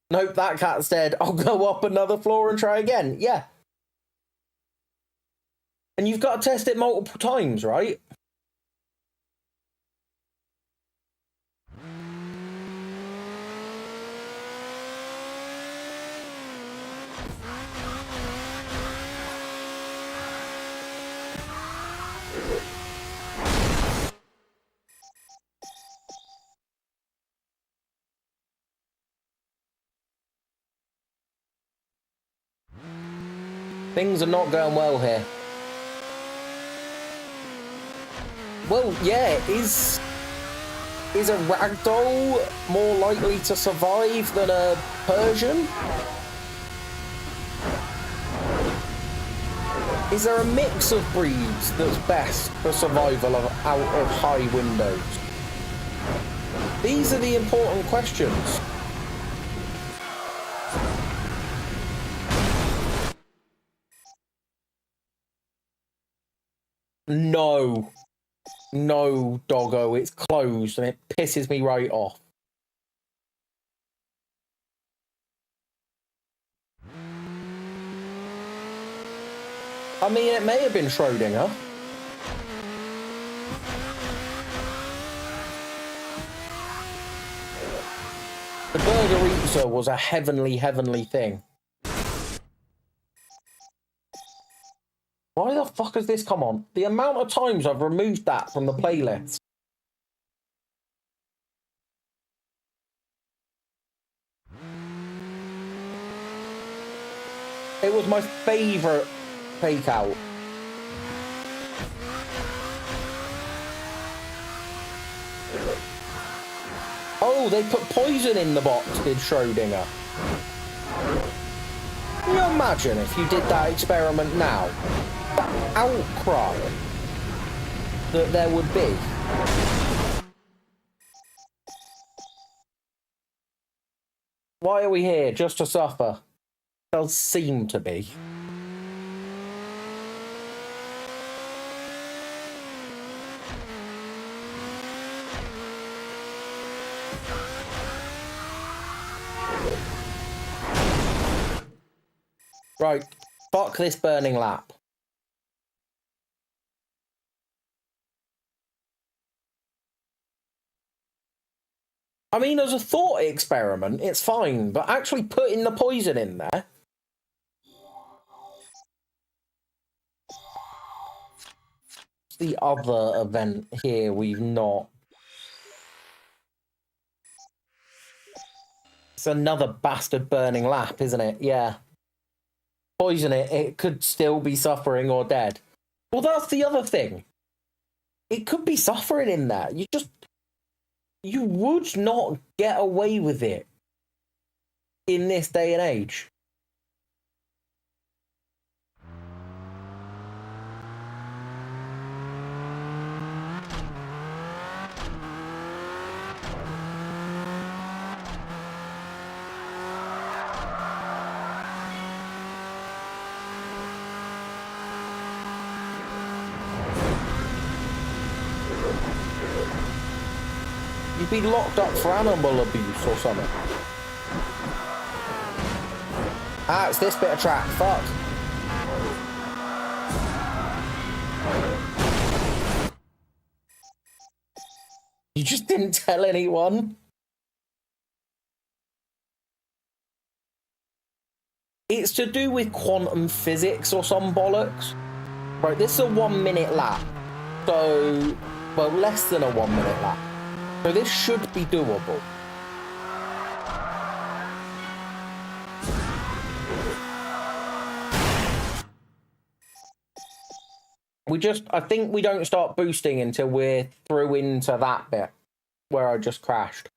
Nope, that cat's dead. I'll go up another floor and try again. Yeah. And you've got to test it multiple times, right? Things are not going well here. Well, yeah, is a ragdoll more likely to survive than a Persian? Is there a mix of breeds that's best for survival out of high windows? These are the important questions. No. No, doggo, it's closed and it pisses me right off. I mean, it may have been Schrodinger. The burgerita was a heavenly, heavenly thing. Why the fuck has this come on? The amount of times I've removed that from the playlist. It was my favourite takeout. Oh, they put poison in the box, did Schrodinger. Can you imagine if you did that experiment now? The outcry that there would be. Why are we here? Just to suffer? Does seem to be. Right, fuck this burning lap. I mean, as a thought experiment, it's fine, but actually putting the poison in there... What's the other event here we've not... It's another bastard burning lap, isn't it? Yeah. Poison it, it could still be suffering or dead. Well, that's the other thing. It could be suffering in there. You would not get away with it in this day and age. You'd be locked up for animal abuse or something. Ah, it's this bit of track. Fuck. You just didn't tell anyone. It's to do with quantum physics or some bollocks. Right, this is a 1 minute lap. So, well, less than a 1 minute lap. So this should be doable. I think we don't start boosting until we're through into that bit where I just crashed.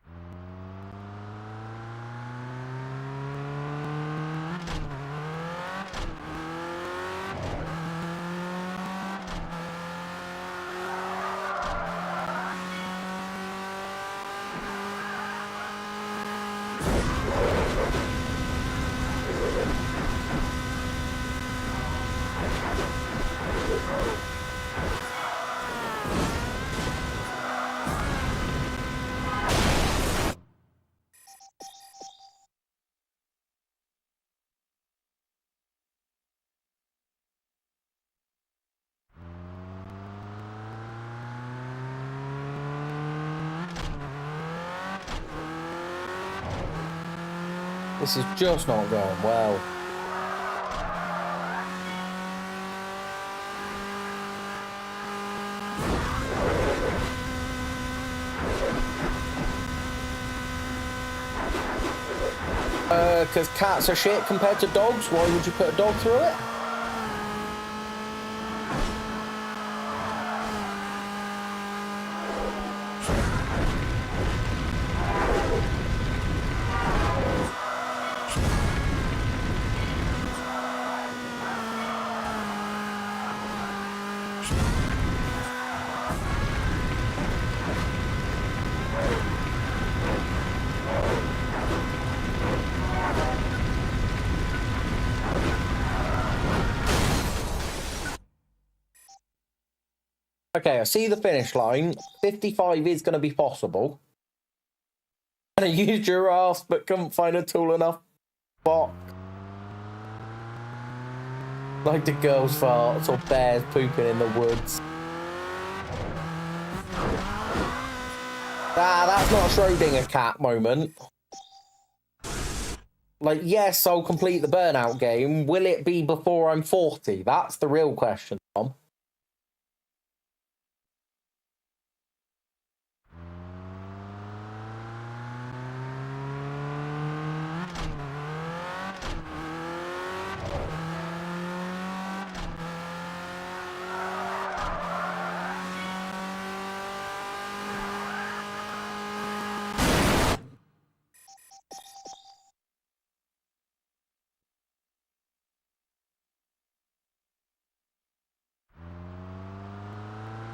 This is just not going well. Because cats are shit compared to dogs. Why would you put a dog through it? Okay, I see the finish line. 55 is going to be possible. And I used your ass, but couldn't find a tool enough. Fuck. Like the girls' farts or bears pooping in the woods. Ah, that's not a Schrodinger cat moment. Like, yes, I'll complete the Burnout game. Will it be before I'm 40? That's the real question, Tom.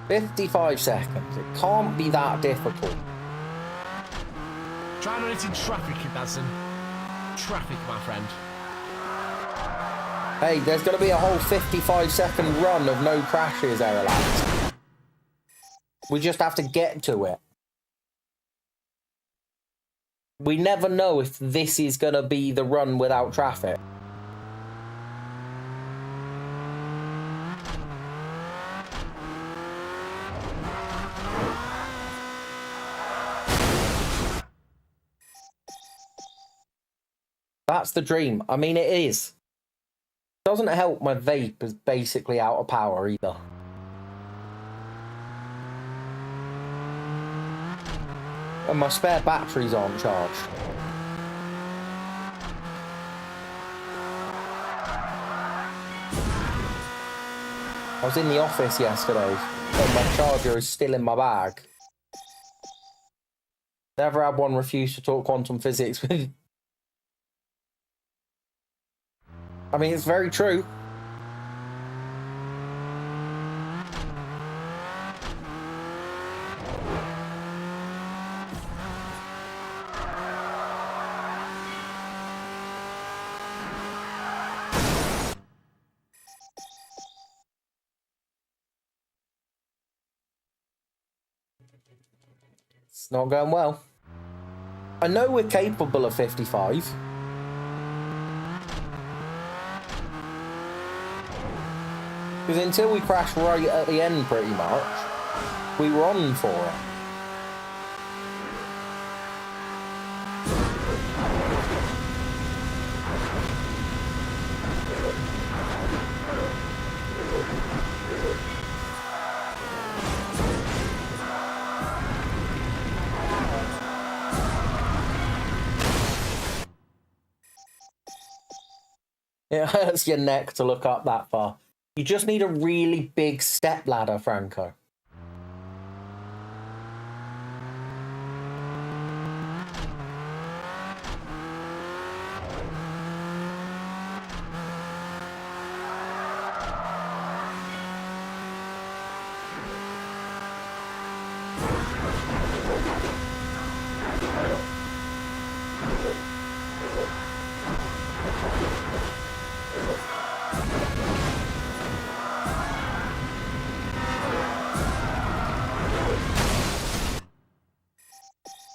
"55 seconds. It can't be that difficult." Try not hitting traffic, Dazson. Traffic, my friend. Hey, there's going to be a whole 55-second run of no crashes, Erlax. We just have to get to it. We never know if this is going to be the run without traffic. That's the dream. I mean, it is. Doesn't help my vape is basically out of power either. And my spare batteries aren't charged. I was in the office yesterday and my charger is still in my bag. Never had one refuse to talk quantum physics with. I mean, it's very true. It's not going well. I know we're capable of 55. Because until we crashed right at the end, pretty much, we were on for it. It hurts your neck to look up that far. You just need a really big step ladder, Franco.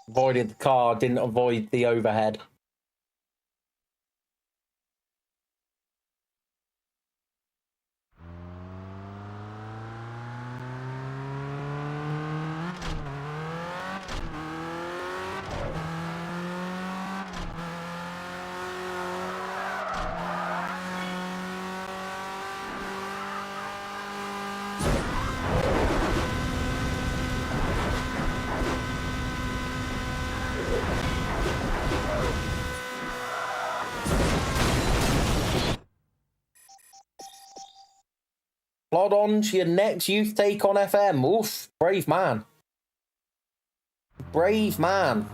Avoided the car, didn't avoid the overhead. Plod on to your next youth take on FM. Oof, brave man. Brave man.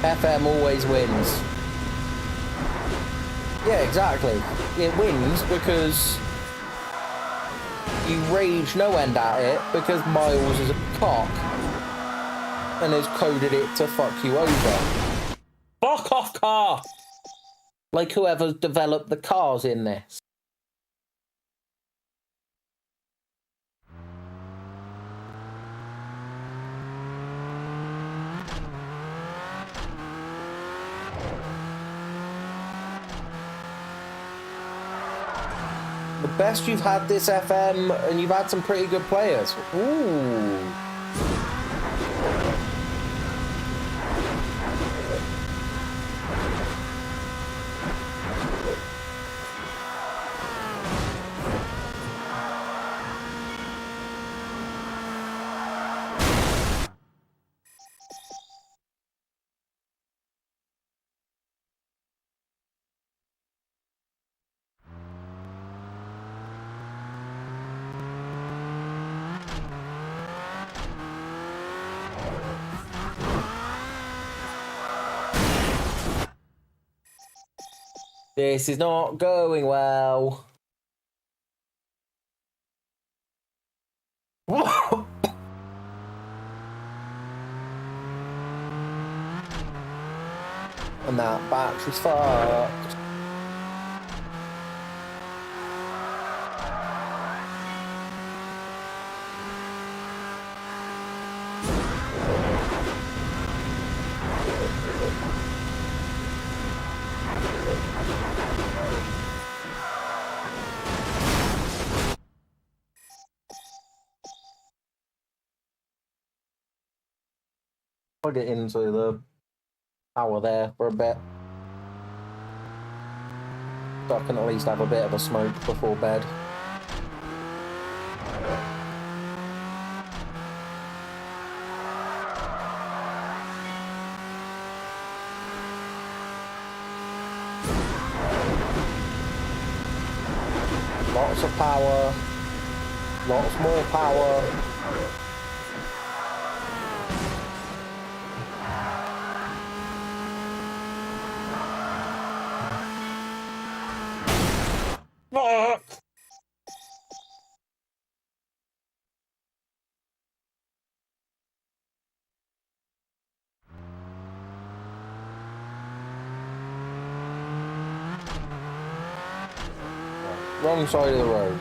FM always wins. Yeah, exactly. It wins because you rage no end at it because Miles is a cock and has coded it to fuck you over. Fuck off, car! Like whoever's developed the cars in this. The best you've had this FM, and you've had some pretty good players. Ooh. This is not going well. And that battery's fucked. I'll get into the power there for a bit. So I can at least have a bit of a smoke before bed. Lots of power. Lots more power. Fuck! Wrong side of the road.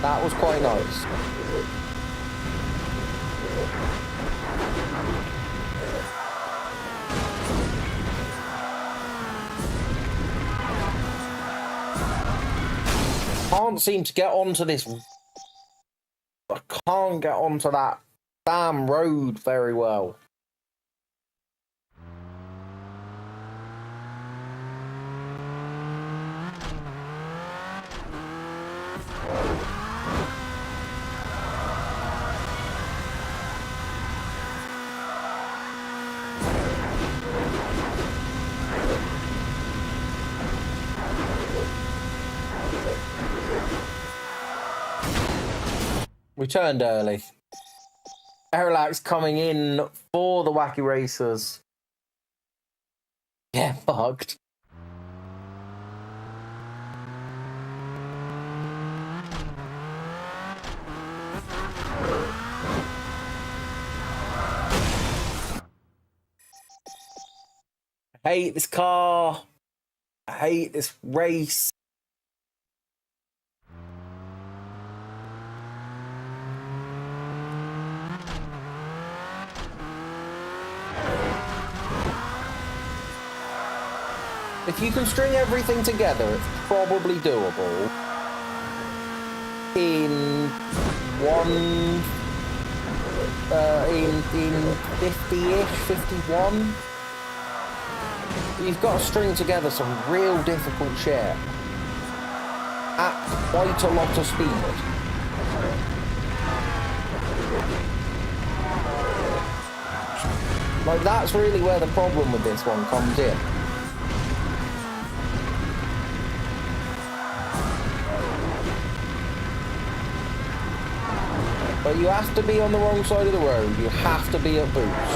That was quite nice. Can't seem to get onto this. I Can't get onto that damn road very well. We turned early. Aerolax coming in for the Wacky Racers. Yeah, bugged. I hate this car. I hate this race. If you can string everything together, it's probably doable. In 50-ish, 51. You've got to string together some real difficult shit at quite a lot of speed. Like, that's really where the problem with this one comes in. But you have to be on the wrong side of the road. You have to be at boots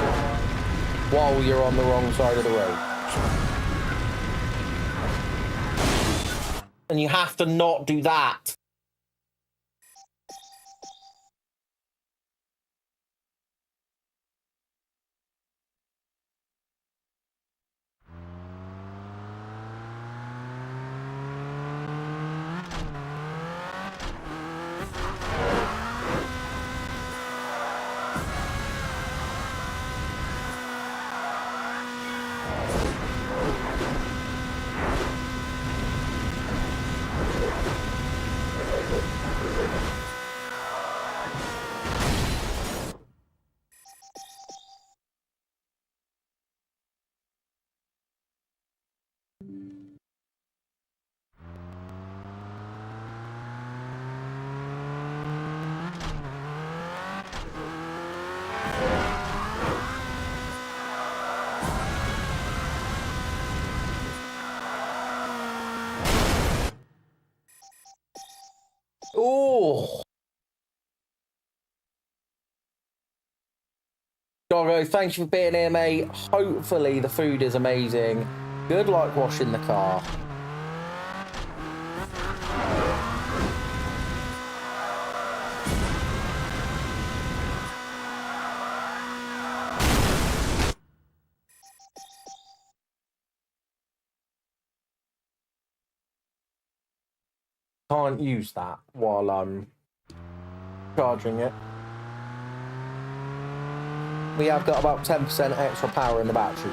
while you're on the wrong side of the road. And you have to not do that. Oh, Doggo, thank you for being here, mate. Hopefully the food is amazing. Good luck washing the car. Can't use that while I'm charging it. We have got about 10% extra power in the battery.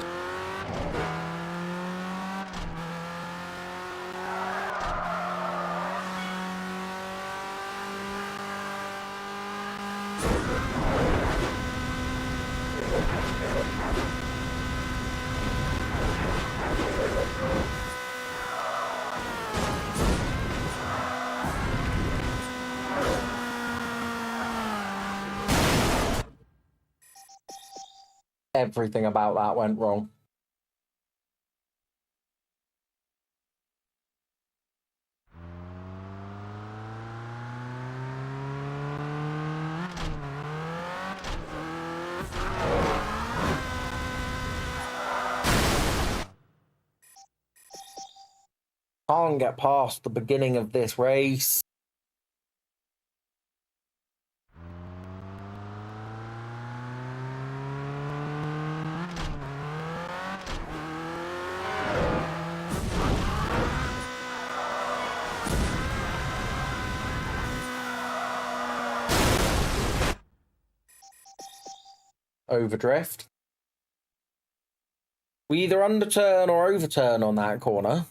Everything about that went wrong. Can't get past the beginning of this race. Overdrift. We either underturn or overturn on that corner.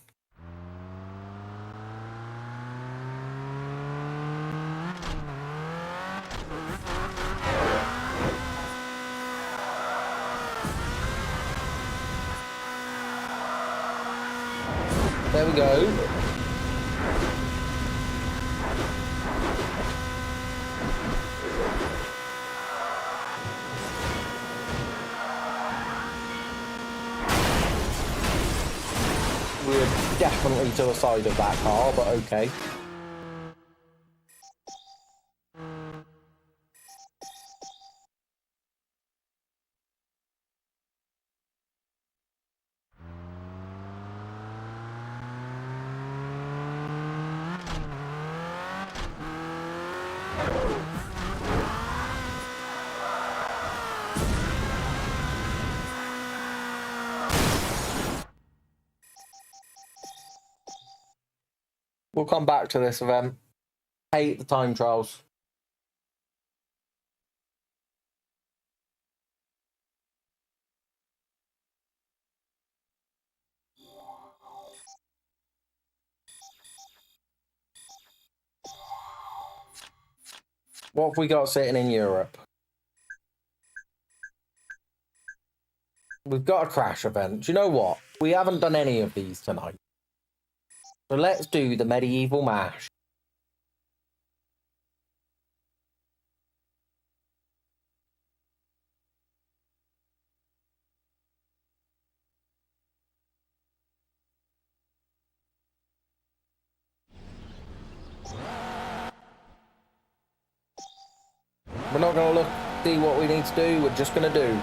There we go. We're definitely to the side of that car, but okay. We'll come back to this event. Hate the time trials. What have we got sitting in Europe? We've got a crash event. Do you know what? We haven't done any of these tonight. So let's do the medieval mash. We're not going to look, see what we need to do. We're just going to do.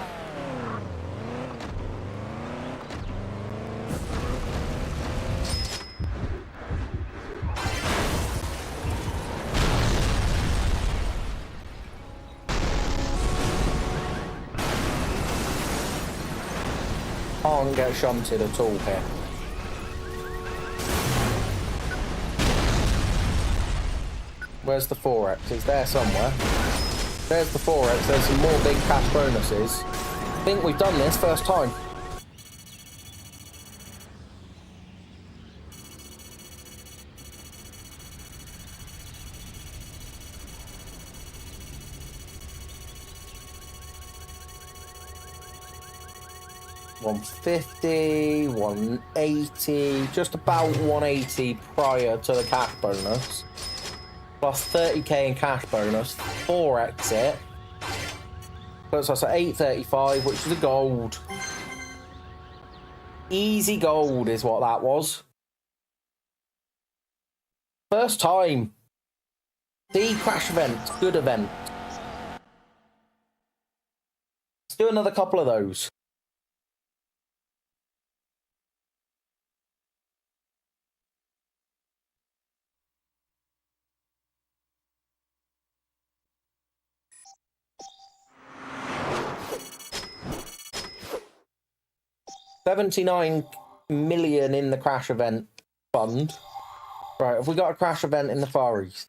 Can't get shunted at all here. Where's the 4X? It's there somewhere. There's the 4X. There's some more big cash bonuses. I think we've done this first time. $150, $180, just about $180 prior to the cash bonus. Plus 30k in cash bonus, 4x it. Puts us at 835, which is a gold. Easy gold is what that was. First time. The crash event, good event. Let's do another couple of those. $79 million in the crash event fund. Right, have we got a crash event in the Far East?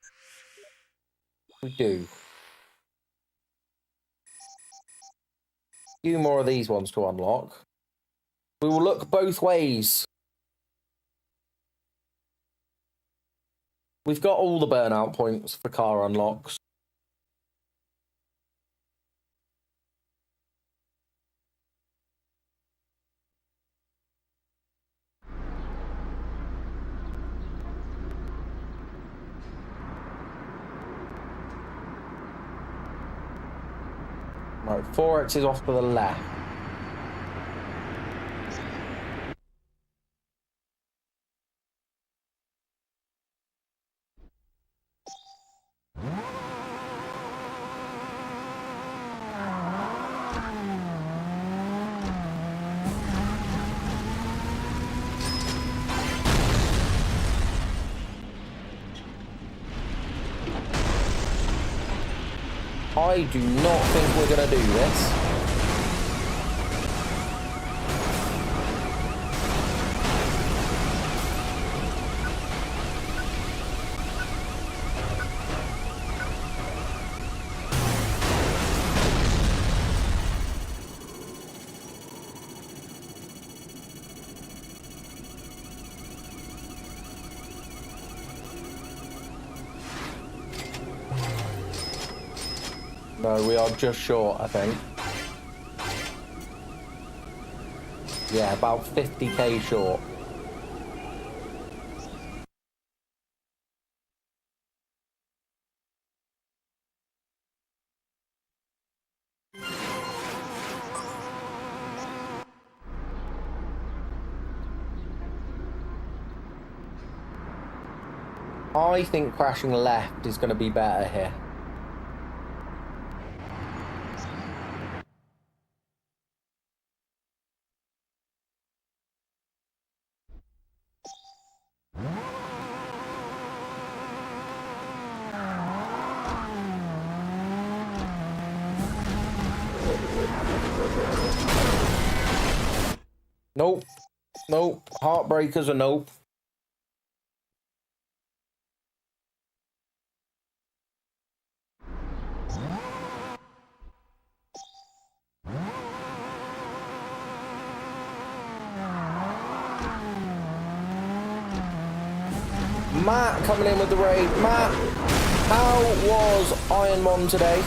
We do. A few more of these ones to unlock. We will look both ways. We've got all the burnout points for car unlocks. Right, 4x is off to the left. I do not think we're going to do this. No, we are just short, I think. Yeah, about 50k short. I think crashing left is going to be better here. Nope. Nope. Heartbreakers are nope. Matt coming in with the raid. Matt, how was Iron Mon today?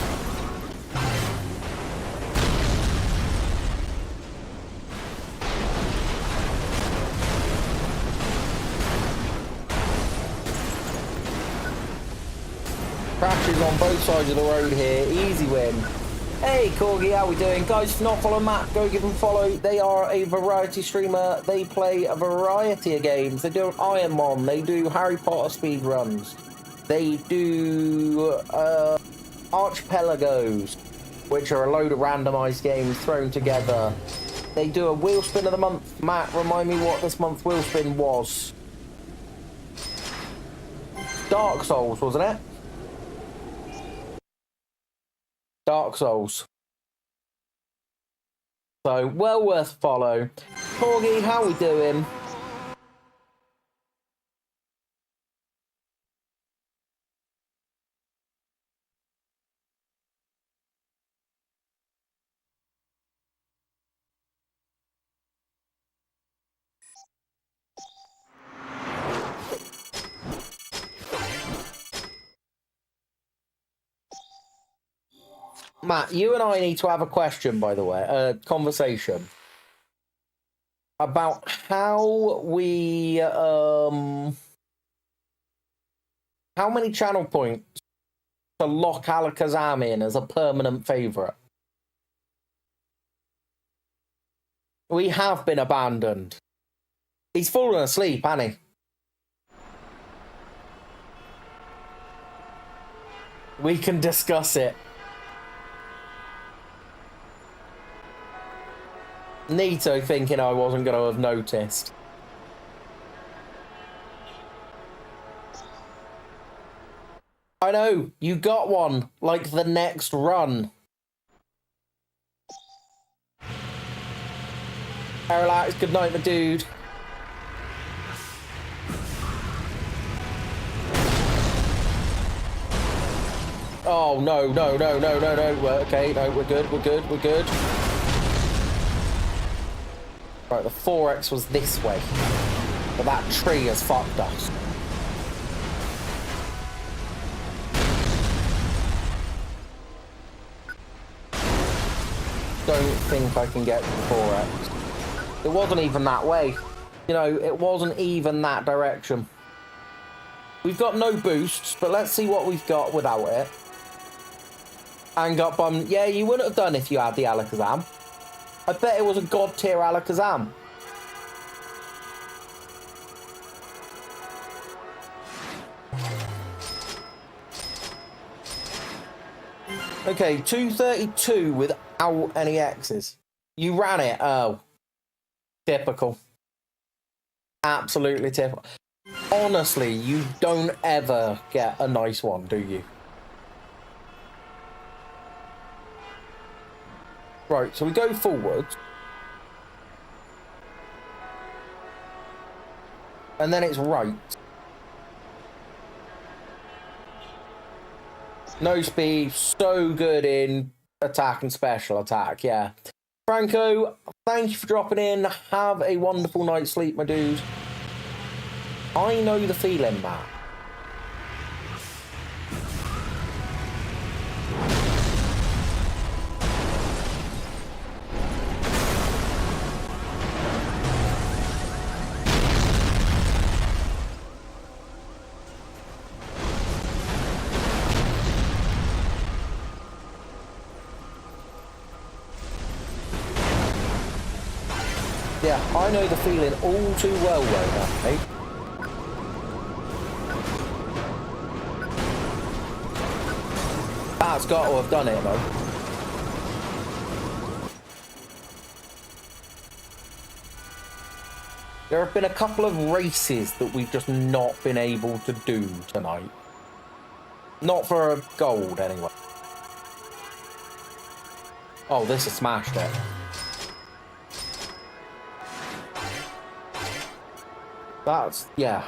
Crashes on both sides of the road here. Easy win. Hey Corgi, how we doing? Guys, if you're not following Matt, go give them a follow. They are a variety streamer. They play a variety of games. They do Iron Mon. They do Harry Potter speedruns. They do Archipelagos, which are a load of randomized games thrown together. They do a wheel spin of the month. Matt, remind me what this month's wheel spin was. Dark Souls, wasn't it? Dark Souls. So, well worth a follow. Corgi, how we doing? Matt, you and I need to have a question, by the way, a conversation about how we, how many channel points to lock Alakazam in as a permanent favourite. We have been abandoned. He's fallen asleep, hasn't he? We can discuss it. Nito thinking I wasn't going to have noticed. I know, you got one, like the next run. Parallax, good night, my dude. Oh, no. Okay, no, we're good. Right, the 4X was this way. But that tree has fucked us. Don't think I can get to the 4X. It wasn't even that way. You know, it wasn't even that direction. We've got no boosts, but let's see what we've got without it. And got bummed. Yeah, you wouldn't have done if you had the Alakazam. I bet it was a god tier Alakazam. Okay, 232 without any X's. You ran it. Oh. Typical. Absolutely typical. Honestly, you don't ever get a nice one, do you? Right, so we go forward. And then it's right. No speed, so good in attack and special attack, yeah. Franco, thank you for dropping in. Have a wonderful night's sleep, my dude. I know the feeling, Matt. Yeah, I know the feeling all too well right now, mate. That's got to have done it, though. There have been a couple of races that we've just not been able to do tonight. Not for a gold, anyway. Oh, this has smashed it. That's, yeah,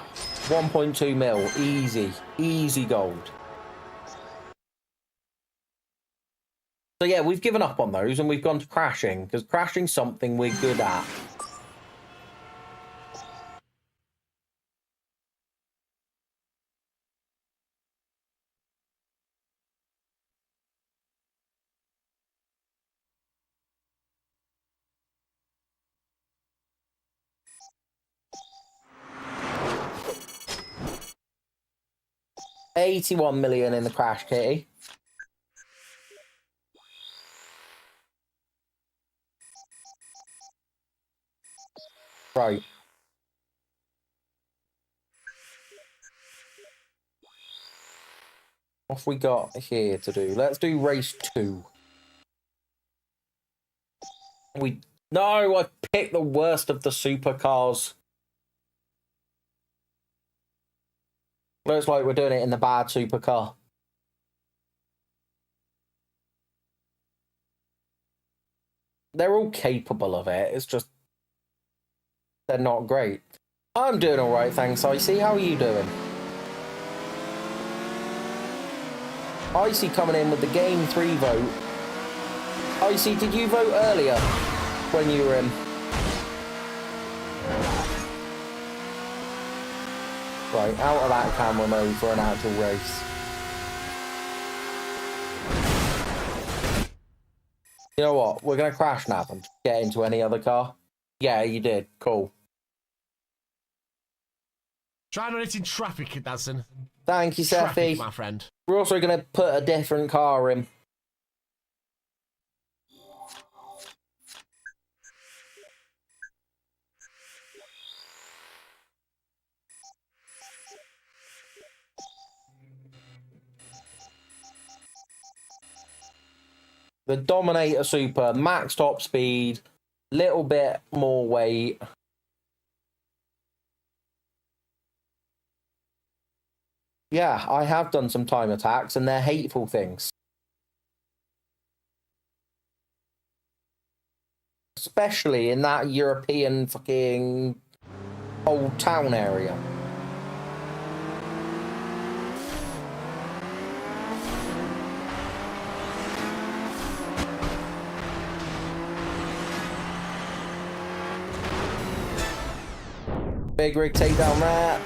1.2 mil, easy, easy gold. So yeah, we've given up on those and we've gone to crashing, because crashing's something we're good at. $81 million in the crash kitty. Right. What have we got here to do? Let's do race 2. No, I picked the worst of the supercars. Looks like we're doing it in the bad supercar. They're all capable of it. It's just they're not great. I'm doing all right, thanks, Icy. How are you doing? Icy coming in with the Game 3 vote. Icy, did you vote earlier when you were in? Right, out of that camera mode for an actual race. You know what? We're going to crash nav and get into any other car. Yeah, you did. Cool. Try not hitting traffic, Dadson. Thank you, Traffic, Seffi. my friend. We're also going to put a different car in. The Dominator Super, max top speed, little bit more weight. Yeah, I have done some time attacks and they're hateful things. Especially in that European fucking old town area. Big rig takedown there.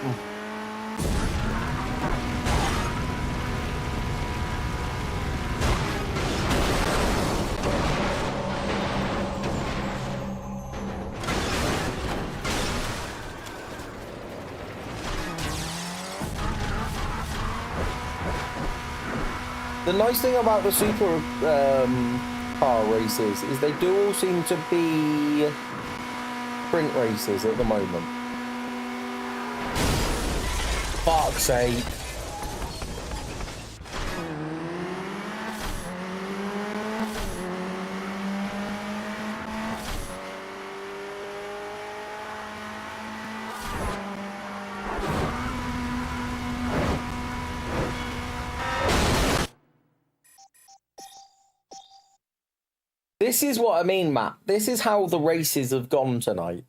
The nice thing about the super car races is they do all seem to be sprint races at the moment. Fuck's sake. This is what I mean, Matt. This is how the races have gone tonight.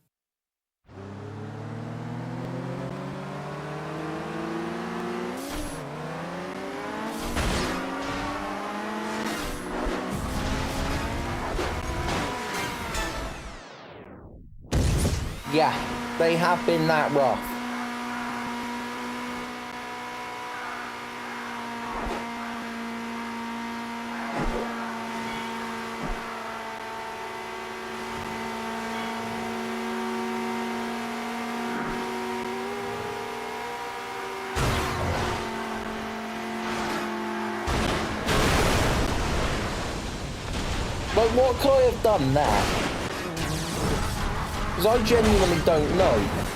Yeah, they have been that rough. But what could I have done there? Because I genuinely don't know.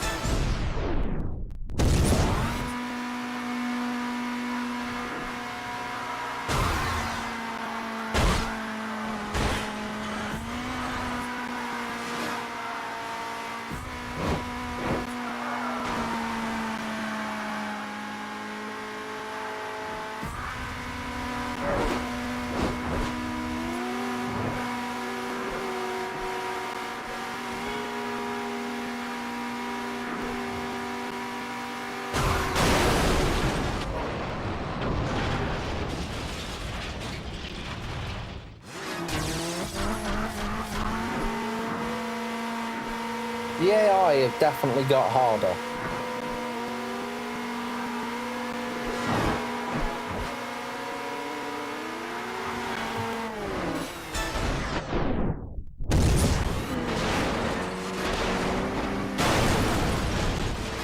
The AI have definitely got harder.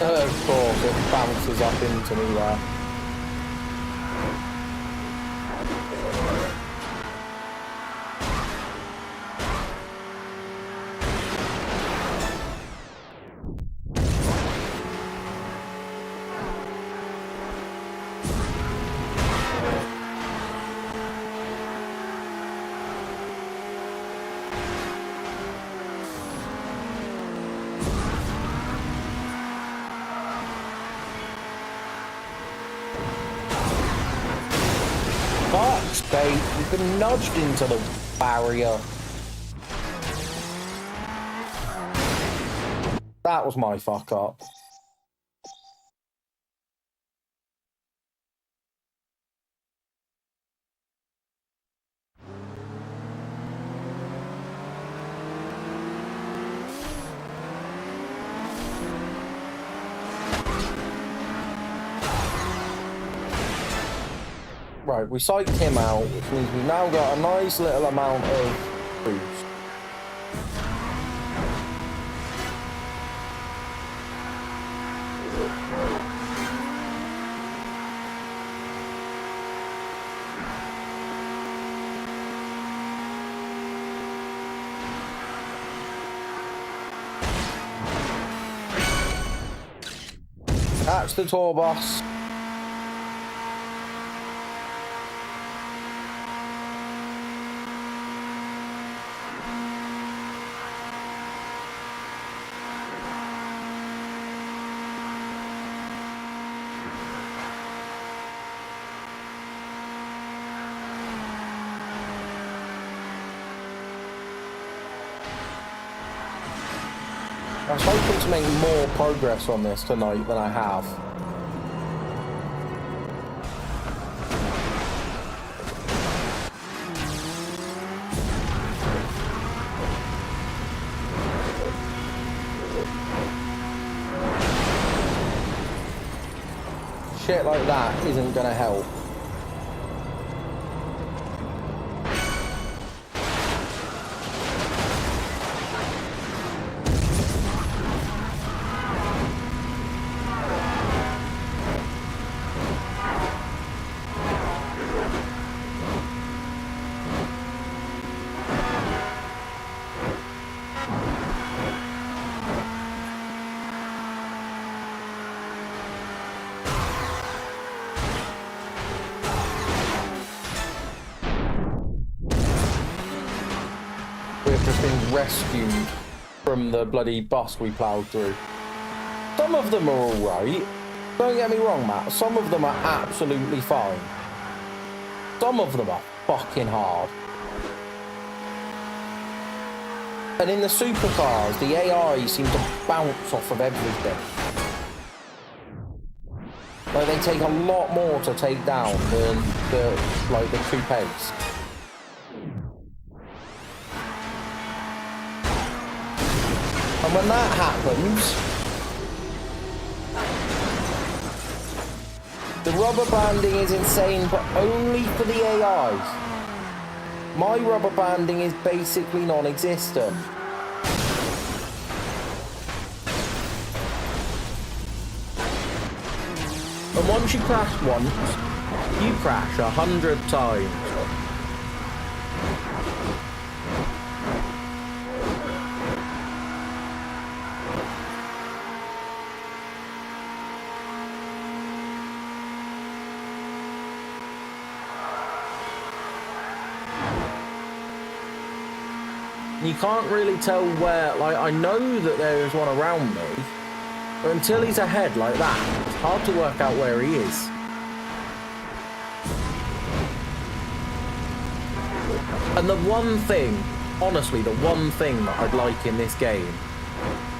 Of course, it bounces up into me there. Fuck's sake, we've been nudged into the barrier. That was my fuck up. Right, we psyched him out, which means we've now got a nice little amount of boost. That's the tour boss. I was hoping to make more progress on this tonight than I have. Shit like that isn't gonna help. We've just been rescued from the bloody bus we ploughed through. Some of them are alright. Don't get me wrong, Matt. Some of them are absolutely fine. Some of them are fucking hard. And in the supercars, the AI seem to bounce off of everything. Like, they take a lot more to take down than the coupes. And when that happens, the rubber banding is insane, but only for the AIs. My rubber banding is basically non-existent. And once you crash once, you crash 100 times. You can't really tell where, like, I know that there is one around me, but until he's ahead like that, it's hard to work out where he is. And the one thing, honestly, the one thing that I'd like in this game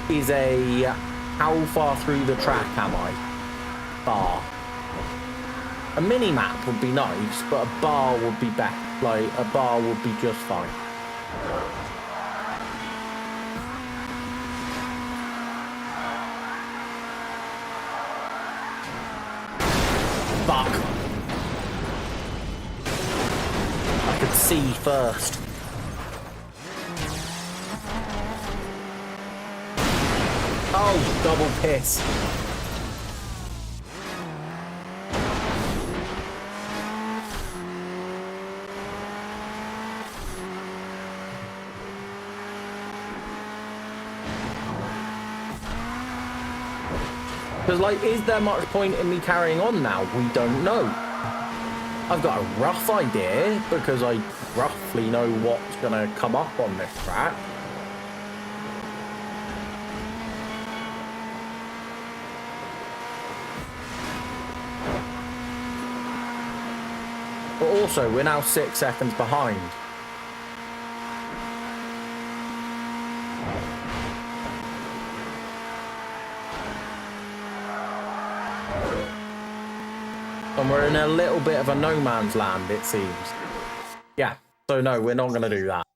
is a how far through the track am I bar. A mini-map would be nice, but a bar would be better. Like, a bar would be just fine. Fuck. I could see first. Oh, double piss. Because, like, is there much point in me carrying on now? We don't know. I've got a rough idea, because I roughly know what's going to come up on this track. But also, we're now 6 seconds behind. And we're in a little bit of a no man's land, it seems. Yeah, so no, we're not going to do that.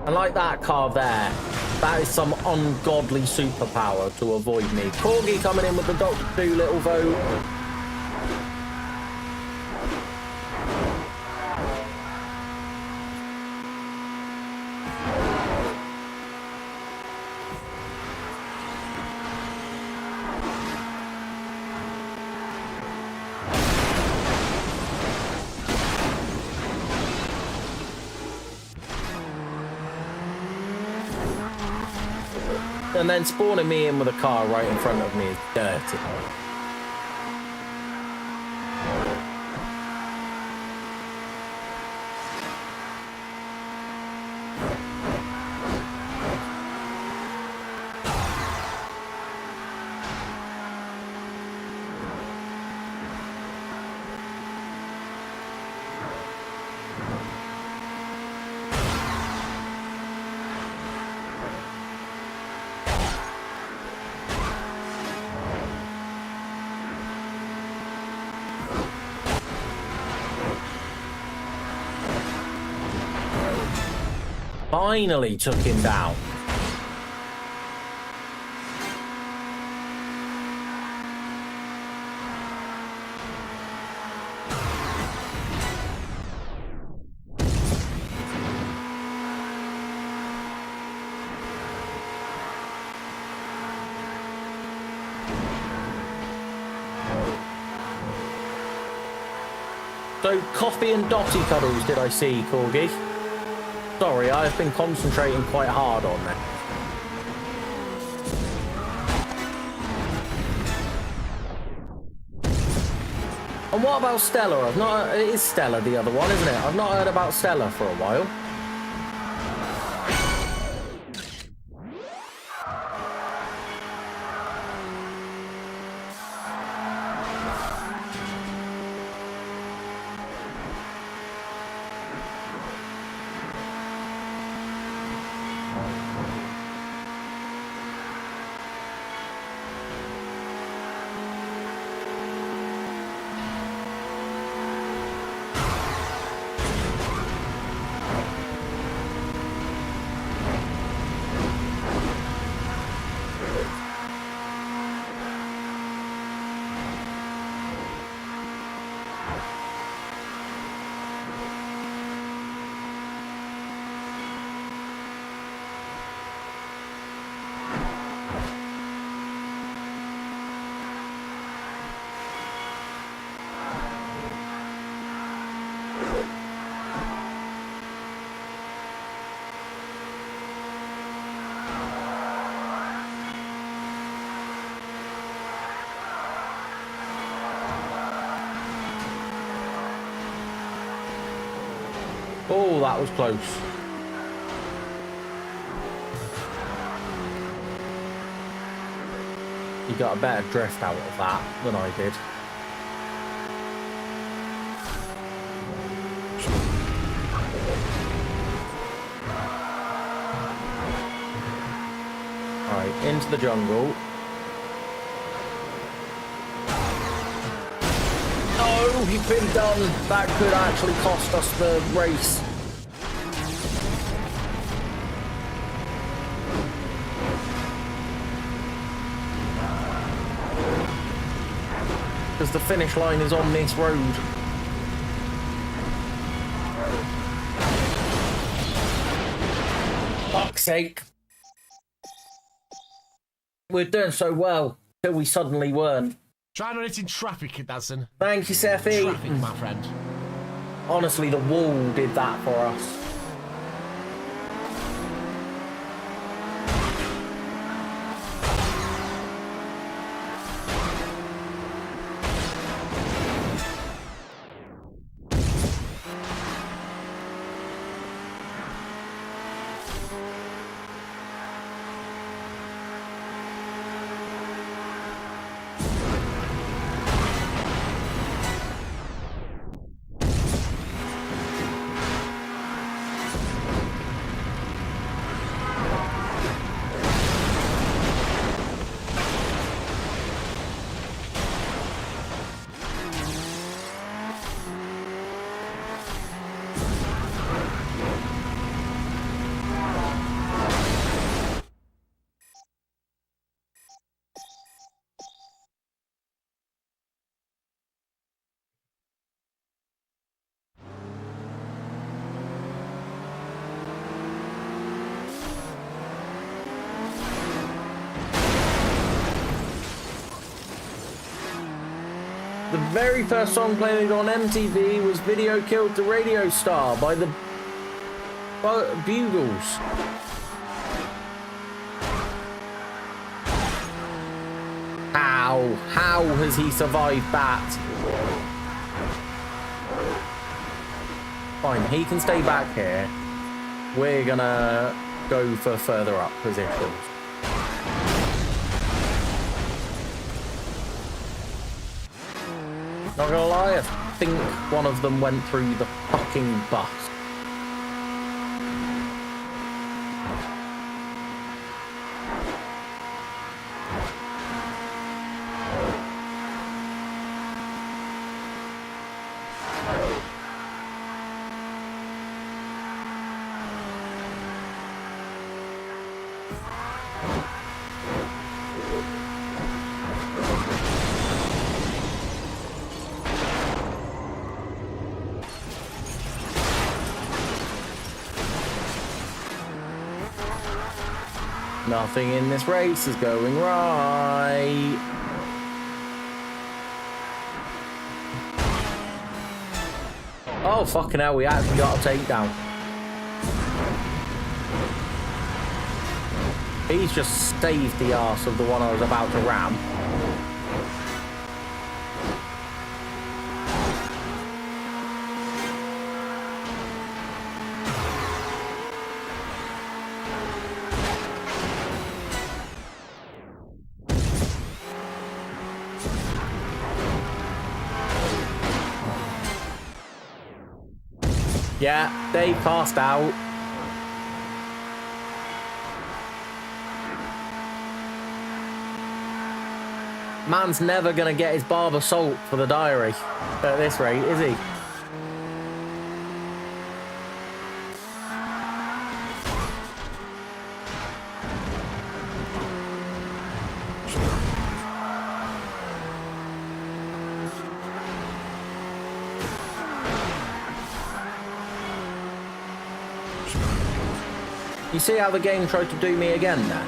And like that car there, that is some ungodly superpower to avoid me. Corgi coming in with the Dr. Dolittle vote. And then spawning me in with a car right in front of me is dirty. Finally took him down. So, coffee and dotty cuddles did I see, Corgi? Sorry, I've been concentrating quite hard on that. And what about Stella? It is Stella the other one, isn't it? I've not heard about Stella for a while. Oh, that was close. You got a better drift out of that than I did. Right, into the jungle. No, he's been done. That could actually cost us the race. Because the finish line is on this road. Fuck's sake. We're doing so well till we suddenly weren't. Try not hitting traffic, Dazson. Thank you, Seffi. Traffic, my friend. Honestly, the wall did that for us. The very first song played on MTV was Video Killed the Radio Star by the Bugles. How has he survived that? Fine, he can stay back here. We're gonna go for further up positions. Not gonna lie, I think one of them went through the fucking bus. Nothing in this race is going right. Oh, fucking hell, we actually got a takedown. He's just saved the arse of the one I was about to ram. Yeah, they passed out. Man's never gonna get his barber salt for the diary at this rate, is he? You see how the game tried to do me again there?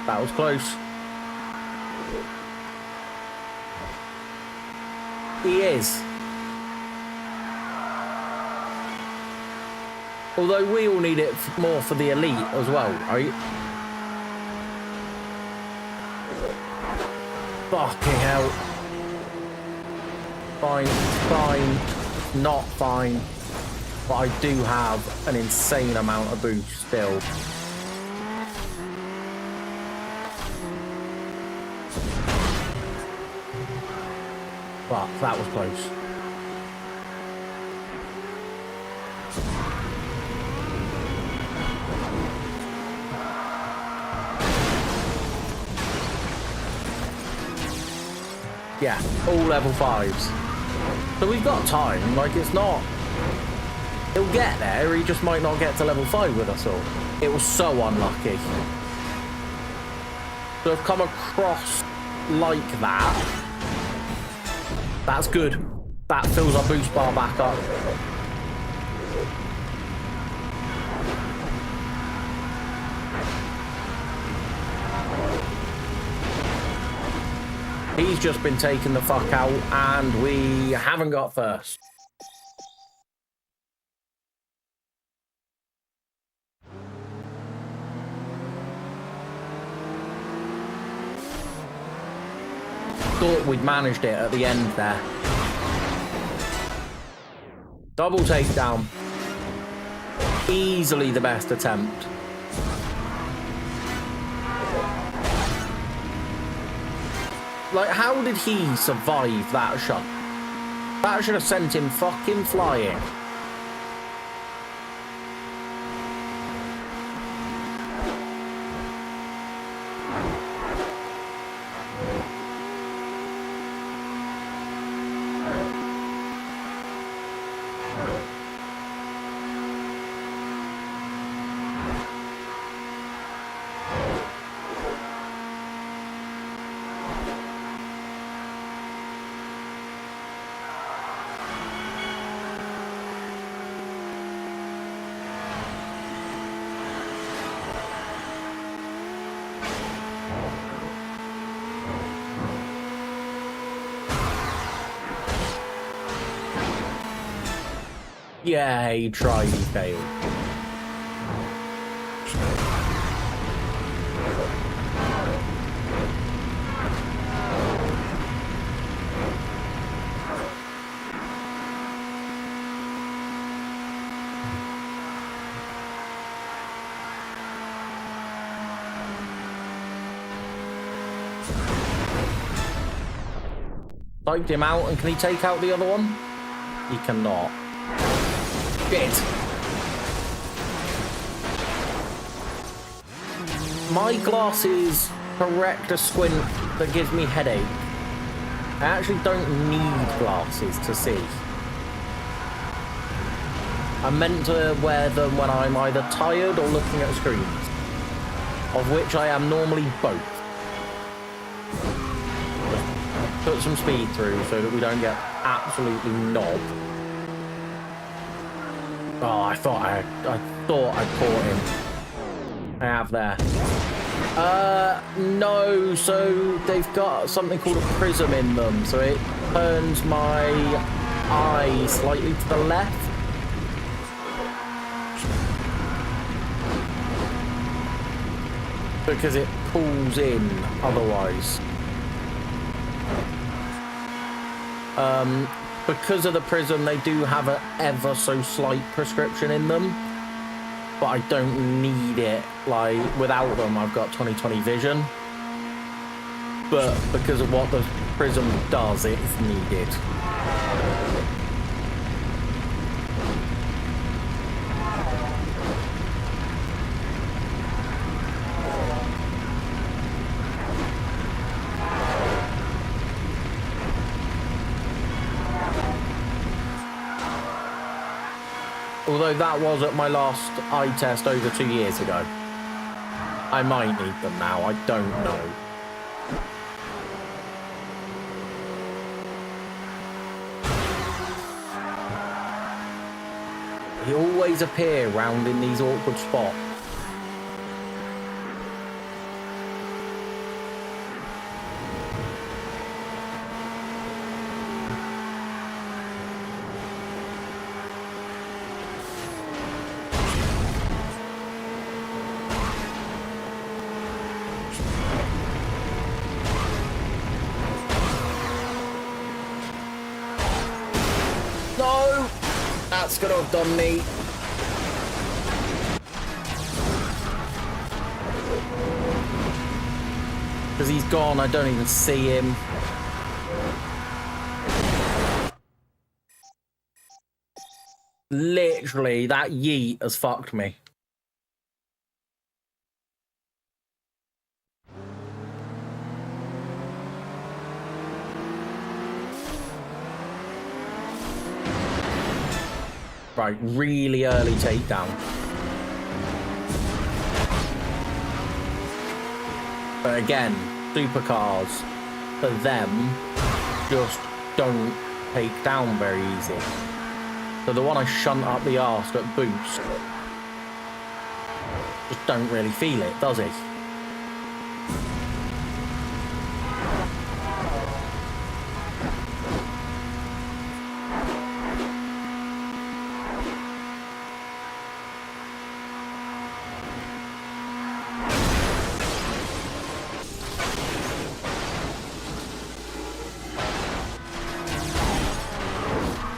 That was close. He is. Although we all need it more for the elite as well, right? Fucking hell. Fine, fine, not fine. But I do have an insane amount of boost still. Fuck, that was close. Yeah, all level 5s. So we've got time, like it's not... He'll get there, he just might not get to level 5 with us all. It was so unlucky. To have come across like that, that's good. That fills our boost bar back up. He's just been taken the fuck out and we haven't got first. Thought we'd managed it at the end there. Double takedown. Easily the best attempt. Like, how did he survive that shot? That should have sent him fucking flying. Yeah, he tried, he failed. Psyched him out, and can he take out the other one? He cannot. Shit. My glasses correct a squint that gives me headache. I actually don't need glasses to see. I'm meant to wear them when I'm either tired or looking at screens, of which I am normally both. Put some speed through so that we don't get absolutely knobbed. Oh, I thought I caught him. I have there. No, so they've got something called a prism in them, so it turns my eye slightly to the left. Because it pulls in otherwise. Because of the prism, they do have an ever so slight prescription in them, but I don't need it. Like, without them, I've got 20/20 vision, but because of what the prism does, it's needed. Although that was at my last eye test over 2 years ago. I might need them now, I don't know. They always appear round in these awkward spots. could have done me. Because he's gone, I don't even see him. Literally, that yeet has fucked me. Right, really early takedown. But again, supercars, for them, just don't take down very easy. So the one I shunt up the arse at boost, just don't really feel it, does he?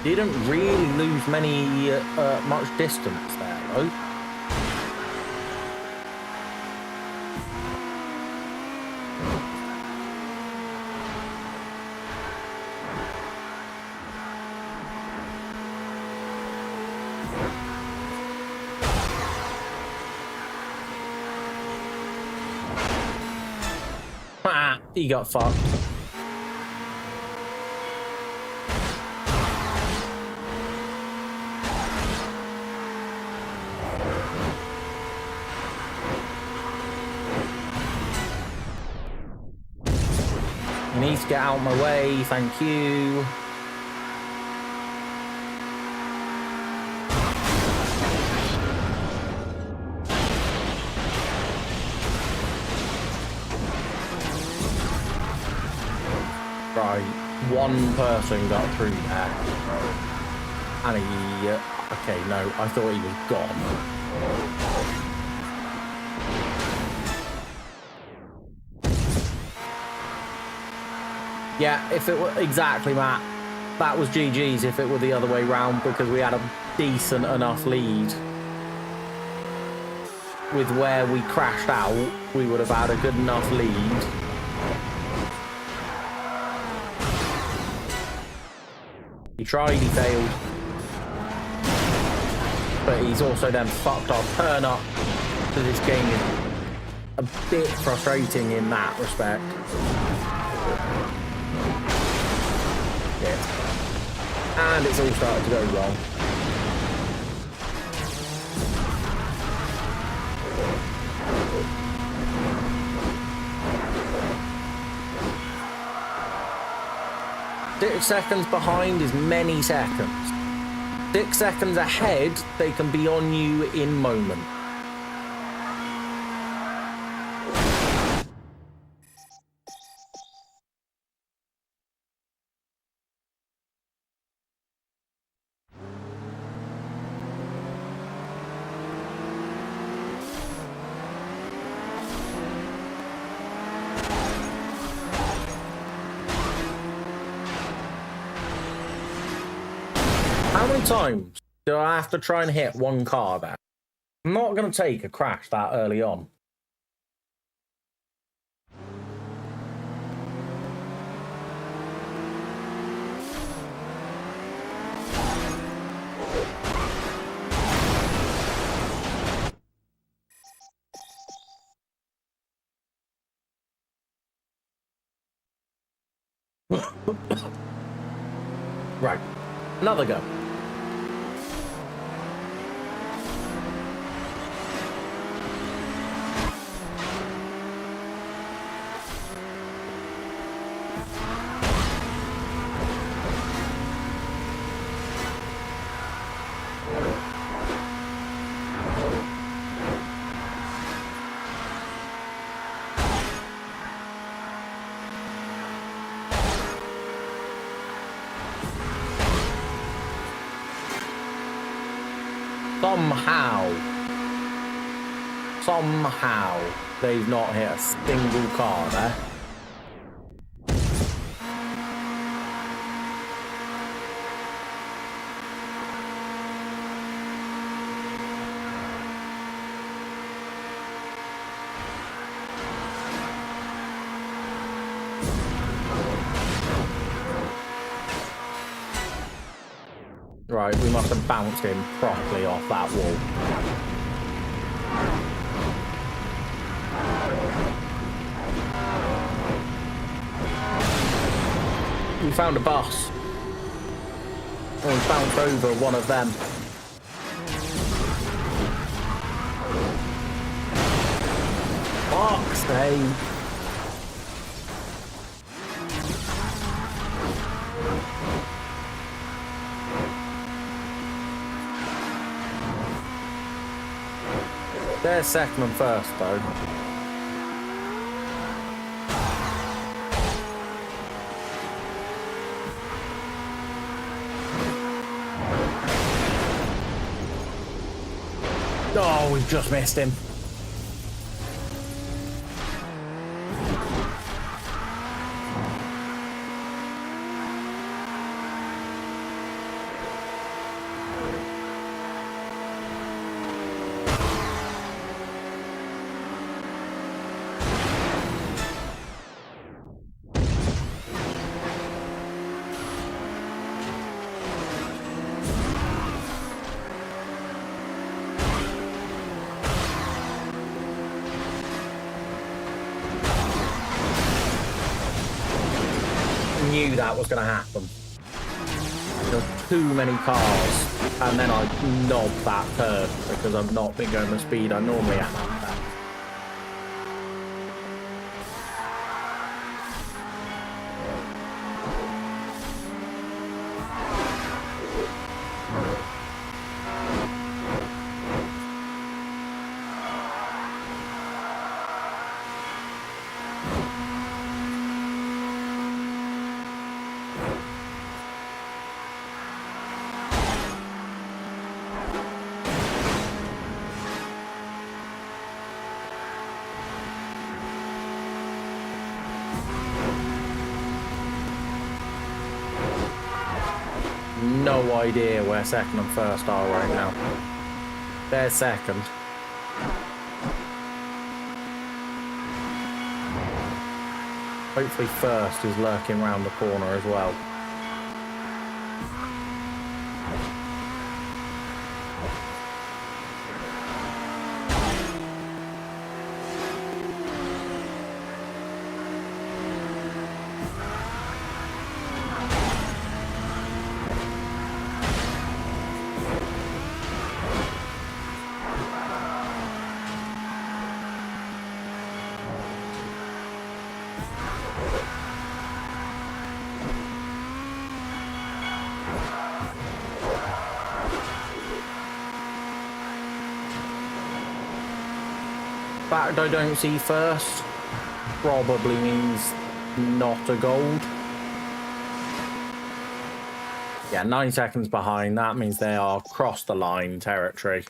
Didn't really lose much distance there, though. Ah, he got fucked. You need to get out of my way, thank you. Right, one person got through there. And he... okay, no, I thought he was gone. Yeah, if it were... exactly, Matt. That was GG's if it were the other way round, because we had a decent enough lead. With where we crashed out, we would have had a good enough lead. He tried, he failed. But he's also then fucked our turn up. So this game is a bit frustrating in that respect. Yeah. And it's all started to go wrong. Six seconds behind is many seconds. 6 seconds ahead, they can be on you in moment. How many times do I have to try and hit one car there? I'm not going to take a crash that early on. Right, another go. Somehow, they've not hit a single car there. Right, we must have bounced him properly off that wall. We found a bus. Oh, we bounced over one of them. Fuck's sake. They're second and first, though. Oh, we've just missed him. Knew that was going to happen. There were too many cars, and then I knobbed that turn because I've not been going the speed I normally am at that. No idea where second and first are right now. They're second. Hopefully first is lurking around the corner as well. Fact I don't see first probably means not a gold. Yeah, 9 seconds behind. That means they are cross the line territory.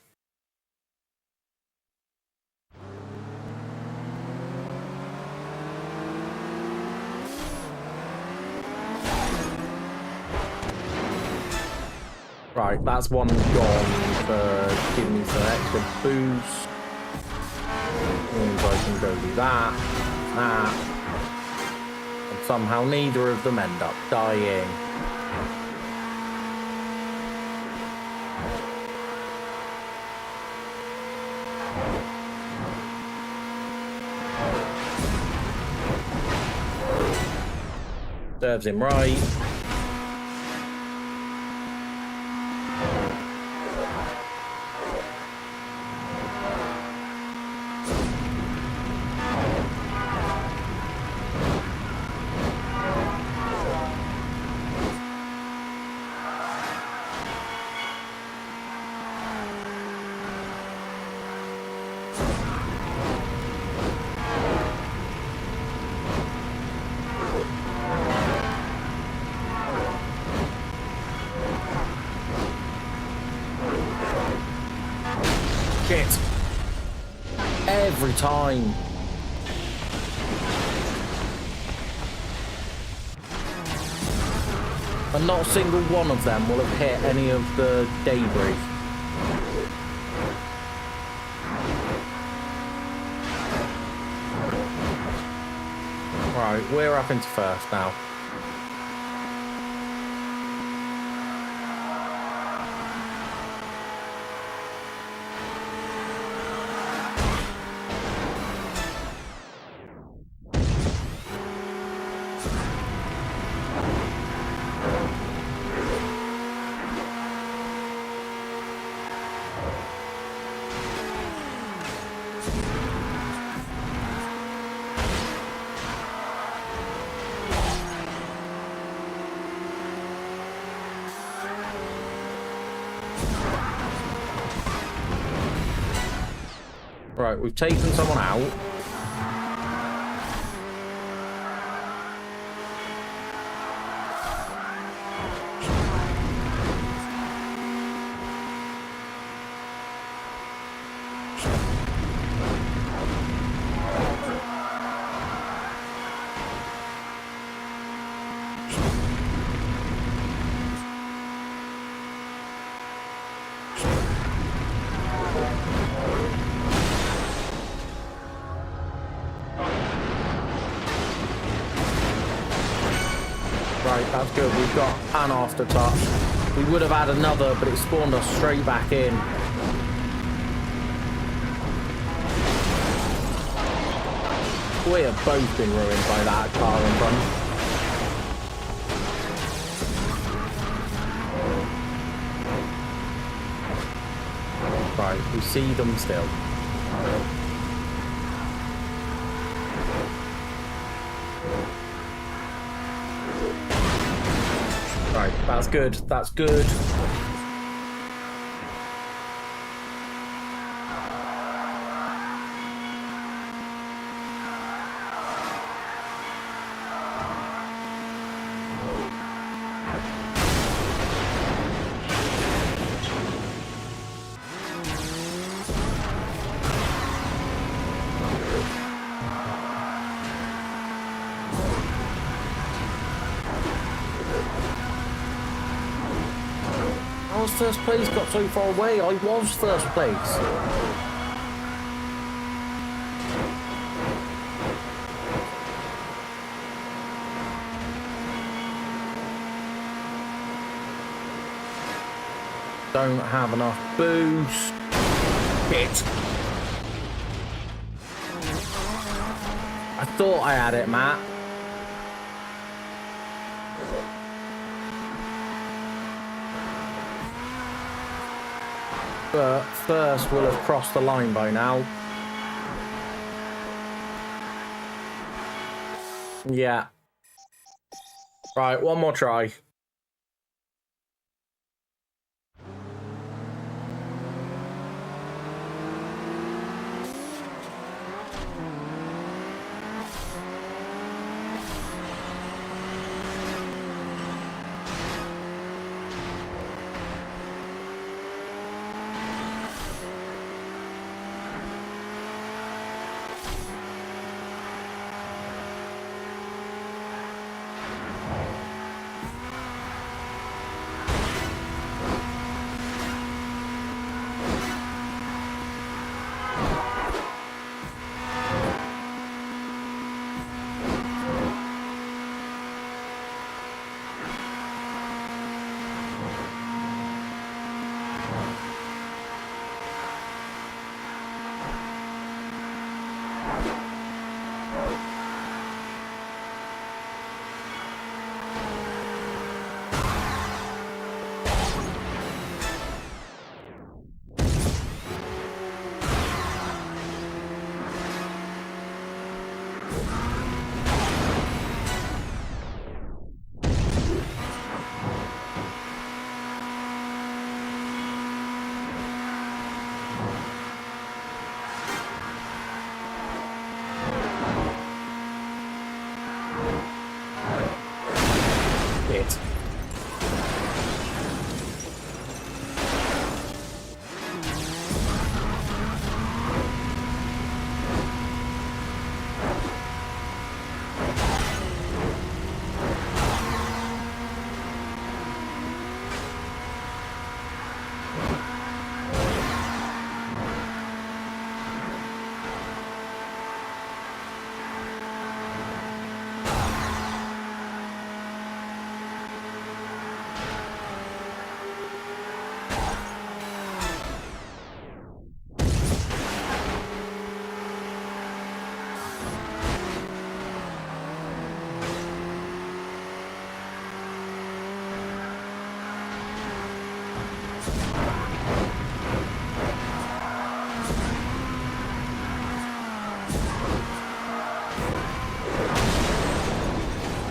Right, that's one gone for giving me some extra boost. Means I can go do that, and somehow neither of them end up dying. Serves him right. Shit. Every time. And not a single one of them will have hit any of the debris. Right, we're up into first now. Right, we've taken someone out. Right, that's good. We've got an aftertouch. We would have had another, but it spawned us straight back in. We have both been ruined by that car in front. Right, we see them still. Right, that's good. That's good. First place got so far away. I was first place. Don't have enough boost. Hit. I thought I had it, Matt. But first we'll have crossed the line by now. Yeah. Right, one more try.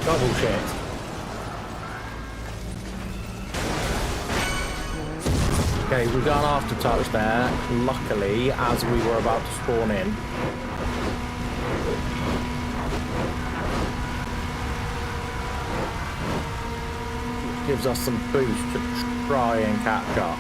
Double shit. Okay, we got an aftertouch there, luckily, as we were about to spawn in. Gives us some boost to try and catch up.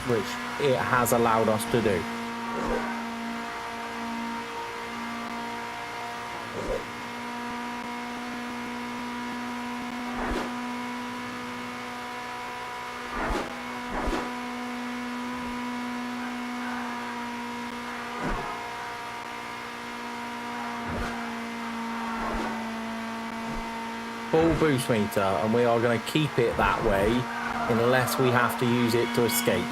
Which it has allowed us to do. Full boost meter, and we are going to keep it that way unless we have to use it to escape.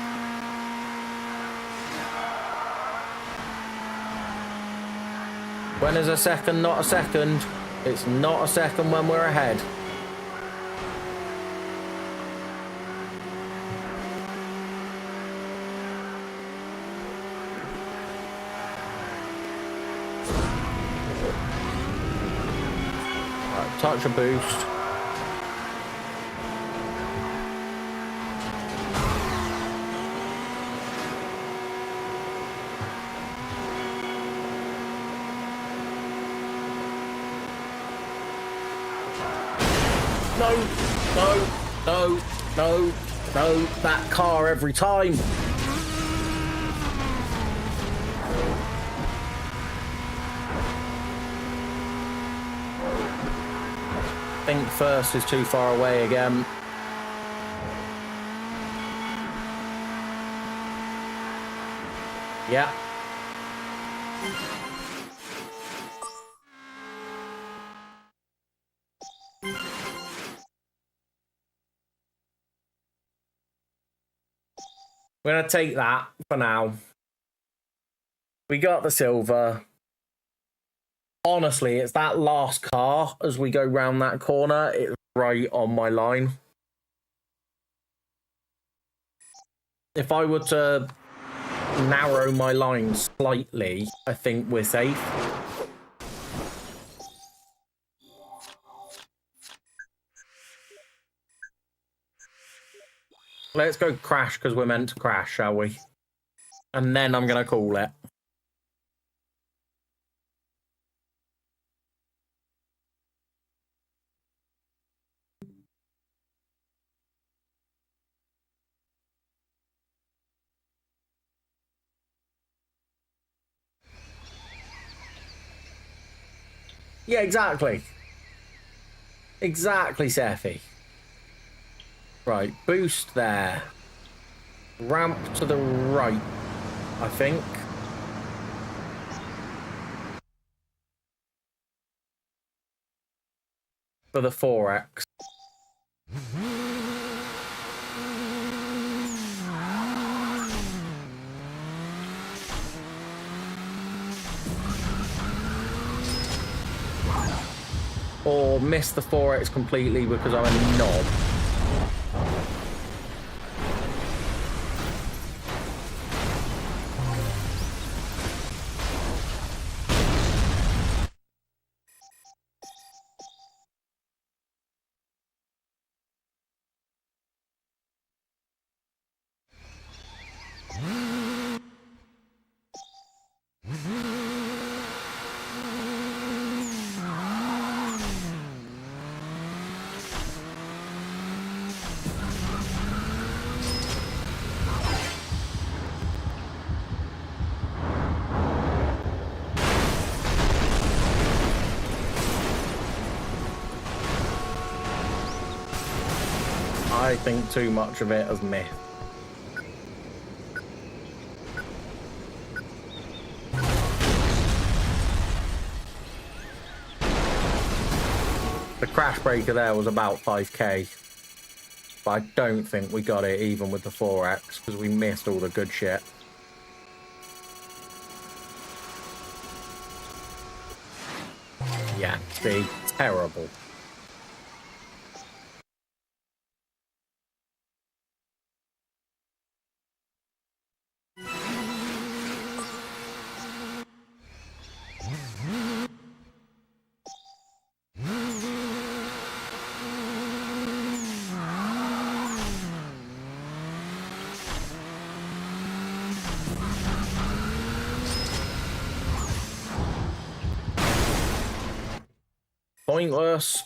When is a second not a second? It's not a second when we're ahead. Right, touch a boost. No, no, no, no, no, that car every time. I think first is too far away again. Yeah. We're going to take that for now. We got the silver. Honestly, it's that last car as we go round that corner. It's right on my line. If I were to narrow my line slightly, I think we're safe. Let's go crash because we're meant to crash, shall we? And then I'm going to call it. Yeah, exactly. Exactly, Seffi. Right, boost there. Ramp to the right, I think. For the 4X. Or miss the 4X completely because I'm a knob. I think too much of it as myth. The crash breaker there was about 5k. But I don't think we got it even with the 4X because we missed all the good shit. Yeah, see, terrible. pointless.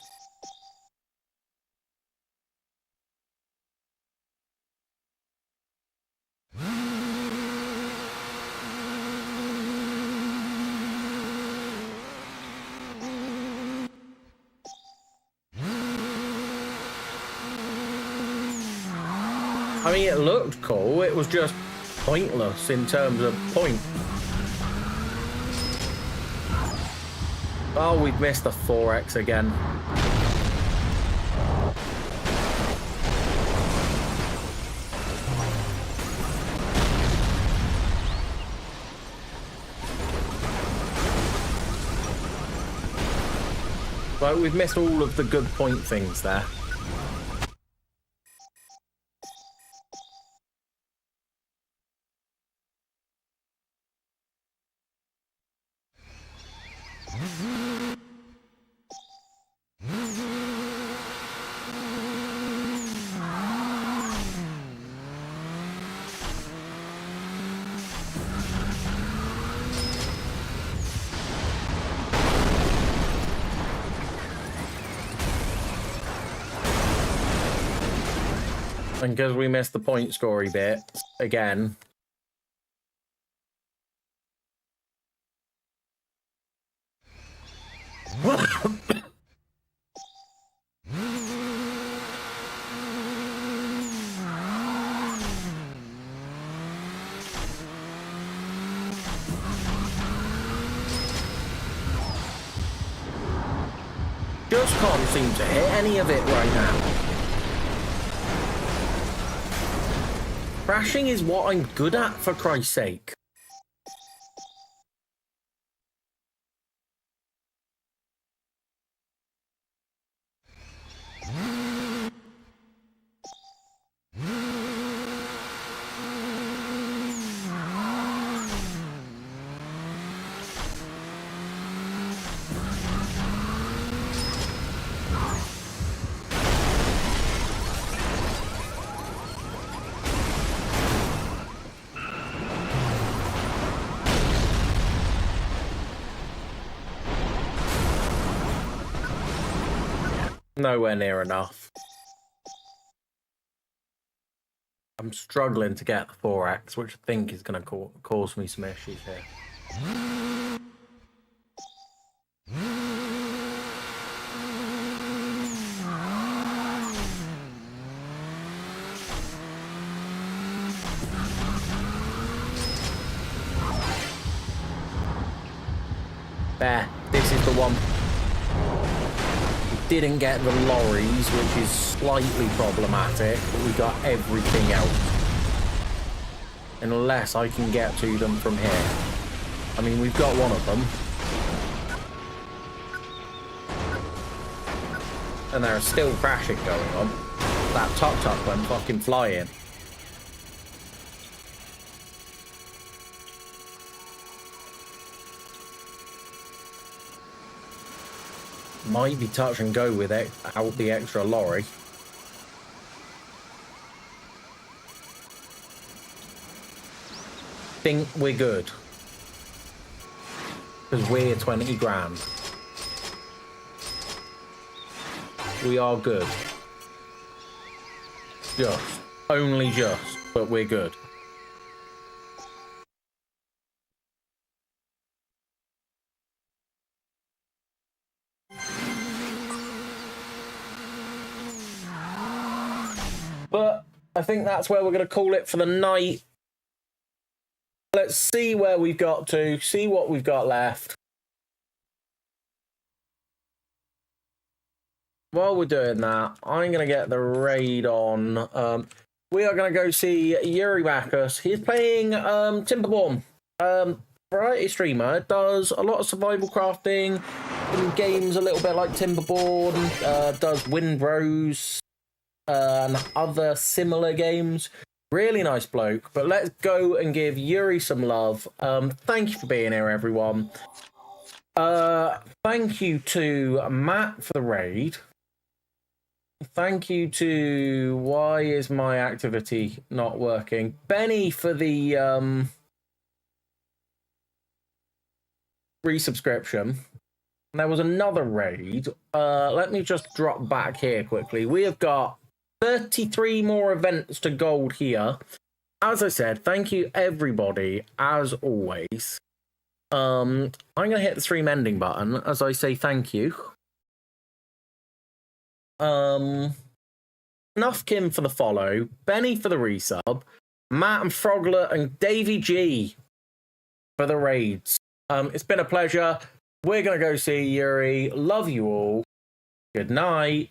I mean, it looked cool. It was just pointless in terms of point. Oh, we've missed the 4X again. Well, we've missed all of the good point things there. And because we missed the point scoring bit again. Just can't seem to hit any of it right now. Crashing is what I'm good at, for Christ's sake. Nowhere near enough. I'm struggling to get the 4X, which I think is going to cause me some issues here. There, this is the one. Didn't get the lorries, which is slightly problematic, but we got everything else. Unless I can get to them from here. I mean, we've got one of them. And there's still crashing going on. That tuk-tuk went fucking flying. Might be touch and go with it out the extra lorry. Think we're good. Because we're 20 grand. We are good. Just. Only just. But we're good. But I think that's where we're going to call it for the night. Let's see where we've got to, see what we've got left. While we're doing that, I'm going to get the raid on. We are going to go see Yuri Bacchus. He's playing Timberborn. Variety streamer, does a lot of survival crafting in games a little bit like Timberborn, does Windrose, and other similar games. Really nice bloke. But let's go and give Yuri some love. Thank you for being here, everyone. Thank you to Matt for the raid. Thank you to... Why is my activity not working? Benny for the resubscription. There was another raid. Let me just drop back here quickly. We have got 33 more events to gold here. As I said, thank you everybody, as always. I'm going to hit the stream ending button as I say thank you. Snuff Kim for the follow, Benny for the resub, Matt and Frogler and Davey G for the raids. It's been a pleasure. We're going to go see Yuri. Love you all. Good night.